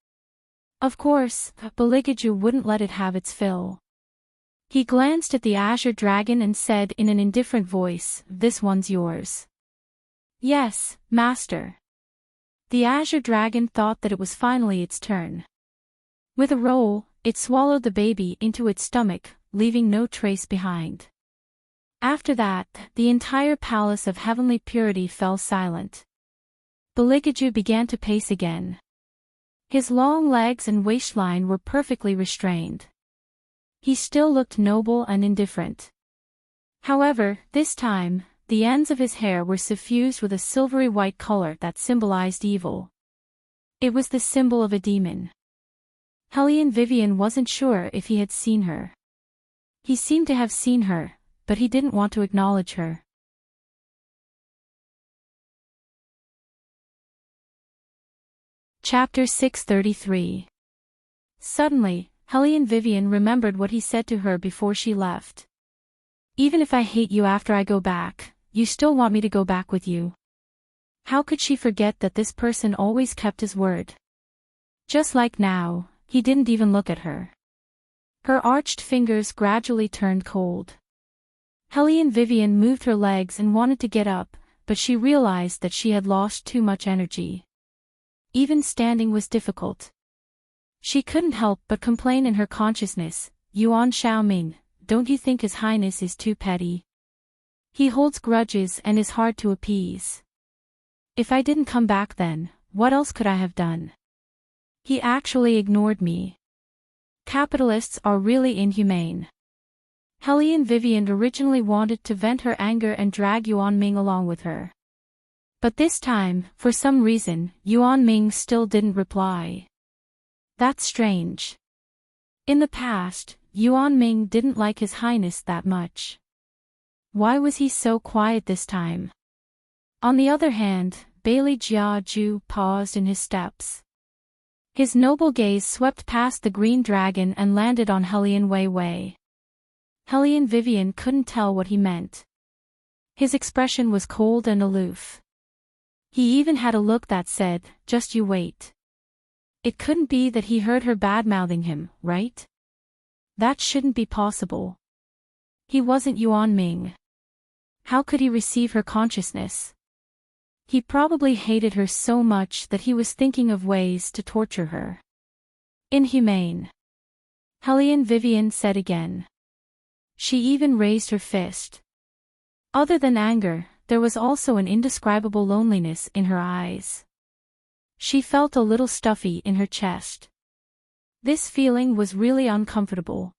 Of course, Beligaju wouldn't let it have its fill. He glanced at the azure dragon and said in an indifferent voice, "This one's yours." "Yes, master." The azure dragon thought that it was finally its turn. With a roll, it swallowed the baby into its stomach, leaving no trace behind. After that, the entire palace of heavenly purity fell silent. Beligaju began to pace again. His long legs and waistline were perfectly restrained. He still looked noble and indifferent. However, this time, the ends of his hair were suffused with a silvery white color that symbolized evil. It was the symbol of a demon. Hellion Vivian wasn't sure if he had seen her. He seemed to have seen her, but he didn't want to acknowledge her. Chapter 633. Suddenly, Hellion Vivian remembered what he said to her before she left. Even if I hate you after I go back, you still want me to go back with you. How could she forget that this person always kept his word? Just like now, he didn't even look at her. Her arched fingers gradually turned cold. Hellion Vivian moved her legs and wanted to get up, but she realized that she had lost too much energy. Even standing was difficult. She couldn't help but complain in her consciousness, Yuan Xiaoming, don't you think His Highness is too petty? He holds grudges and is hard to appease. If I didn't come back then, what else could I have done? He actually ignored me. Capitalists are really inhumane. Hellion Vivian originally wanted to vent her anger and drag Yuan Ming along with her. But this time, for some reason, Yuan Ming still didn't reply. That's strange. In the past, Yuan Ming didn't like His Highness that much. Why was he so quiet this time? On the other hand, Bailey Jiaju paused in his steps. His noble gaze swept past the green dragon and landed on Hellion Wei Wei. Hellion Vivian couldn't tell what he meant. His expression was cold and aloof. He even had a look that said, just you wait. It couldn't be that he heard her bad-mouthing him, right? That shouldn't be possible. He wasn't Yuan Ming. How could he receive her consciousness? He probably hated her so much that he was thinking of ways to torture her. Inhumane. Hellion Vivian said again. She even raised her fist. Other than anger, there was also an indescribable loneliness in her eyes. She felt a little stuffy in her chest. This feeling was really uncomfortable.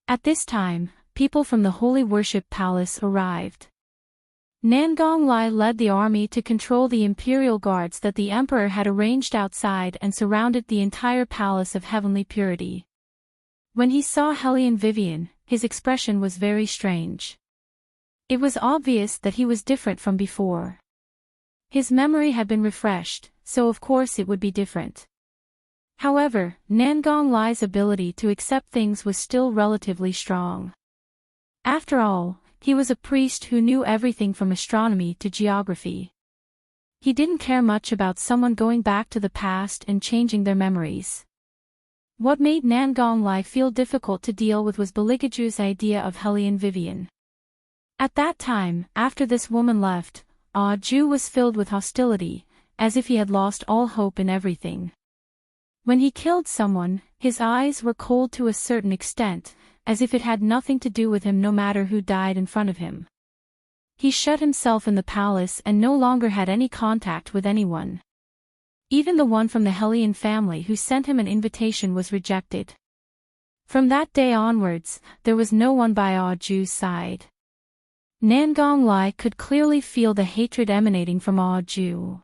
At this time, people from the Holy Worship Palace arrived. Nangong Lai led the army to control the imperial guards that the emperor had arranged outside and surrounded the entire palace of heavenly purity. When he saw Hellion Vivian, his expression was very strange. It was obvious that he was different from before. His memory had been refreshed, so of course it would be different. However, Nangong Lai's ability to accept things was still relatively strong. After all, he was a priest who knew everything from astronomy to geography. He didn't care much about someone going back to the past and changing their memories. What made Nangong Lai feel difficult to deal with was Beligaju's idea of Hellion Vivian. At that time, after this woman left, Ju was filled with hostility, as if he had lost all hope in everything. When he killed someone, his eyes were cold to a certain extent, as if it had nothing to do with him no matter who died in front of him. He shut himself in the palace and no longer had any contact with anyone. Even the one from the Hellion family who sent him an invitation was rejected. From that day onwards, there was no one by Ju's side. Nangong Lai could clearly feel the hatred emanating from Ju.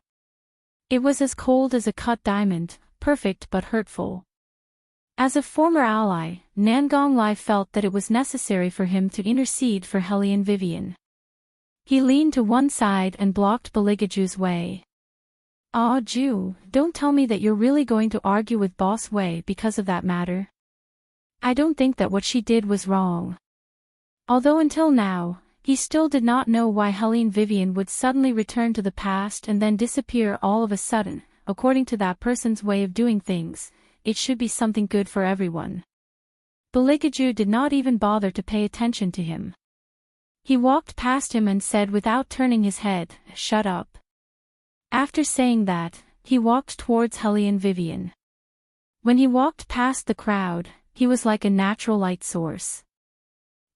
It was as cold as a cut diamond, perfect but hurtful. As a former ally, Nangong Lai felt that it was necessary for him to intercede for Hellion Vivian. He leaned to one side and blocked Beligaju's way. Ju, don't tell me that you're really going to argue with Boss Wei because of that matter. I don't think that what she did was wrong. Although until now, he still did not know why Hellion Vivian would suddenly return to the past and then disappear all of a sudden. According to that person's way of doing things, it should be something good for everyone. Beligaju did not even bother to pay attention to him. He walked past him and said without turning his head, "Shut up." After saying that, he walked towards Hellion Vivian. When he walked past the crowd, he was like a natural light source.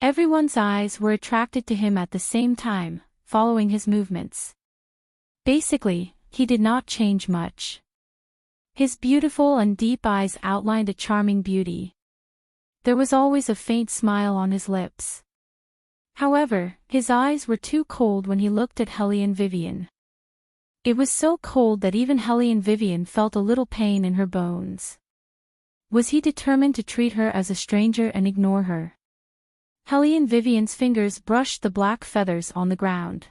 Everyone's eyes were attracted to him at the same time, following his movements. Basically, he did not change much. His beautiful and deep eyes outlined a charming beauty. There was always a faint smile on his lips. However, his eyes were too cold when he looked at Hellion Vivian. It was so cold that even Hellion Vivian felt a little pain in her bones. Was he determined to treat her as a stranger and ignore her? Helene Vivian's fingers brushed the black feathers on the ground.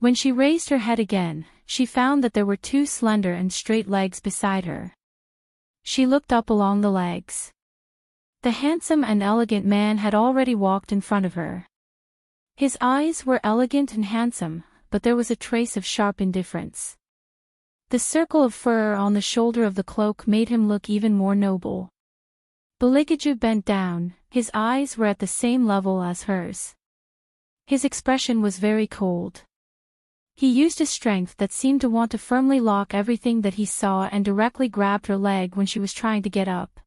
When she raised her head again, she found that there were two slender and straight legs beside her. She looked up along the legs. The handsome and elegant man had already walked in front of her. His eyes were elegant and handsome, but there was a trace of sharp indifference. The circle of fur on the shoulder of the cloak made him look even more noble. Beligaju bent down, his eyes were at the same level as hers. His expression was very cold. He used a strength that seemed to want to firmly lock everything that he saw and directly grabbed her leg when she was trying to get up.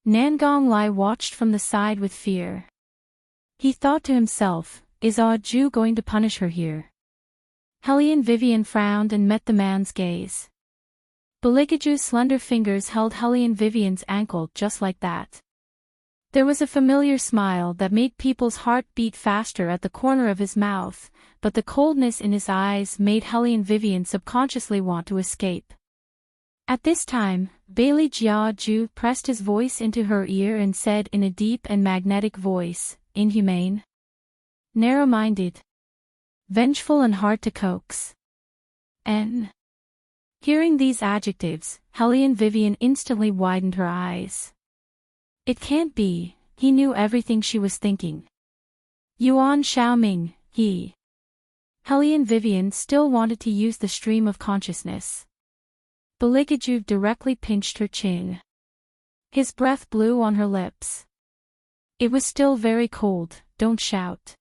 Nangong Lai watched from the side with fear. He thought to himself, is Ju going to punish her here? Helene Vivian frowned and met the man's gaze. Beligaju's slender fingers held Helene Vivian's ankle just like that. There was a familiar smile that made people's heart beat faster at the corner of his mouth, but the coldness in his eyes made Helene Vivian subconsciously want to escape. At this time, Bailey Jiaju pressed his voice into her ear and said in a deep and magnetic voice, inhumane, narrow-minded, vengeful and hard to coax. Hearing these adjectives, Helene Vivian instantly widened her eyes. It can't be, he knew everything she was thinking. Yuan Xiaoming, he. Helene Vivian still wanted to use the stream of consciousness. Beligaju directly pinched her chin. His breath blew on her lips. It was still very cold, don't shout.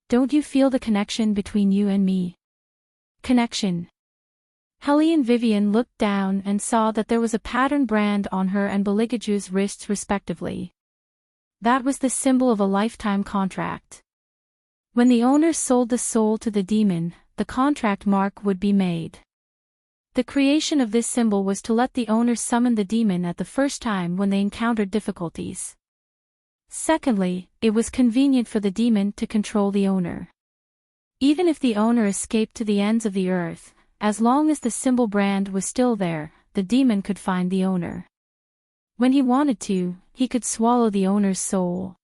Don't you feel the connection between you and me? Connection. Helene Vivian looked down and saw that there was a pattern brand on her and Beligaju's wrists respectively. That was the symbol of a lifetime contract. When the owner sold the soul to the demon, the contract mark would be made. The creation of this symbol was to let the owner summon the demon at the first time when they encountered difficulties. Secondly, it was convenient for the demon to control the owner. Even if the owner escaped to the ends of the earth, as long as the symbol brand was still there, the demon could find the owner. When he wanted to, he could swallow the owner's soul.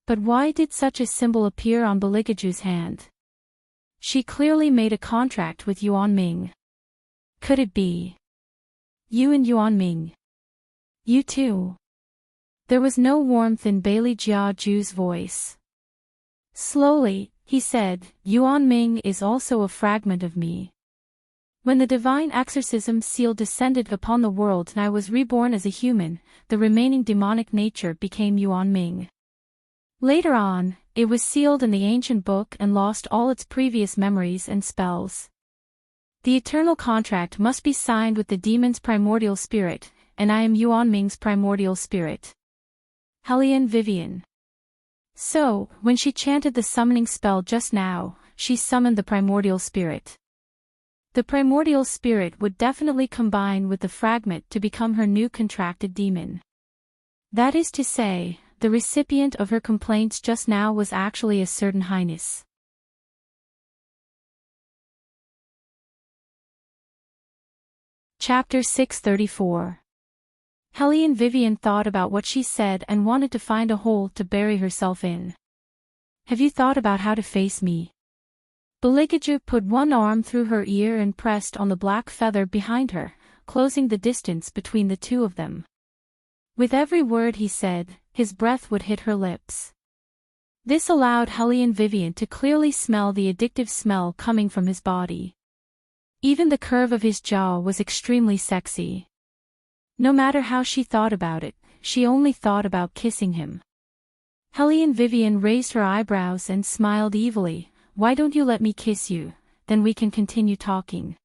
But why did such a symbol appear on Beligaju's hand? She clearly made a contract with Yuan Ming. Could it be you and Yuan Ming? You too? There was no warmth in Bailey Jiaju's voice. Slowly, he said, Yuan Ming is also a fragment of me. When the divine exorcism seal descended upon the world and I was reborn as a human, the remaining demonic nature became Yuan Ming. Later on, it was sealed in the ancient book and lost all its previous memories and spells. The eternal contract must be signed with the demon's primordial spirit, and I am Yuan Ming's primordial spirit. Helene Vivian. So, when she chanted the summoning spell just now, she summoned the primordial spirit. The primordial spirit would definitely combine with the fragment to become her new contracted demon. That is to say, the recipient of her complaints just now was actually a certain highness. Chapter 634. Helene Vivian thought about what she said and wanted to find a hole to bury herself in. Have you thought about how to face me? Beligaju put one arm through her ear and pressed on the black feather behind her, closing the distance between the two of them. With every word he said, his breath would hit her lips. This allowed Helene Vivian to clearly smell the addictive smell coming from his body. Even the curve of his jaw was extremely sexy. No matter how she thought about it, she only thought about kissing him. Helene Vivian raised her eyebrows and smiled evilly. Why don't you let me kiss you, then we can continue talking.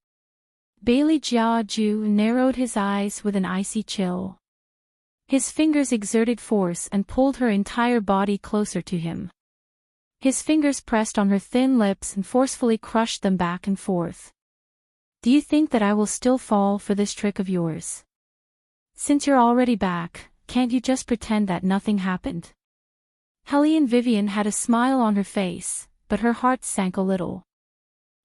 Bailey Jiaju narrowed his eyes with an icy chill. His fingers exerted force and pulled her entire body closer to him. His fingers pressed on her thin lips and forcefully crushed them back and forth. Do you think that I will still fall for this trick of yours? Since you're already back, can't you just pretend that nothing happened? Helene Vivian had a smile on her face, but her heart sank a little.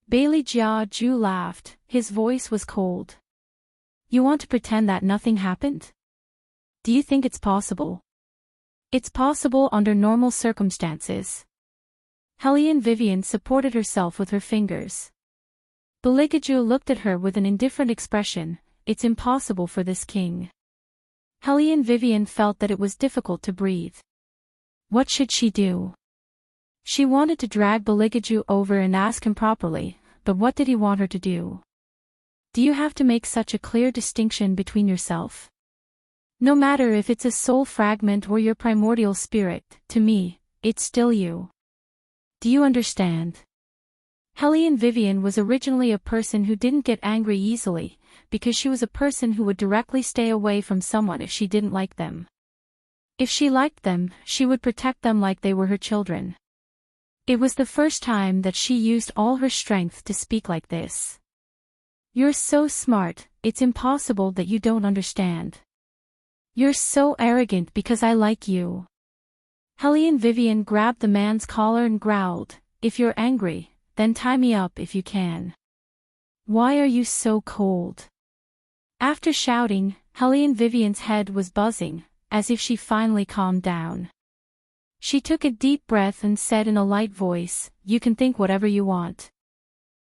Bailey Jiaju laughed, his voice was cold. You want to pretend that nothing happened? Do you think it's possible? It's possible under normal circumstances. Helene Vivian supported herself with her fingers. Beligaju looked at her with an indifferent expression. It's impossible for this king. Helene Vivian felt that it was difficult to breathe. What should she do? She wanted to drag Beligaju over and ask him properly, but what did he want her to do? Do you have to make such a clear distinction between yourself? No matter if it's a soul fragment or your primordial spirit, to me, it's still you. Do you understand? Helene Vivian was originally a person who didn't get angry easily, because she was a person who would directly stay away from someone if she didn't like them. If she liked them, she would protect them like they were her children. It was the first time that she used all her strength to speak like this. You're so smart, it's impossible that you don't understand. You're so arrogant because I like you. Helene Vivian grabbed the man's collar and growled, if you're angry, then tie me up if you can. Why are you so cold? After shouting, Helene Vivian's head was buzzing, as if she finally calmed down. She took a deep breath and said in a light voice, you can think whatever you want.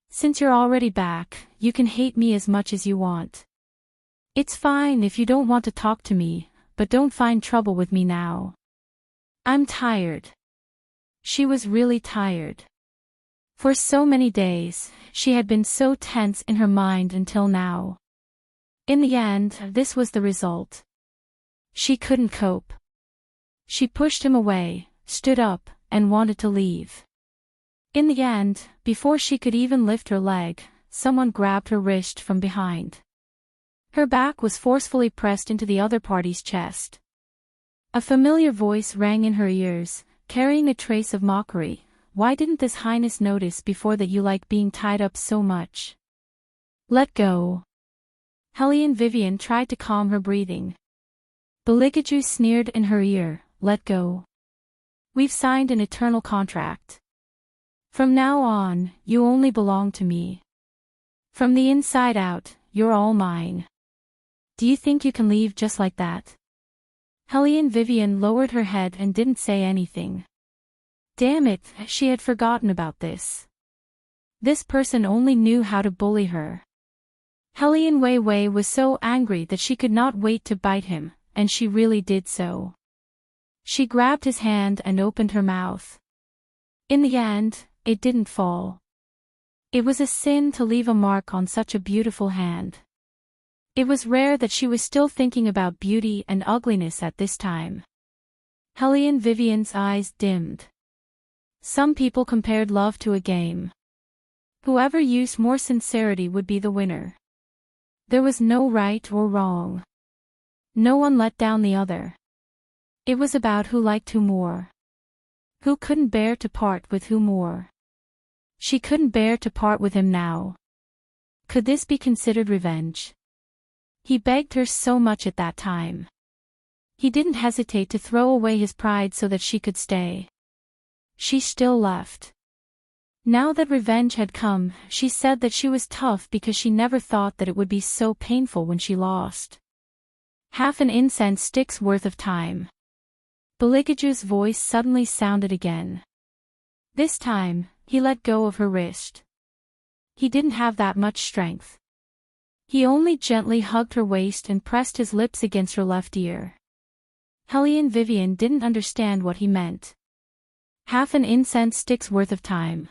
Since you're already back, you can hate me as much as you want. It's fine if you don't want to talk to me, but don't find trouble with me now. I'm tired. She was really tired. For so many days, she had been so tense in her mind until now. In the end, this was the result. She couldn't cope. She pushed him away, stood up, and wanted to leave. In the end, before she could even lift her leg, someone grabbed her wrist from behind. Her back was forcefully pressed into the other party's chest. A familiar voice rang in her ears, carrying a trace of mockery. Why didn't this highness notice before that you like being tied up so much? Let go. Helene Vivian tried to calm her breathing. Beligaju sneered in her ear, let go. We've signed an eternal contract. From now on, you only belong to me. From the inside out, you're all mine. Do you think you can leave just like that? Helene Vivian lowered her head and didn't say anything. Damn it, she had forgotten about this. This person only knew how to bully her. Helene Wei was so angry that she could not wait to bite him, and she really did so. She grabbed his hand and opened her mouth. In the end, it didn't fall. It was a sin to leave a mark on such a beautiful hand. It was rare that she was still thinking about beauty and ugliness at this time. Helene Vivian's eyes dimmed. Some people compared love to a game. Whoever used more sincerity would be the winner. There was no right or wrong. No one let down the other. It was about who liked who more. Who couldn't bear to part with who more. She couldn't bear to part with him now. Could this be considered revenge? He begged her so much at that time. He didn't hesitate to throw away his pride so that she could stay. She still left. Now that revenge had come, she said that she was tough because she never thought that it would be so painful when she lost. Half an incense stick's worth of time. Beligaju's voice suddenly sounded again. This time, he let go of her wrist. He didn't have that much strength. He only gently hugged her waist and pressed his lips against her left ear. Helene Vivian didn't understand what he meant. Half an incense stick's worth of time.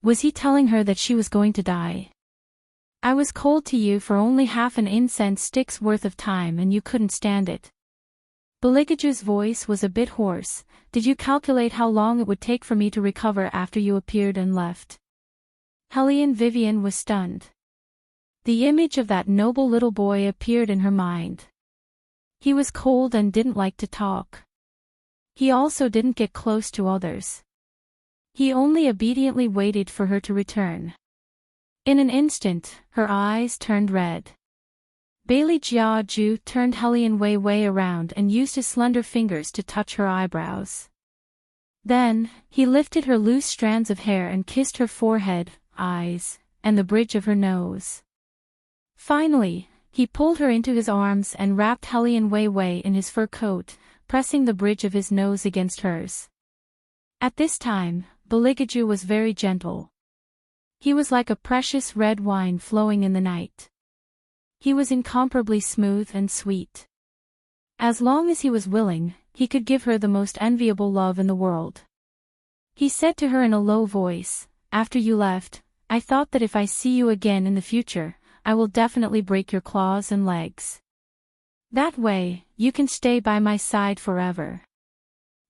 Was he telling her that she was going to die? I was cold to you for only half an incense stick's worth of time and you couldn't stand it. Beligaju's voice was a bit hoarse. Did you calculate how long it would take for me to recover after you appeared and left? Helene Vivian was stunned. The image of that noble little boy appeared in her mind. He was cold and didn't like to talk. He also didn't get close to others. He only obediently waited for her to return. In an instant, her eyes turned red. Bailey Jiaju turned Helene Wei around and used his slender fingers to touch her eyebrows. Then, he lifted her loose strands of hair and kissed her forehead, eyes, and the bridge of her nose. Finally, He pulled her into his arms and wrapped Hellion Wei Wei in his fur coat, pressing the bridge of his nose against hers. At this time, Beligaju was very gentle. He was like a precious red wine flowing in the night. He was incomparably smooth and sweet. As long as he was willing, he could give her the most enviable love in the world. He said to her in a low voice, "After you left, I thought that if I see you again in the future, I will definitely break your claws and legs. That way, you can stay by my side forever."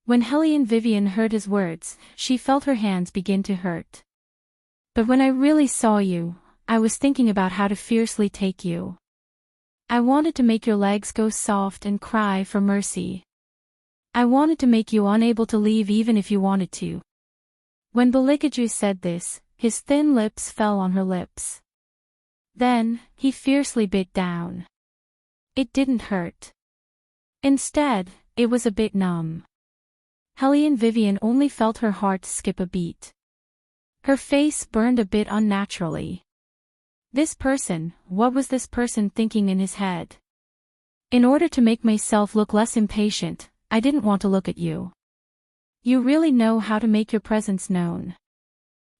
When Hellion Vivian heard his words, she felt her hands begin to hurt. "But when I really saw you, I was thinking about how to fiercely take you. I wanted to make your legs go soft and cry for mercy. I wanted to make you unable to leave even if you wanted to." When Beligaju said this, his thin lips fell on her lips. Then, he fiercely bit down. It didn't hurt. Instead, it was a bit numb. Hellion Vivian only felt her heart skip a beat. Her face burned a bit unnaturally. What was this person thinking in his head? "In order to make myself look less impatient, I didn't want to look at you. You really know how to make your presence known."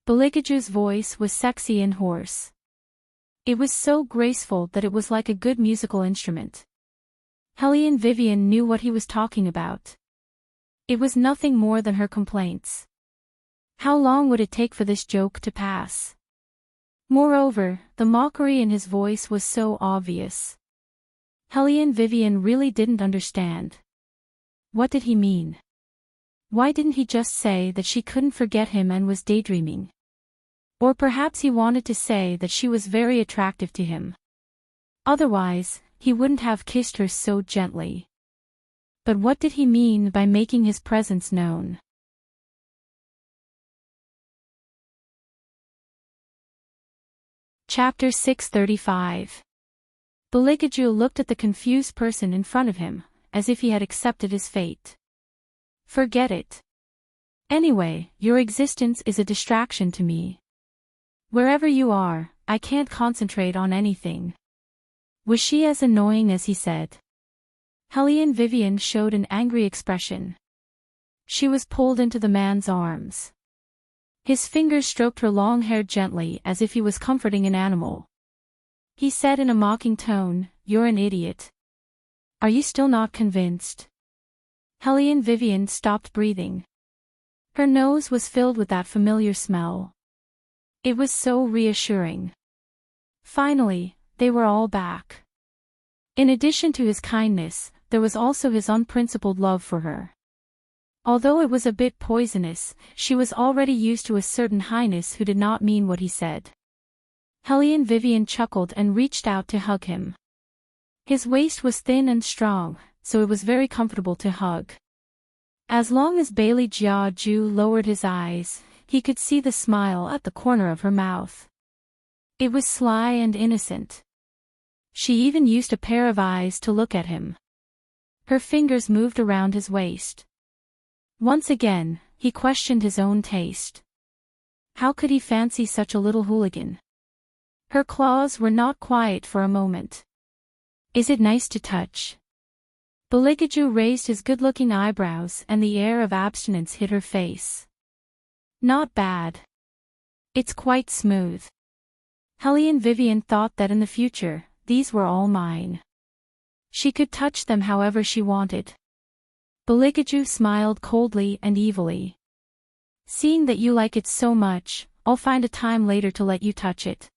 Beligaju's voice was sexy and hoarse. It was so graceful that it was like a good musical instrument. Hellion Vivian knew what he was talking about. It was nothing more than her complaints. How long would it take for this joke to pass? Moreover, the mockery in his voice was so obvious. Hellion Vivian really didn't understand. What did he mean? Why didn't he just say that she couldn't forget him and was daydreaming? Or perhaps he wanted to say that she was very attractive to him. Otherwise, he wouldn't have kissed her so gently. But what did he mean by making his presence known? Chapter 635. Beligaju looked at the confused person in front of him, as if he had accepted his fate. "Forget it. Anyway, your existence is a distraction to me. Wherever you are, I can't concentrate on anything." Was she as annoying as he said? Hellion Vivian showed an angry expression. She was pulled into the man's arms. His fingers stroked her long hair gently as if he was comforting an animal. He said in a mocking tone, "You're an idiot. Are you still not convinced?" Hellion Vivian stopped breathing. Her nose was filled with that familiar smell. It was so reassuring. Finally, they were all back. In addition to his kindness, there was also his unprincipled love for her. Although it was a bit poisonous, she was already used to a certain highness who did not mean what he said. Hellion Vivian chuckled and reached out to hug him. His waist was thin and strong, so it was very comfortable to hug. As long as Bailey Jia Ju lowered his eyes, he could see the smile at the corner of her mouth. It was sly and innocent. She even used a pair of eyes to look at him. Her fingers moved around his waist. Once again, he questioned his own taste. How could he fancy such a little hooligan? Her claws were not quiet for a moment. "Is it nice to touch?" Beligaju raised his good-looking eyebrows and the air of abstinence hit her face. "Not bad. It's quite smooth." Hellion Vivian thought that in the future, these were all mine. She could touch them however she wanted. Beligaju smiled coldly and evilly. "Seeing that you like it so much, I'll find a time later to let you touch it.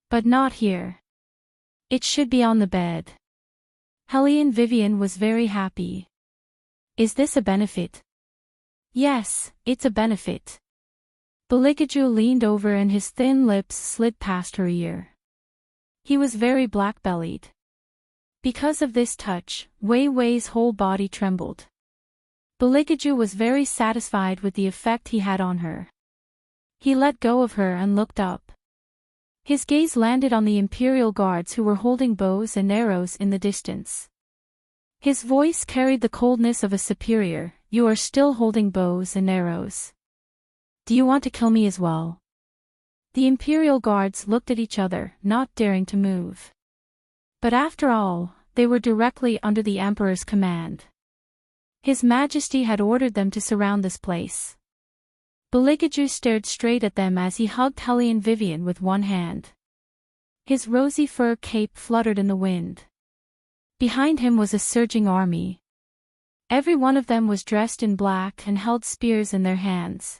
But not here. It should be on the bed." Hellion Vivian was very happy. "Is this a benefit?" "Yes, it's a benefit." Beligaju leaned over and his thin lips slid past her ear. He was very black-bellied. Because of this touch, Wei Wei's whole body trembled. Beligaju was very satisfied with the effect he had on her. He let go of her and looked up. His gaze landed on the Imperial guards who were holding bows and arrows in the distance. His voice carried the coldness of a superior. "You are still holding bows and arrows. Do you want to kill me as well?" The Imperial guards looked at each other, not daring to move. But after all, they were directly under the Emperor's command. His Majesty had ordered them to surround this place. Beligaju stared straight at them as he hugged Hellion Vivian with one hand. His rosy fur cape fluttered in the wind. Behind him was a surging army. Every one of them was dressed in black and held spears in their hands.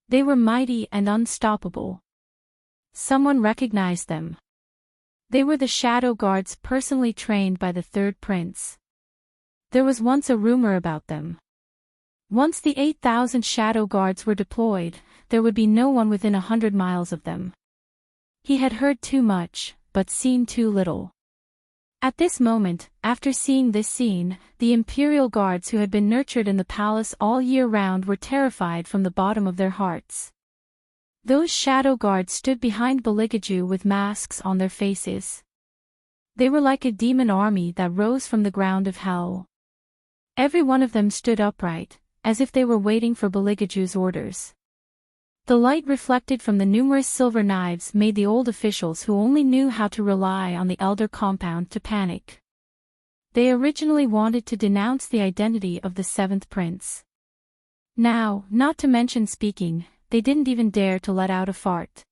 They were mighty and unstoppable. Someone recognized them. They were the Shadow Guards personally trained by the third prince. There was once a rumor about them. Once the 8,000 Shadow Guards were deployed, there would be no one within 100 miles of them. He had heard too much, but seen too little. At this moment, after seeing this scene, the Imperial Guards who had been nurtured in the palace all year round were terrified from the bottom of their hearts. Those Shadow Guards stood behind Beligaju with masks on their faces. They were like a demon army that rose from the ground of hell. Every one of them stood upright, as if they were waiting for Beligaju's orders. The light reflected from the numerous silver knives made the old officials who only knew how to rely on the elder compound to panic. They originally wanted to denounce the identity of the seventh prince. Now, not to mention speaking, they didn't even dare to let out a fart.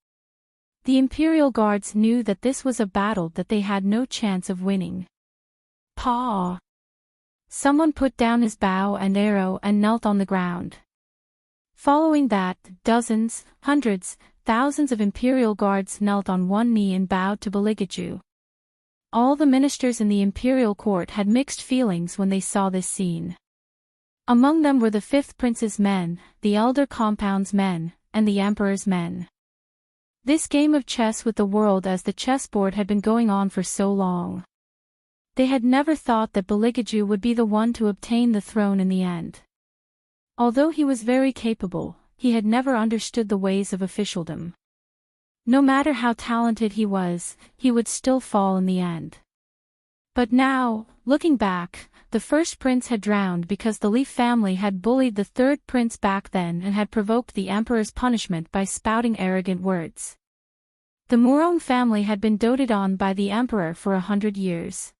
The Imperial Guards knew that this was a battle that they had no chance of winning. Paw! Someone put down his bow and arrow and knelt on the ground. Following that, dozens, hundreds, thousands of Imperial Guards knelt on one knee and bowed to Beligaju. All the ministers in the Imperial court had mixed feelings when they saw this scene. Among them were the fifth prince's men, the elder compound's men, and the emperor's men. This game of chess with the world as the chessboard had been going on for so long. They had never thought that Beligaju would be the one to obtain the throne in the end. Although he was very capable, he had never understood the ways of officialdom. No matter how talented he was, he would still fall in the end. But now, looking back, the first prince had drowned because the Leaf family had bullied the third prince back then and had provoked the emperor's punishment by spouting arrogant words. The Murong family had been doted on by the emperor for 100 years.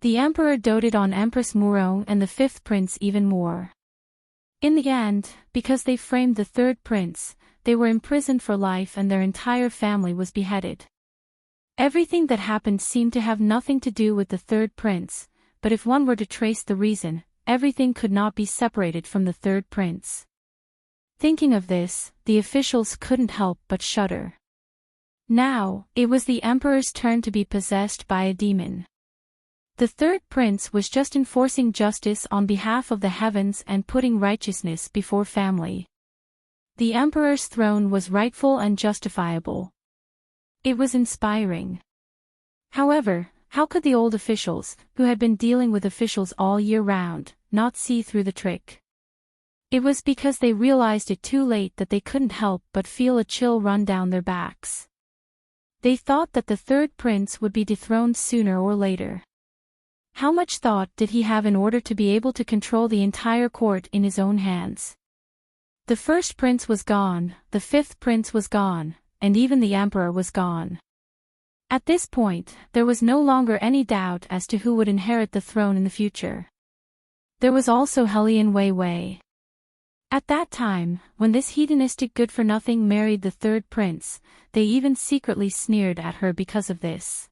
The emperor doted on Empress Murong and the fifth prince even more. In the end, because they framed the third prince, they were imprisoned for life and their entire family was beheaded. Everything that happened seemed to have nothing to do with the third prince, but if one were to trace the reason, everything could not be separated from the third prince. Thinking of this, the officials couldn't help but shudder. Now, it was the emperor's turn to be possessed by a demon. The third prince was just enforcing justice on behalf of the heavens and putting righteousness before family. The emperor's throne was rightful and justifiable. It was inspiring. However, how could the old officials, who had been dealing with officials all year round, not see through the trick? It was because they realized it too late that they couldn't help but feel a chill run down their backs. They thought that the third prince would be dethroned sooner or later. How much thought did he have in order to be able to control the entire court in his own hands? The first prince was gone, the fifth prince was gone, and even the emperor was gone. At this point, there was no longer any doubt as to who would inherit the throne in the future. There was also Hellion Wei Wei. At that time, when this hedonistic good-for-nothing married the third prince, they even secretly sneered at her because of this.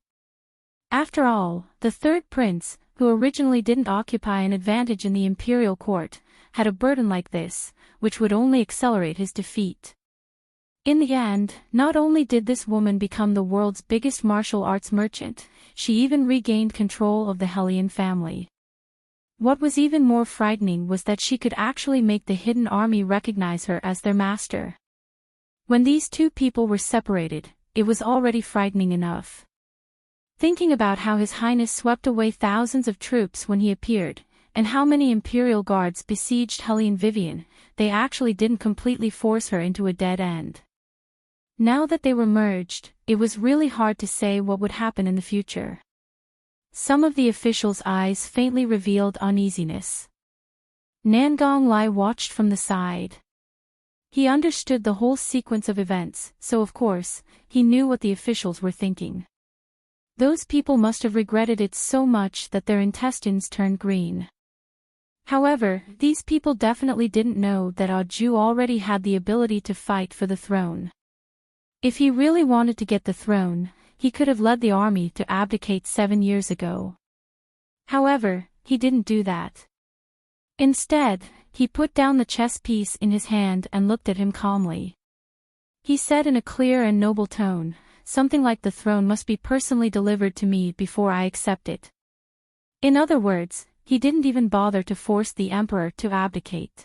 After all, the third prince, who originally didn't occupy an advantage in the imperial court, had a burden like this, which would only accelerate his defeat. In the end, not only did this woman become the world's biggest martial arts merchant, she even regained control of the Hellion family. What was even more frightening was that she could actually make the hidden army recognize her as their master. When these two people were separated, it was already frightening enough. Thinking about how His Highness swept away thousands of troops when he appeared, and how many Imperial Guards besieged Hellion Vivian, they actually didn't completely force her into a dead end. Now that they were merged, it was really hard to say what would happen in the future. Some of the officials' eyes faintly revealed uneasiness. Nangong Lai watched from the side. He understood the whole sequence of events, so of course, he knew what the officials were thinking. Those people must have regretted it so much that their intestines turned green. However, these people definitely didn't know that Aju already had the ability to fight for the throne. If he really wanted to get the throne, he could have led the army to abdicate 7 years ago. However, he didn't do that. Instead, he put down the chess piece in his hand and looked at him calmly. He said in a clear and noble tone, something like the throne must be personally delivered to me before I accept it. In other words, he didn't even bother to force the emperor to abdicate.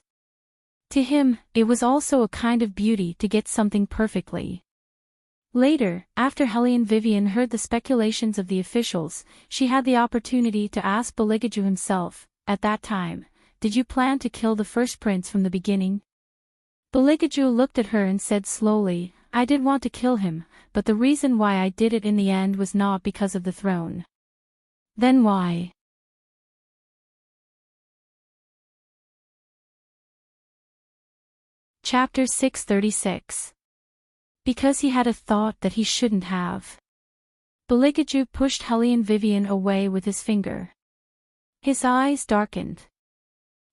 To him, it was also a kind of beauty to get something perfectly. Later, after Hellion Vivian heard the speculations of the officials, she had the opportunity to ask Beligaju himself, at that time, did you plan to kill the first prince from the beginning? Beligaju looked at her and said slowly, I did want to kill him, but the reason why I did it in the end was not because of the throne. Then why? Chapter 636. Because he had a thought that he shouldn't have. Beligaju pushed Hellion Vivian away with his finger. His eyes darkened.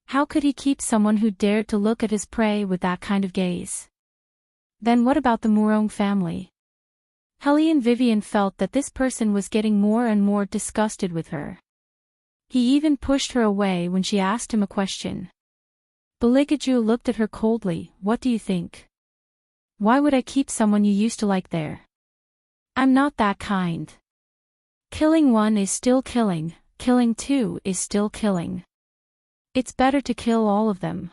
How could he keep someone who dared to look at his prey with that kind of gaze? Then what about the Murong family? Hellion Vivian felt that this person was getting more and more disgusted with her. He even pushed her away when she asked him a question. Beligaju looked at her coldly, what do you think? Why would I keep someone you used to like there? I'm not that kind. Killing one is still killing, killing two is still killing. It's better to kill all of them.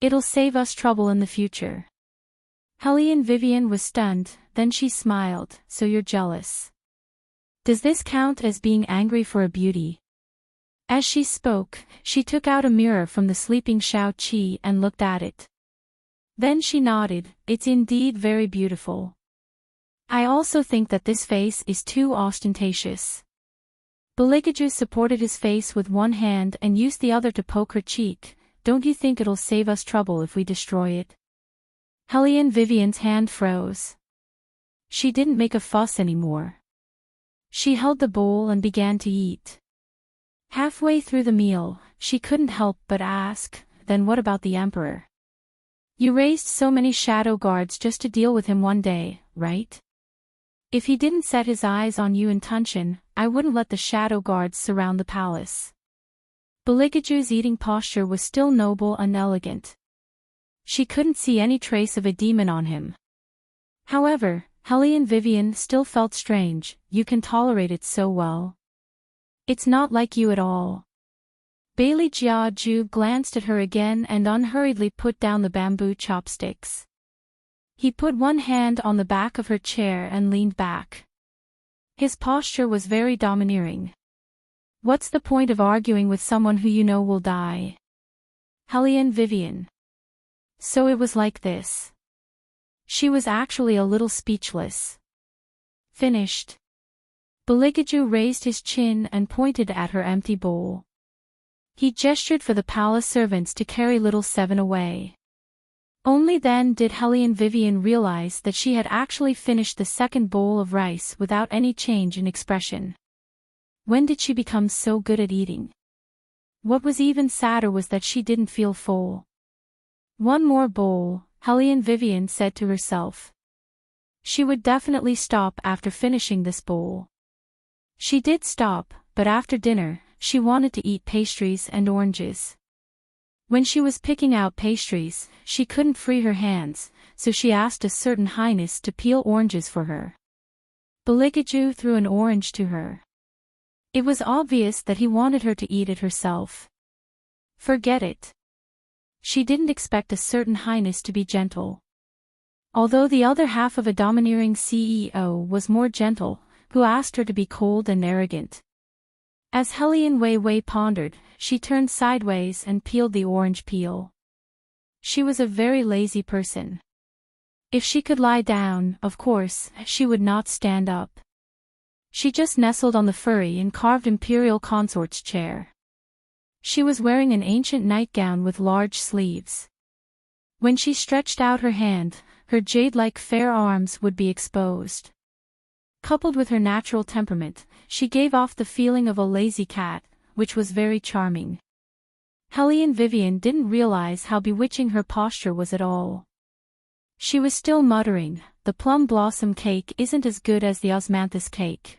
It'll save us trouble in the future. Hellion Vivian was stunned, then she smiled, so you're jealous. Does this count as being angry for a beauty? As she spoke, she took out a mirror from the sleeping Shao Qi and looked at it. Then she nodded, it's indeed very beautiful. I also think that this face is too ostentatious. Beligaju supported his face with one hand and used the other to poke her cheek. Don't you think it'll save us trouble if we destroy it? Hellion Vivian's hand froze. She didn't make a fuss anymore. She held the bowl and began to eat. Halfway through the meal, she couldn't help but ask, then what about the emperor? You raised so many shadow guards just to deal with him one day, right? If he didn't set his eyes on you in Tunshin, I wouldn't let the shadow guards surround the palace. Beligaju's eating posture was still noble and elegant. She couldn't see any trace of a demon on him. However, Hellion Vivian still felt strange, you can tolerate it so well. It's not like you at all. Bailey Jiaju glanced at her again and unhurriedly put down the bamboo chopsticks. He put one hand on the back of her chair and leaned back. His posture was very domineering. What's the point of arguing with someone who you know will die? Hellion Vivian. So it was like this. She was actually a little speechless. Finished. Beligaju raised his chin and pointed at her empty bowl. He gestured for the palace servants to carry little Seven away. Only then did Hellion Vivian realize that she had actually finished the second bowl of rice without any change in expression. When did she become so good at eating? What was even sadder was that she didn't feel full. One more bowl, Hellion Vivian said to herself. She would definitely stop after finishing this bowl. She did stop, but after dinner, she wanted to eat pastries and oranges. When she was picking out pastries, she couldn't free her hands, so she asked a certain highness to peel oranges for her. Beligaju threw an orange to her. It was obvious that he wanted her to eat it herself. Forget it. She didn't expect a certain highness to be gentle. Although the other half of a domineering CEO was more gentle, who asked her to be cold and arrogant. As Hellion Wei pondered, she turned sideways and peeled the orange peel. She was a very lazy person. If she could lie down, of course, she would not stand up. She just nestled on the furry and carved imperial consort's chair. She was wearing an ancient nightgown with large sleeves. When she stretched out her hand, her jade-like fair arms would be exposed. Coupled with her natural temperament, she gave off the feeling of a lazy cat, which was very charming. Helene Vivian didn't realize how bewitching her posture was at all. She was still muttering, "The plum blossom cake isn't as good as the osmanthus cake."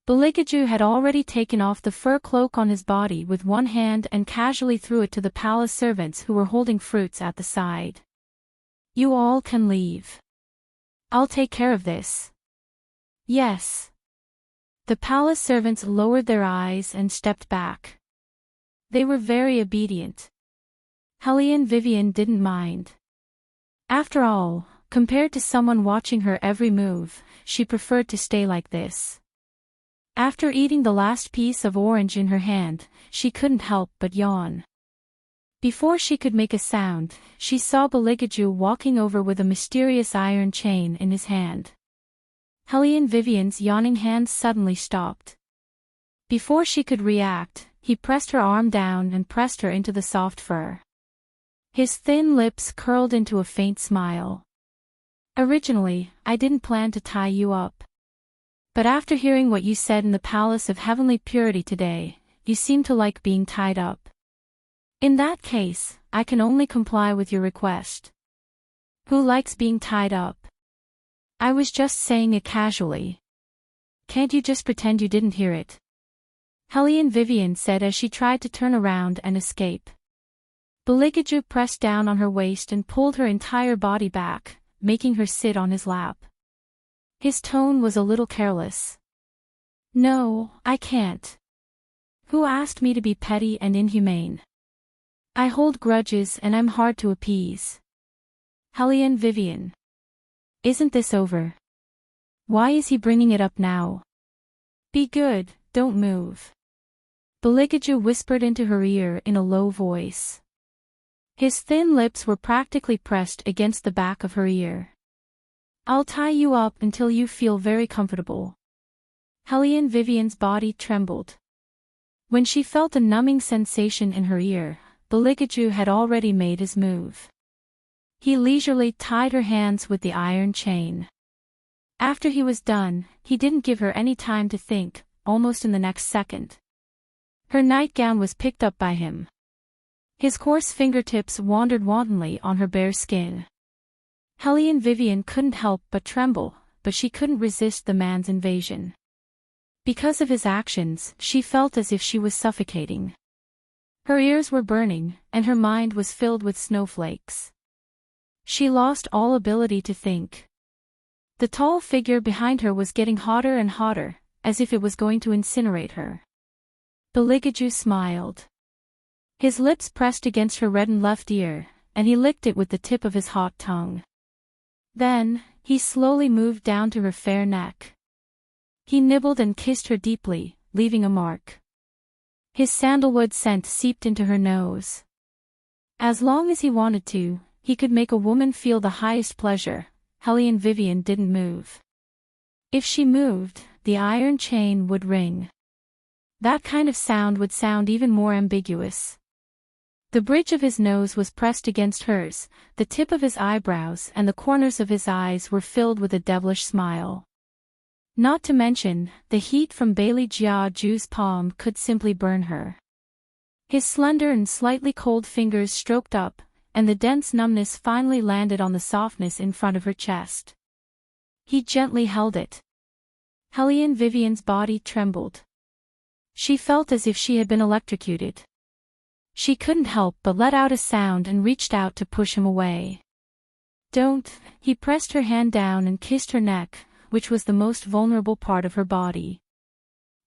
Beligaju had already taken off the fur cloak on his body with one hand and casually threw it to the palace servants who were holding fruits at the side. "You all can leave. I'll take care of this." "Yes." The palace servants lowered their eyes and stepped back. They were very obedient. Helene Vivian didn't mind. After all, compared to someone watching her every move, she preferred to stay like this. After eating the last piece of orange in her hand, she couldn't help but yawn. Before she could make a sound, she saw Beligaju walking over with a mysterious iron chain in his hand. Helene Vivian's yawning hand suddenly stopped. Before she could react, he pressed her arm down and pressed her into the soft fur. His thin lips curled into a faint smile. "Originally, I didn't plan to tie you up. But after hearing what you said in the Palace of Heavenly Purity today, you seem to like being tied up. In that case, I can only comply with your request." "Who likes being tied up? I was just saying it casually. Can't you just pretend you didn't hear it?" Helene Vivian said as she tried to turn around and escape. Beligaju pressed down on her waist and pulled her entire body back, making her sit on his lap. His tone was a little careless. "No, I can't. Who asked me to be petty and inhumane? I hold grudges and I'm hard to appease." "Helene Vivian. Isn't this over? Why is he bringing it up now? Be good, don't move." Beligaju whispered into her ear in a low voice. His thin lips were practically pressed against the back of her ear. "I'll tie you up until you feel very comfortable." Helene Vivian's body trembled. When she felt a numbing sensation in her ear, Beligaju had already made his move. He leisurely tied her hands with the iron chain. After he was done, he didn't give her any time to think, almost in the next second. Her nightgown was picked up by him. His coarse fingertips wandered wantonly on her bare skin. Helene Vivian couldn't help but tremble, but she couldn't resist the man's invasion. Because of his actions, she felt as if she was suffocating. Her ears were burning, and her mind was filled with snowflakes. She lost all ability to think. The tall figure behind her was getting hotter and hotter, as if it was going to incinerate her. Beligaju smiled. His lips pressed against her reddened left ear, and he licked it with the tip of his hot tongue. Then, he slowly moved down to her fair neck. He nibbled and kissed her deeply, leaving a mark. His sandalwood scent seeped into her nose. As long as he wanted to, he could make a woman feel the highest pleasure. Helene Vivian didn't move. If she moved, the iron chain would ring. That kind of sound would sound even more ambiguous. The bridge of his nose was pressed against hers, the tip of his eyebrows and the corners of his eyes were filled with a devilish smile. Not to mention, the heat from Bailey Jia Ju's palm could simply burn her. His slender and slightly cold fingers stroked up, and the dense numbness finally landed on the softness in front of her chest. He gently held it. Helene Vivian's body trembled. She felt as if she had been electrocuted. She couldn't help but let out a sound and reached out to push him away. "Don't," he pressed her hand down and kissed her neck, which was the most vulnerable part of her body.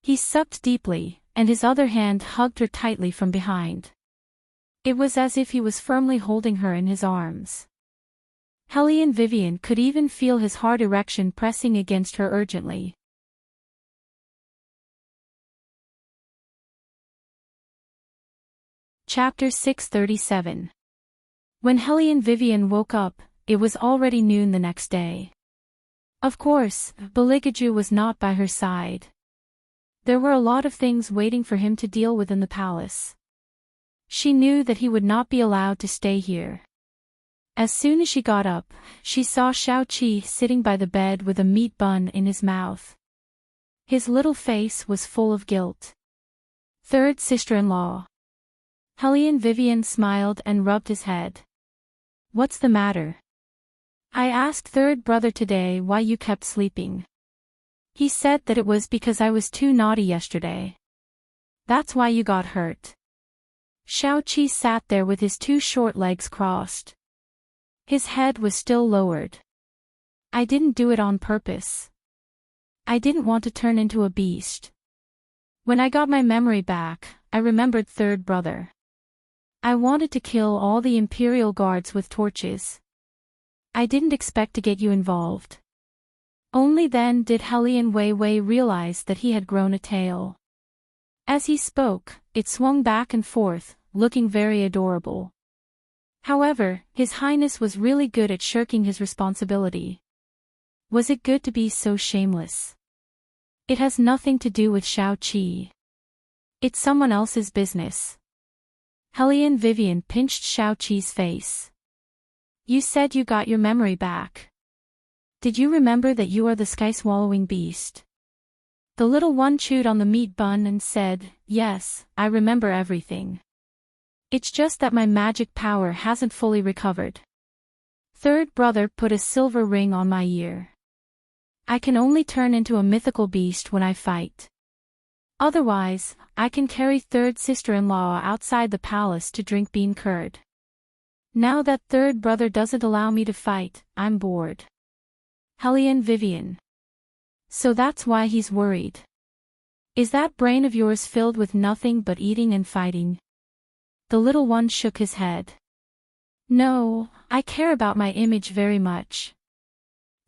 He sucked deeply, and his other hand hugged her tightly from behind. It was as if he was firmly holding her in his arms. Helene Vivian could even feel his hard erection pressing against her urgently. Chapter 637. When Helene Vivian woke up, it was already noon the next day. Of course, Beligaju was not by her side. There were a lot of things waiting for him to deal with in the palace. She knew that he would not be allowed to stay here. As soon as she got up, she saw Xiaoqi sitting by the bed with a meat bun in his mouth. His little face was full of guilt. Third sister-in-law. Hellion Vivian smiled and rubbed his head. What's the matter? I asked third brother today why you kept sleeping. He said that it was because I was too naughty yesterday. That's why you got hurt. Xiaoqi sat there with his two short legs crossed. His head was still lowered. I didn't do it on purpose. I didn't want to turn into a beast. When I got my memory back, I remembered third brother. I wanted to kill all the Imperial guards with torches. I didn't expect to get you involved. Only then did Hellion Wei realize that he had grown a tail. As he spoke, it swung back and forth, looking very adorable. However, His Highness was really good at shirking his responsibility. Was it good to be so shameless? It has nothing to do with Xiaoqi. It's someone else's business. Hellion Vivian pinched Xiaoqi's face. You said you got your memory back. Did you remember that you are the sky-swallowing beast? The little one chewed on the meat bun and said, yes, I remember everything. It's just that my magic power hasn't fully recovered. Third brother put a silver ring on my ear. I can only turn into a mythical beast when I fight. Otherwise, I can carry third sister-in-law outside the palace to drink bean curd. Now that third brother doesn't allow me to fight, I'm bored. Hellion Vivian. So that's why he's worried. Is that brain of yours filled with nothing but eating and fighting? The little one shook his head. No, I care about my image very much.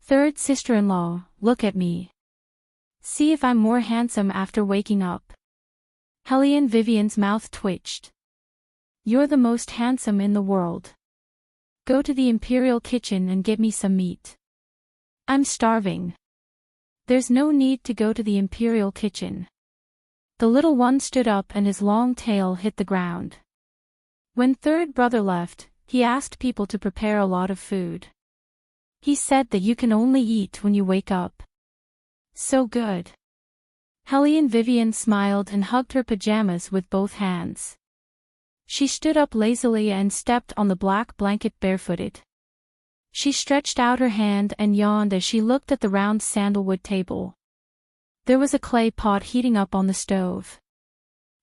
Third sister-in-law, look at me. See if I'm more handsome after waking up. Hellion Vivian's mouth twitched. You're the most handsome in the world. Go to the Imperial kitchen and get me some meat. I'm starving. There's no need to go to the Imperial kitchen. The little one stood up and his long tail hit the ground. When third brother left, he asked people to prepare a lot of food. He said that you can only eat when you wake up. So good. Hellion Vivian smiled and hugged her pajamas with both hands. She stood up lazily and stepped on the black blanket barefooted. She stretched out her hand and yawned as she looked at the round sandalwood table. There was a clay pot heating up on the stove.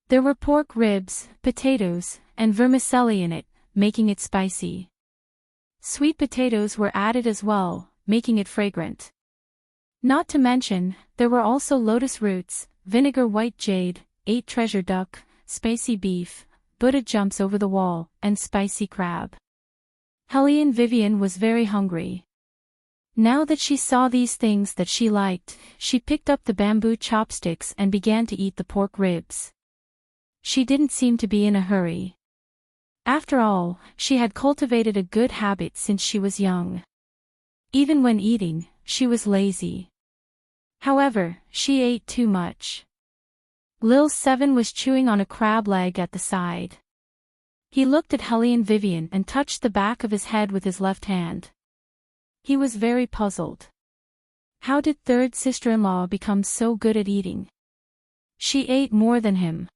There were pork ribs, potatoes, and vermicelli in it, making it spicy. Sweet potatoes were added as well, making it fragrant. Not to mention, there were also lotus roots, vinegar white jade, 8 treasure duck, spicy beef, Buddha jumps over the wall, and spicy crab. Hellion Vivian was very hungry. Now that she saw these things that she liked, she picked up the bamboo chopsticks and began to eat the pork ribs. She didn't seem to be in a hurry. After all, she had cultivated a good habit since she was young. Even when eating, she was lazy. However, she ate too much. Lil 7 was chewing on a crab leg at the side. He looked at Hellion Vivian and touched the back of his head with his left hand. He was very puzzled. How did third sister-in-law become so good at eating? She ate more than him.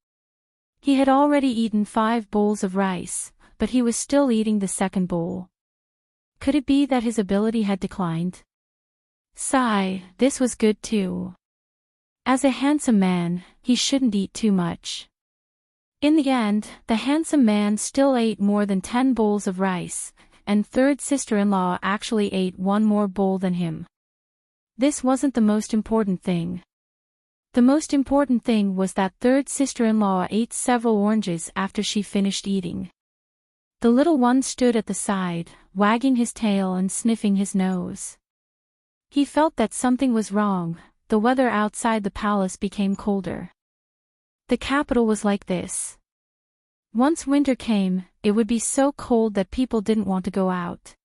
He had already eaten 5 bowls of rice, but he was still eating the second bowl. Could it be that his ability had declined? Sigh, this was good too. As a handsome man, he shouldn't eat too much. In the end, the handsome man still ate more than 10 bowls of rice, and third sister-in-law actually ate 1 more bowl than him. This wasn't the most important thing. The most important thing was that third sister-in-law ate several oranges after she finished eating. The little one stood at the side, wagging his tail and sniffing his nose. He felt that something was wrong. The weather outside the palace became colder. The capital was like this. Once winter came, it would be so cold that people didn't want to go out.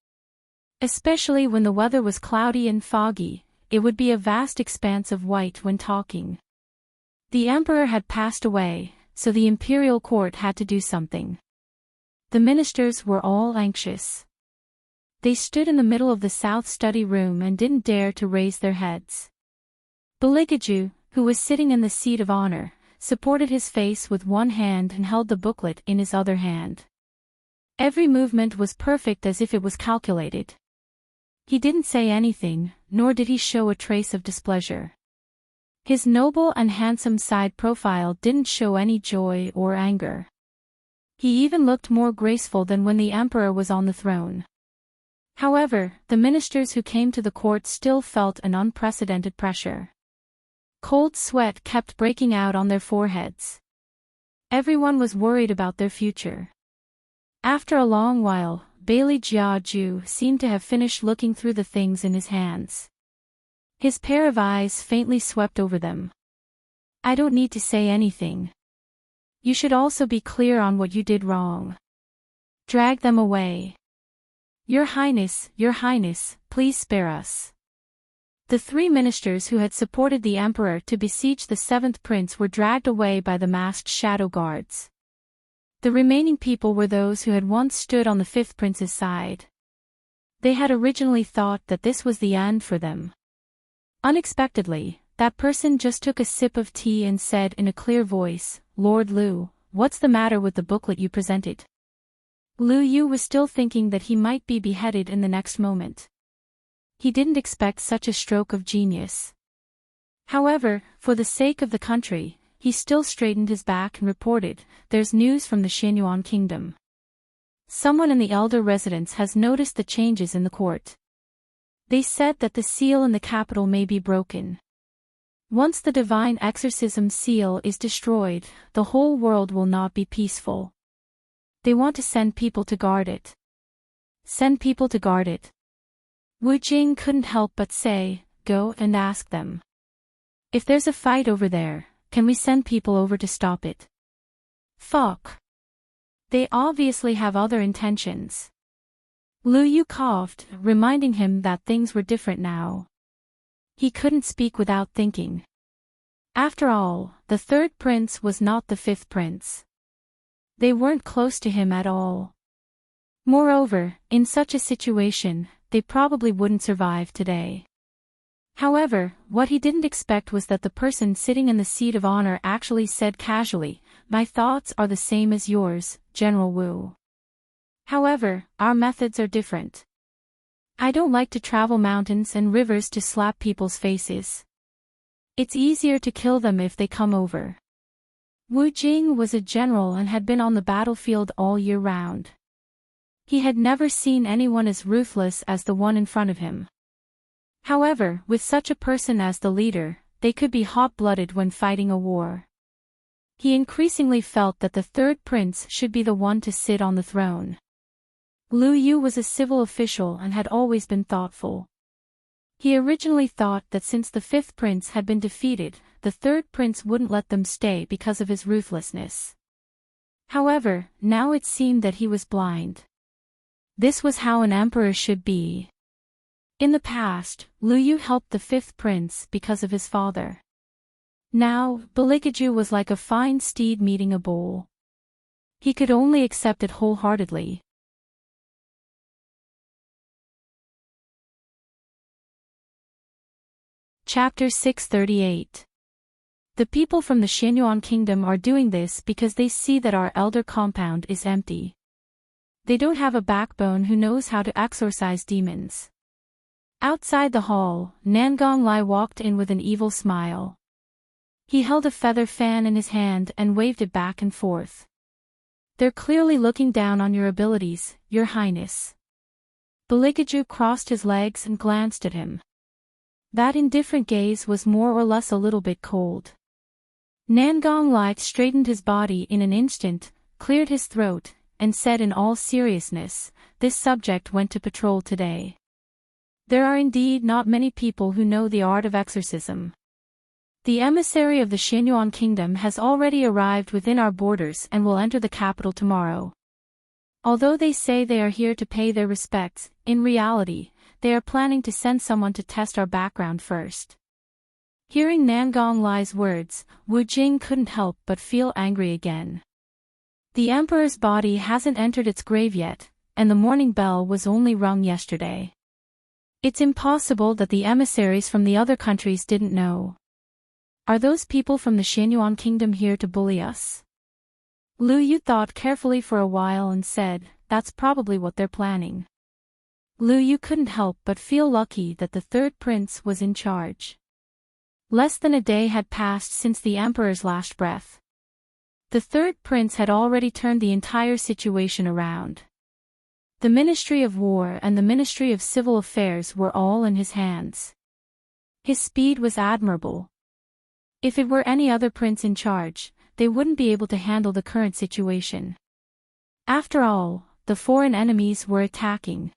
Especially when the weather was cloudy and foggy, it would be a vast expanse of white when talking. The emperor had passed away, so the imperial court had to do something. The ministers were all anxious. They stood in the middle of the south study room and didn't dare to raise their heads. Beligaju, who was sitting in the seat of honor, supported his face with one hand and held the booklet in his other hand. Every movement was perfect as if it was calculated. He didn't say anything, nor did he show a trace of displeasure. His noble and handsome side profile didn't show any joy or anger. He even looked more graceful than when the emperor was on the throne. However, the ministers who came to the court still felt an unprecedented pressure. Cold sweat kept breaking out on their foreheads. Everyone was worried about their future. After a long while, Bailey Jiaju seemed to have finished looking through the things in his hands. His pair of eyes faintly swept over them. I don't need to say anything. You should also be clear on what you did wrong. Drag them away. Your Highness, please spare us. The 3 ministers who had supported the emperor to besiege the 7th prince were dragged away by the masked shadow guards. The remaining people were those who had once stood on the 5th prince's side. They had originally thought that this was the end for them. Unexpectedly, that person just took a sip of tea and said in a clear voice, Lord Liu, what's the matter with the booklet you presented? Liu Yu was still thinking that he might be beheaded in the next moment. He didn't expect such a stroke of genius. However, for the sake of the country, he still straightened his back and reported, there's news from the Xianyuan kingdom. Someone in the elder residence has noticed the changes in the court. They said that the seal in the capital may be broken. Once the divine exorcism seal is destroyed, the whole world will not be peaceful. They want to send people to guard it. Send people to guard it. Wu Jing couldn't help but say, go and ask them. If there's a fight over there, can we send people over to stop it? Fuck. They obviously have other intentions. Liu Yu coughed, reminding him that things were different now. He couldn't speak without thinking. After all, the 3rd prince was not the 5th prince. They weren't close to him at all. Moreover, in such a situation, they probably wouldn't survive today. However, what he didn't expect was that the person sitting in the seat of honor actually said casually, my thoughts are the same as yours, General Wu. However, our methods are different. I don't like to travel mountains and rivers to slap people's faces. It's easier to kill them if they come over. Wu Jing was a general and had been on the battlefield all year round. He had never seen anyone as ruthless as the one in front of him. However, with such a person as the leader, they could be hot-blooded when fighting a war. He increasingly felt that the 3rd prince should be the one to sit on the throne. Liu Yu was a civil official and had always been thoughtful. He originally thought that since the 5th prince had been defeated, the 3rd prince wouldn't let them stay because of his ruthlessness. However, now it seemed that he was blind. This was how an emperor should be. In the past, Liu Yu helped the 5th prince because of his father. Now, Beligaju was like a fine steed meeting a bull. He could only accept it wholeheartedly. Chapter 638. The people from the Xianyuan kingdom are doing this because they see that our elder compound is empty. They don't have a backbone who knows how to exorcise demons. Outside the hall, Nangong Lai walked in with an evil smile. He held a feather fan in his hand and waved it back and forth. They're clearly looking down on your abilities, Your Highness. Beligaju crossed his legs and glanced at him. That indifferent gaze was more or less a little bit cold. Nangong Lai straightened his body in an instant, cleared his throat, and said in all seriousness, this subject went to patrol today. There are indeed not many people who know the art of exorcism. The emissary of the Xianyuan kingdom has already arrived within our borders and will enter the capital tomorrow. Although they say they are here to pay their respects, in reality, they are planning to send someone to test our background first. Hearing Nangong Lai's words, Wu Jing couldn't help but feel angry again. The emperor's body hasn't entered its grave yet, and the morning bell was only rung yesterday. It's impossible that the emissaries from the other countries didn't know. Are those people from the Xianyuan kingdom here to bully us? Lu Yu thought carefully for a while and said, that's probably what they're planning. Lu Yu couldn't help but feel lucky that the third prince was in charge. Less than a day had passed since the emperor's last breath. The third prince had already turned the entire situation around. The Ministry of War and the Ministry of Civil Affairs were all in his hands. His speed was admirable. If it were any other prince in charge, they wouldn't be able to handle the current situation. After all, the foreign enemies were attacking.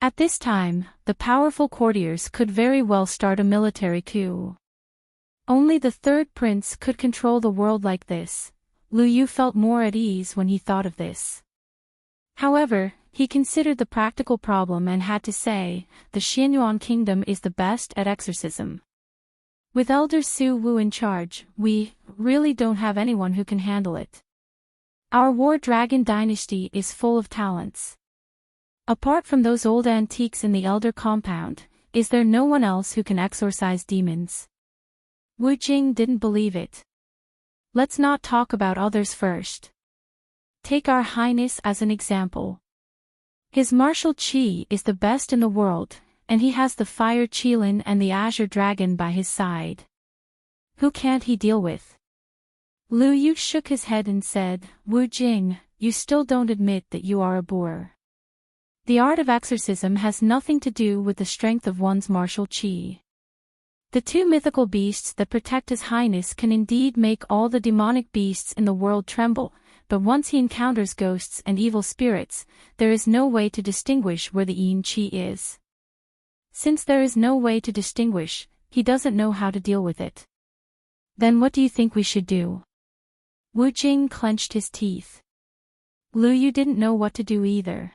At this time, the powerful courtiers could very well start a military coup. Only the third prince could control the world like this. Lu Yu felt more at ease when he thought of this. However, he considered the practical problem and had to say, the Xianyuan kingdom is the best at exorcism. With Elder Su Wu in charge, we really don't have anyone who can handle it. Our War Dragon dynasty is full of talents. Apart from those old antiques in the Elder compound, is there no one else who can exorcise demons? Wu Jing didn't believe it. Let's not talk about others first. Take Our Highness as an example. His martial qi is the best in the world, and he has the Fire Qilin and the Azure Dragon by his side. Who can't he deal with? Lu Yu shook his head and said, Wu Jing, you still don't admit that you are a boor. The art of exorcism has nothing to do with the strength of one's martial qi. The two mythical beasts that protect His Highness can indeed make all the demonic beasts in the world tremble, but once he encounters ghosts and evil spirits, there is no way to distinguish where the yin qi is. Since there is no way to distinguish, he doesn't know how to deal with it. Then what do you think we should do? Wu Jing clenched his teeth. Lu Yu didn't know what to do either.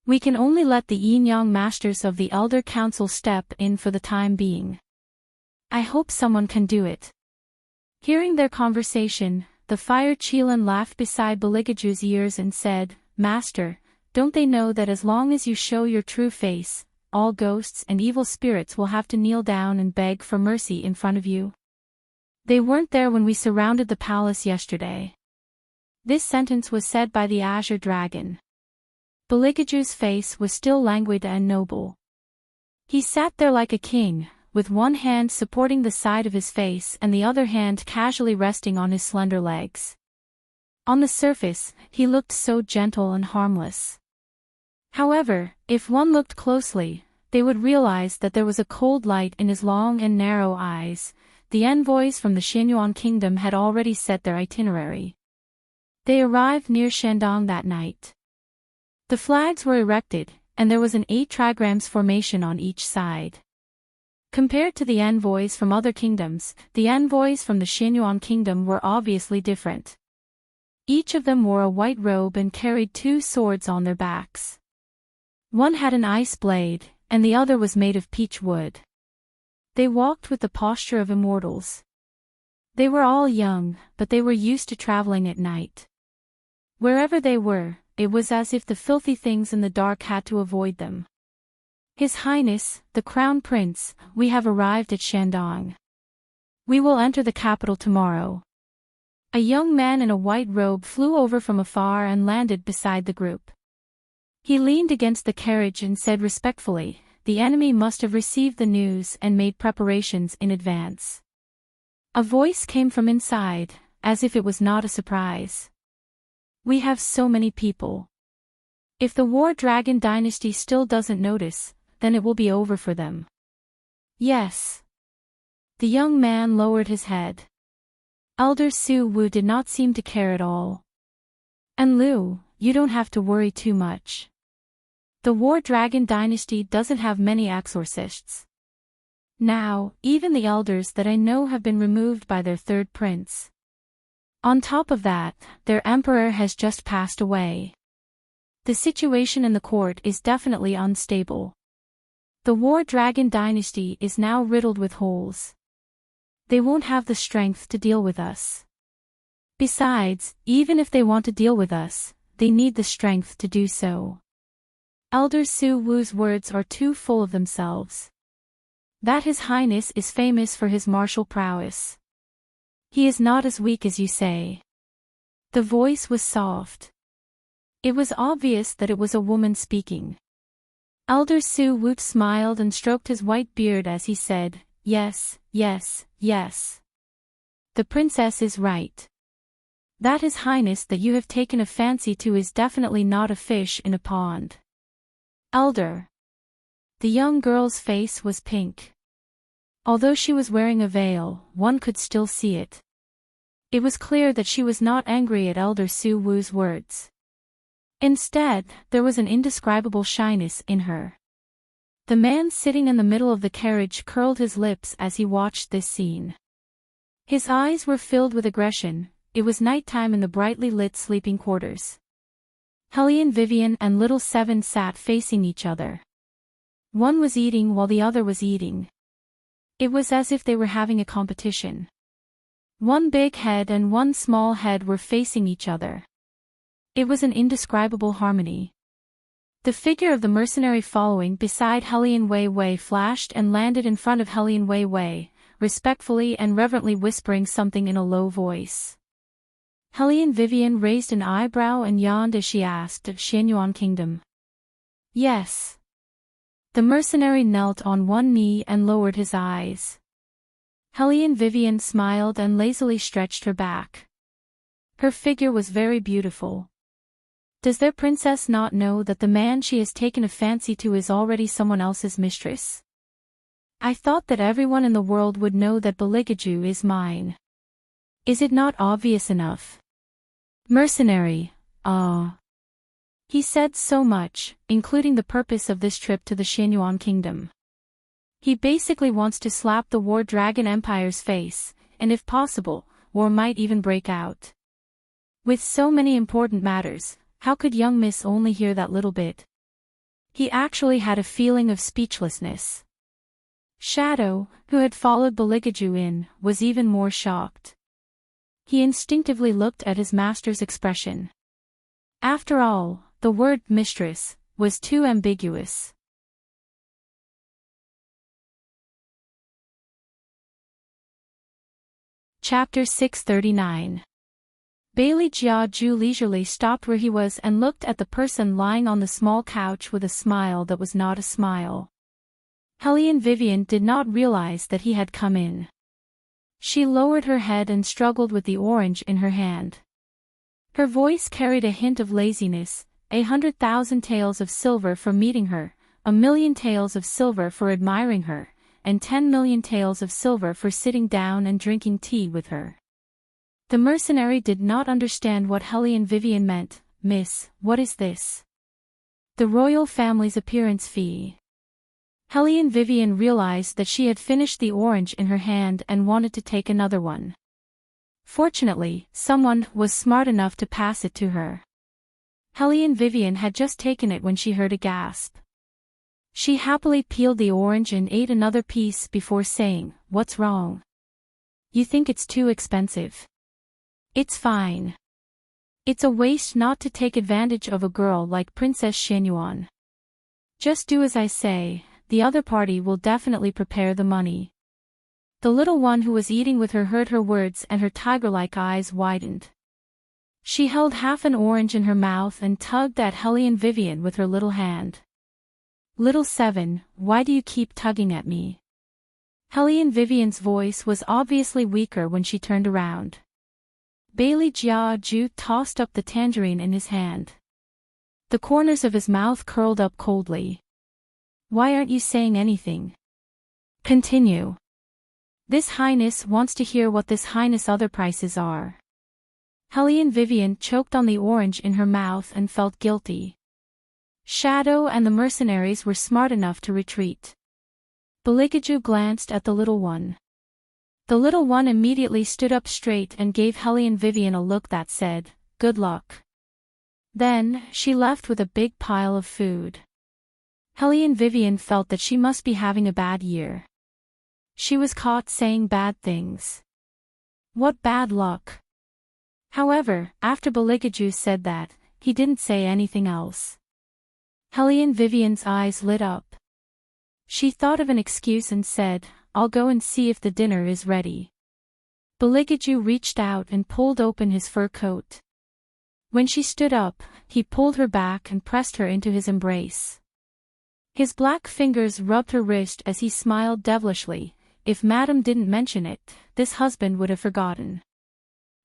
We can only let the yin-yang masters of the Elder Council step in for the time being. I hope someone can do it. Hearing their conversation, the Fire Qilin laughed beside Beligaju's ears and said, Master, don't they know that as long as you show your true face, all ghosts and evil spirits will have to kneel down and beg for mercy in front of you? They weren't there when we surrounded the palace yesterday. This sentence was said by the Azure Dragon. Beligaju's face was still languid and noble. He sat there like a king, with one hand supporting the side of his face and the other hand casually resting on his slender legs. On the surface, he looked so gentle and harmless. However, if one looked closely, they would realize that there was a cold light in his long and narrow eyes. The envoys from the Xianyuan kingdom had already set their itinerary. They arrived near Shandong that night. The flags were erected, and there was an 8 trigrams formation on each side. Compared to the envoys from other kingdoms, the envoys from the Xianyuan kingdom were obviously different. Each of them wore a white robe and carried 2 swords on their backs. One had an ice blade, and the other was made of peach wood. They walked with the posture of immortals. They were all young, but they were used to traveling at night. Wherever they were, it was as if the filthy things in the dark had to avoid them. His Highness, the Crown Prince, we have arrived at Shandong. We will enter the capital tomorrow. A young man in a white robe flew over from afar and landed beside the group. He leaned against the carriage and said respectfully, the enemy must have received the news and made preparations in advance. A voice came from inside, as if it was not a surprise. We have so many people. If the War Dragon dynasty still doesn't notice, then it will be over for them. Yes. The young man lowered his head. Elder Su Wu did not seem to care at all. And Lu, you don't have to worry too much. The War Dragon dynasty doesn't have many exorcists. Now, even the elders that I know have been removed by their third prince. On top of that, their emperor has just passed away. The situation in the court is definitely unstable. The War Dragon dynasty is now riddled with holes. They won't have the strength to deal with us. Besides, even if they want to deal with us, they need the strength to do so. Elder Su Wu's words are too full of themselves. That His Highness is famous for his martial prowess. He is not as weak as you say. The voice was soft. It was obvious that it was a woman speaking. Elder Su Wu smiled and stroked his white beard as he said, "Yes, yes, yes. The princess is right. That His Highness that you have taken a fancy to is definitely not a fish in a pond." Elder. The young girl's face was pink. Although she was wearing a veil, one could still see it. It was clear that she was not angry at Elder Su Wu's words. Instead, there was an indescribable shyness in her. The man sitting in the middle of the carriage curled his lips as he watched this scene. His eyes were filled with aggression. It was nighttime in the brightly lit sleeping quarters. Hellion Vivian and Little Seven sat facing each other. One was eating while the other was eating. It was as if they were having a competition. One big head and one small head were facing each other. It was an indescribable harmony. The figure of the mercenary following beside Hellion Wei Wei flashed and landed in front of Hellion Wei Wei, respectfully and reverently whispering something in a low voice. Hellion Vivian raised an eyebrow and yawned as she asked, "Xianyuan Kingdom?" "Yes." The mercenary knelt on one knee and lowered his eyes. Hellion Vivian smiled and lazily stretched her back. Her figure was very beautiful. Does their princess not know that the man she has taken a fancy to is already someone else's mistress? I thought that everyone in the world would know that Beligaju is mine. Is it not obvious enough? Mercenary, He said so much, including the purpose of this trip to the Xianyuan Kingdom. He basically wants to slap the War Dragon Empire's face, and if possible, war might even break out. With so many important matters, how could young Miss only hear that little bit? He actually had a feeling of speechlessness. Shadow, who had followed Beligaju in, was even more shocked. He instinctively looked at his master's expression. After all, the word mistress was too ambiguous. Chapter 639. Bailey Jiaju leisurely stopped where he was and looked at the person lying on the small couch with a smile that was not a smile. Hellion Vivian did not realize that he had come in. She lowered her head and struggled with the orange in her hand. Her voice carried a hint of laziness, 100,000 taels of silver for meeting her, 1,000,000 taels of silver for admiring her, and 10,000,000 taels of silver for sitting down and drinking tea with her. The mercenary did not understand what Hellion Vivian meant. "Miss, what is this?" "The royal family's appearance fee." Hellion Vivian realized that she had finished the orange in her hand and wanted to take another one. Fortunately, someone was smart enough to pass it to her. Hellion Vivian had just taken it when she heard a gasp. She happily peeled the orange and ate another piece before saying, "What's wrong? You think it's too expensive?" "It's fine. It's a waste not to take advantage of a girl like Princess Xianyuan. Just do as I say, the other party will definitely prepare the money." The little one who was eating with her heard her words and her tiger-like eyes widened. She held half an orange in her mouth and tugged at Hellion Vivian with her little hand. "Little Seven, why do you keep tugging at me?" Hellion Vivian's voice was obviously weaker when she turned around. Bailey Jiaju tossed up the tangerine in his hand. The corners of his mouth curled up coldly. "Why aren't you saying anything? Continue. This Highness wants to hear what this Highness' other prices are." Hellion Vivian choked on the orange in her mouth and felt guilty. Shadow and the mercenaries were smart enough to retreat. Beligaju glanced at the little one. The little one immediately stood up straight and gave Hellion Vivian a look that said, "Good luck." Then, she left with a big pile of food. Hellion Vivian felt that she must be having a bad year. She was caught saying bad things. What bad luck. However, after Beligaju said that, he didn't say anything else. Helene Vivian's eyes lit up. She thought of an excuse and said, "I'll go and see if the dinner is ready." Beligaju reached out and pulled open his fur coat. When she stood up, he pulled her back and pressed her into his embrace. His black fingers rubbed her wrist as he smiled devilishly. "If Madam didn't mention it, this husband would have forgotten.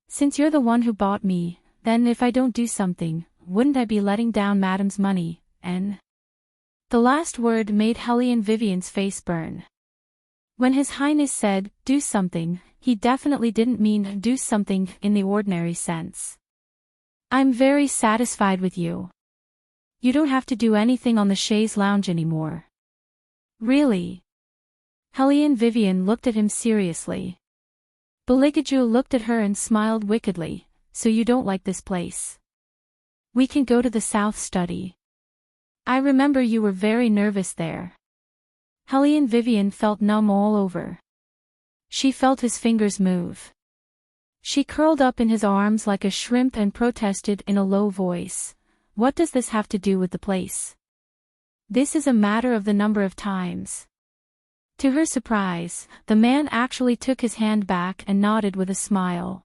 Since you're the one who bought me, then if I don't do something, wouldn't I be letting down Madam's money, en?" The last word made Helene Vivian's face burn. When His Highness said, "do something," he definitely didn't mean do something in the ordinary sense. "I'm very satisfied with you. You don't have to do anything on the chaise lounge anymore." "Really?" Helene Vivian looked at him seriously. Beligaju looked at her and smiled wickedly. "So you don't like this place? We can go to the South Study. I remember you were very nervous there." Helene Vivian felt numb all over. She felt his fingers move. She curled up in his arms like a shrimp and protested in a low voice, "What does this have to do with the place? This is a matter of the number of times." To her surprise, the man actually took his hand back and nodded with a smile.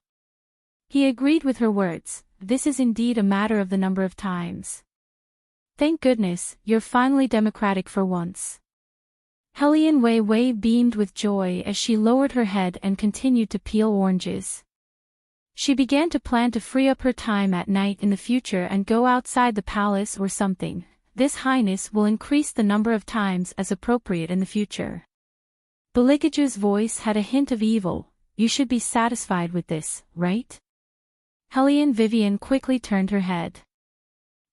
He agreed with her words. "This is indeed a matter of the number of times. Thank goodness, you're finally democratic for once." Helene Wei beamed with joy as she lowered her head and continued to peel oranges. She began to plan to free up her time at night in the future and go outside the palace or something. "This Highness will increase the number of times as appropriate in the future." Beligaju's voice had a hint of evil. "You should be satisfied with this, right?" Helene Vivian quickly turned her head.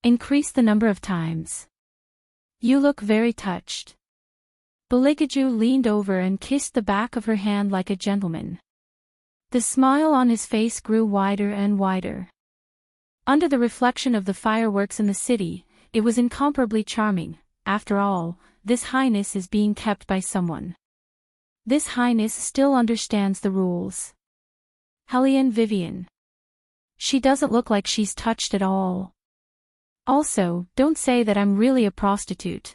"Increase the number of times. You look very touched." Beligaju leaned over and kissed the back of her hand like a gentleman. The smile on his face grew wider and wider. Under the reflection of the fireworks in the city, it was incomparably charming. After all, this Highness is being kept by someone. This Highness still understands the rules. Helene Vivian. She doesn't look like she's touched at all. Also, don't say that I'm really a prostitute.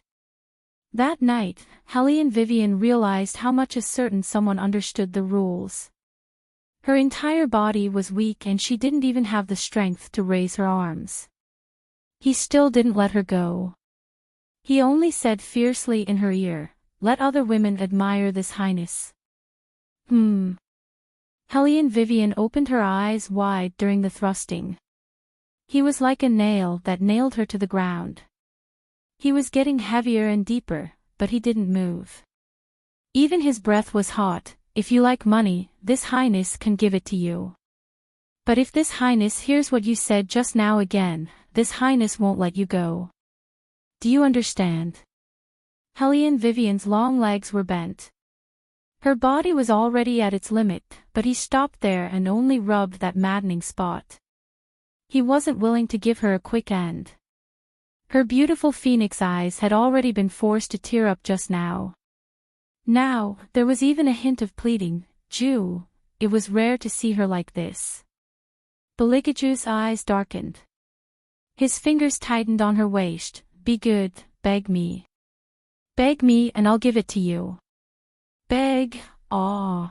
That night, Helene Vivian realized how much a certain someone understood the rules. Her entire body was weak and she didn't even have the strength to raise her arms. He still didn't let her go. He only said fiercely in her ear, "Let other women admire this Highness." Helene Vivian opened her eyes wide during the thrusting. He was like a nail that nailed her to the ground. He was getting heavier and deeper, but he didn't move. Even his breath was hot. "If you like money, this Highness can give it to you. But if this Highness hears what you said just now again, this Highness won't let you go. Do you understand?" Helene Vivian's long legs were bent. Her body was already at its limit, but he stopped there and only rubbed that maddening spot. He wasn't willing to give her a quick end. Her beautiful phoenix eyes had already been forced to tear up just now. Now, there was even a hint of pleading. "Jew." It was rare to see her like this. Beligaju's eyes darkened. His fingers tightened on her waist. "Be good, beg me. Beg me and I'll give it to you." "Beg, aw."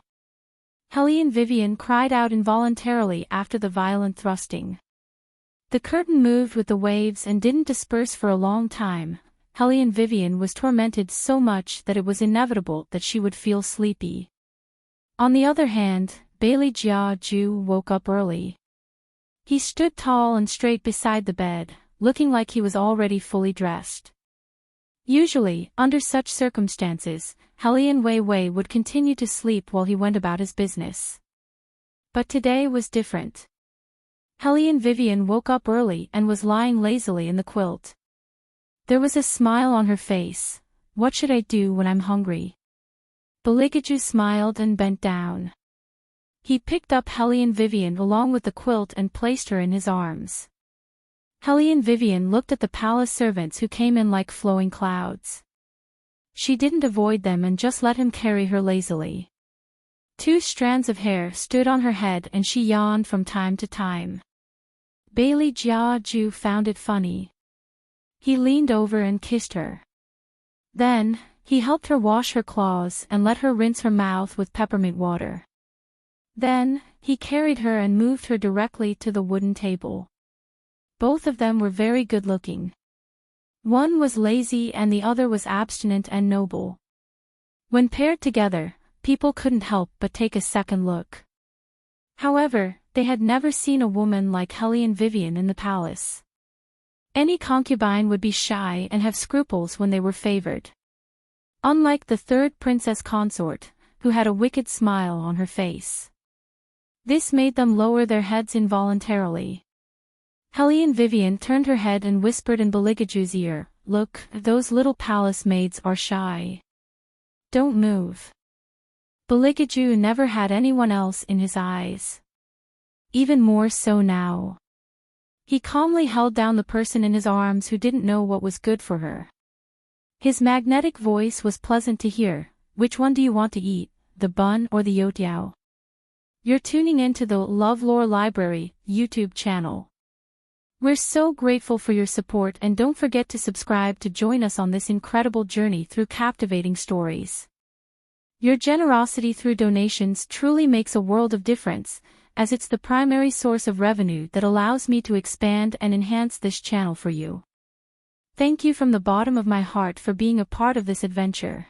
Helene Vivian cried out involuntarily after the violent thrusting. The curtain moved with the waves and didn't disperse for a long time. Helene Vivian was tormented so much that it was inevitable that she would feel sleepy. On the other hand, Bailey Jia Ju woke up early. He stood tall and straight beside the bed, looking like he was already fully dressed. Usually, under such circumstances, Helene Wei would continue to sleep while he went about his business. But today was different. Helene Vivian woke up early and was lying lazily in the quilt. There was a smile on her face. "What should I do when I'm hungry?" Beligaju smiled and bent down. He picked up Helene Vivian along with the quilt and placed her in his arms. Helene Vivian looked at the palace servants who came in like flowing clouds. She didn't avoid them and just let him carry her lazily. 2 strands of hair stood on her head and she yawned from time to time. Bailey Jiaju found it funny. He leaned over and kissed her. Then, he helped her wash her claws and let her rinse her mouth with peppermint water. Then, he carried her and moved her directly to the wooden table. Both of them were very good-looking. One was lazy and the other was abstinent and noble. When paired together, people couldn't help but take a second look. However, they had never seen a woman like Helene Vivian in the palace. Any concubine would be shy and have scruples when they were favored. Unlike the third princess consort, who had a wicked smile on her face. This made them lower their heads involuntarily. Helene Vivian turned her head and whispered in Beligaju's ear, "Look, those little palace maids are shy. Don't move." Beligaju never had anyone else in his eyes. Even more so now. He calmly held down the person in his arms who didn't know what was good for her. His magnetic voice was pleasant to hear. "Which one do you want to eat, the bun or the youtiao?" You're tuning into the LoveLore Library YouTube channel. We're so grateful for your support, and don't forget to subscribe to join us on this incredible journey through captivating stories. Your generosity through donations truly makes a world of difference, as it's the primary source of revenue that allows me to expand and enhance this channel for you. Thank you from the bottom of my heart for being a part of this adventure.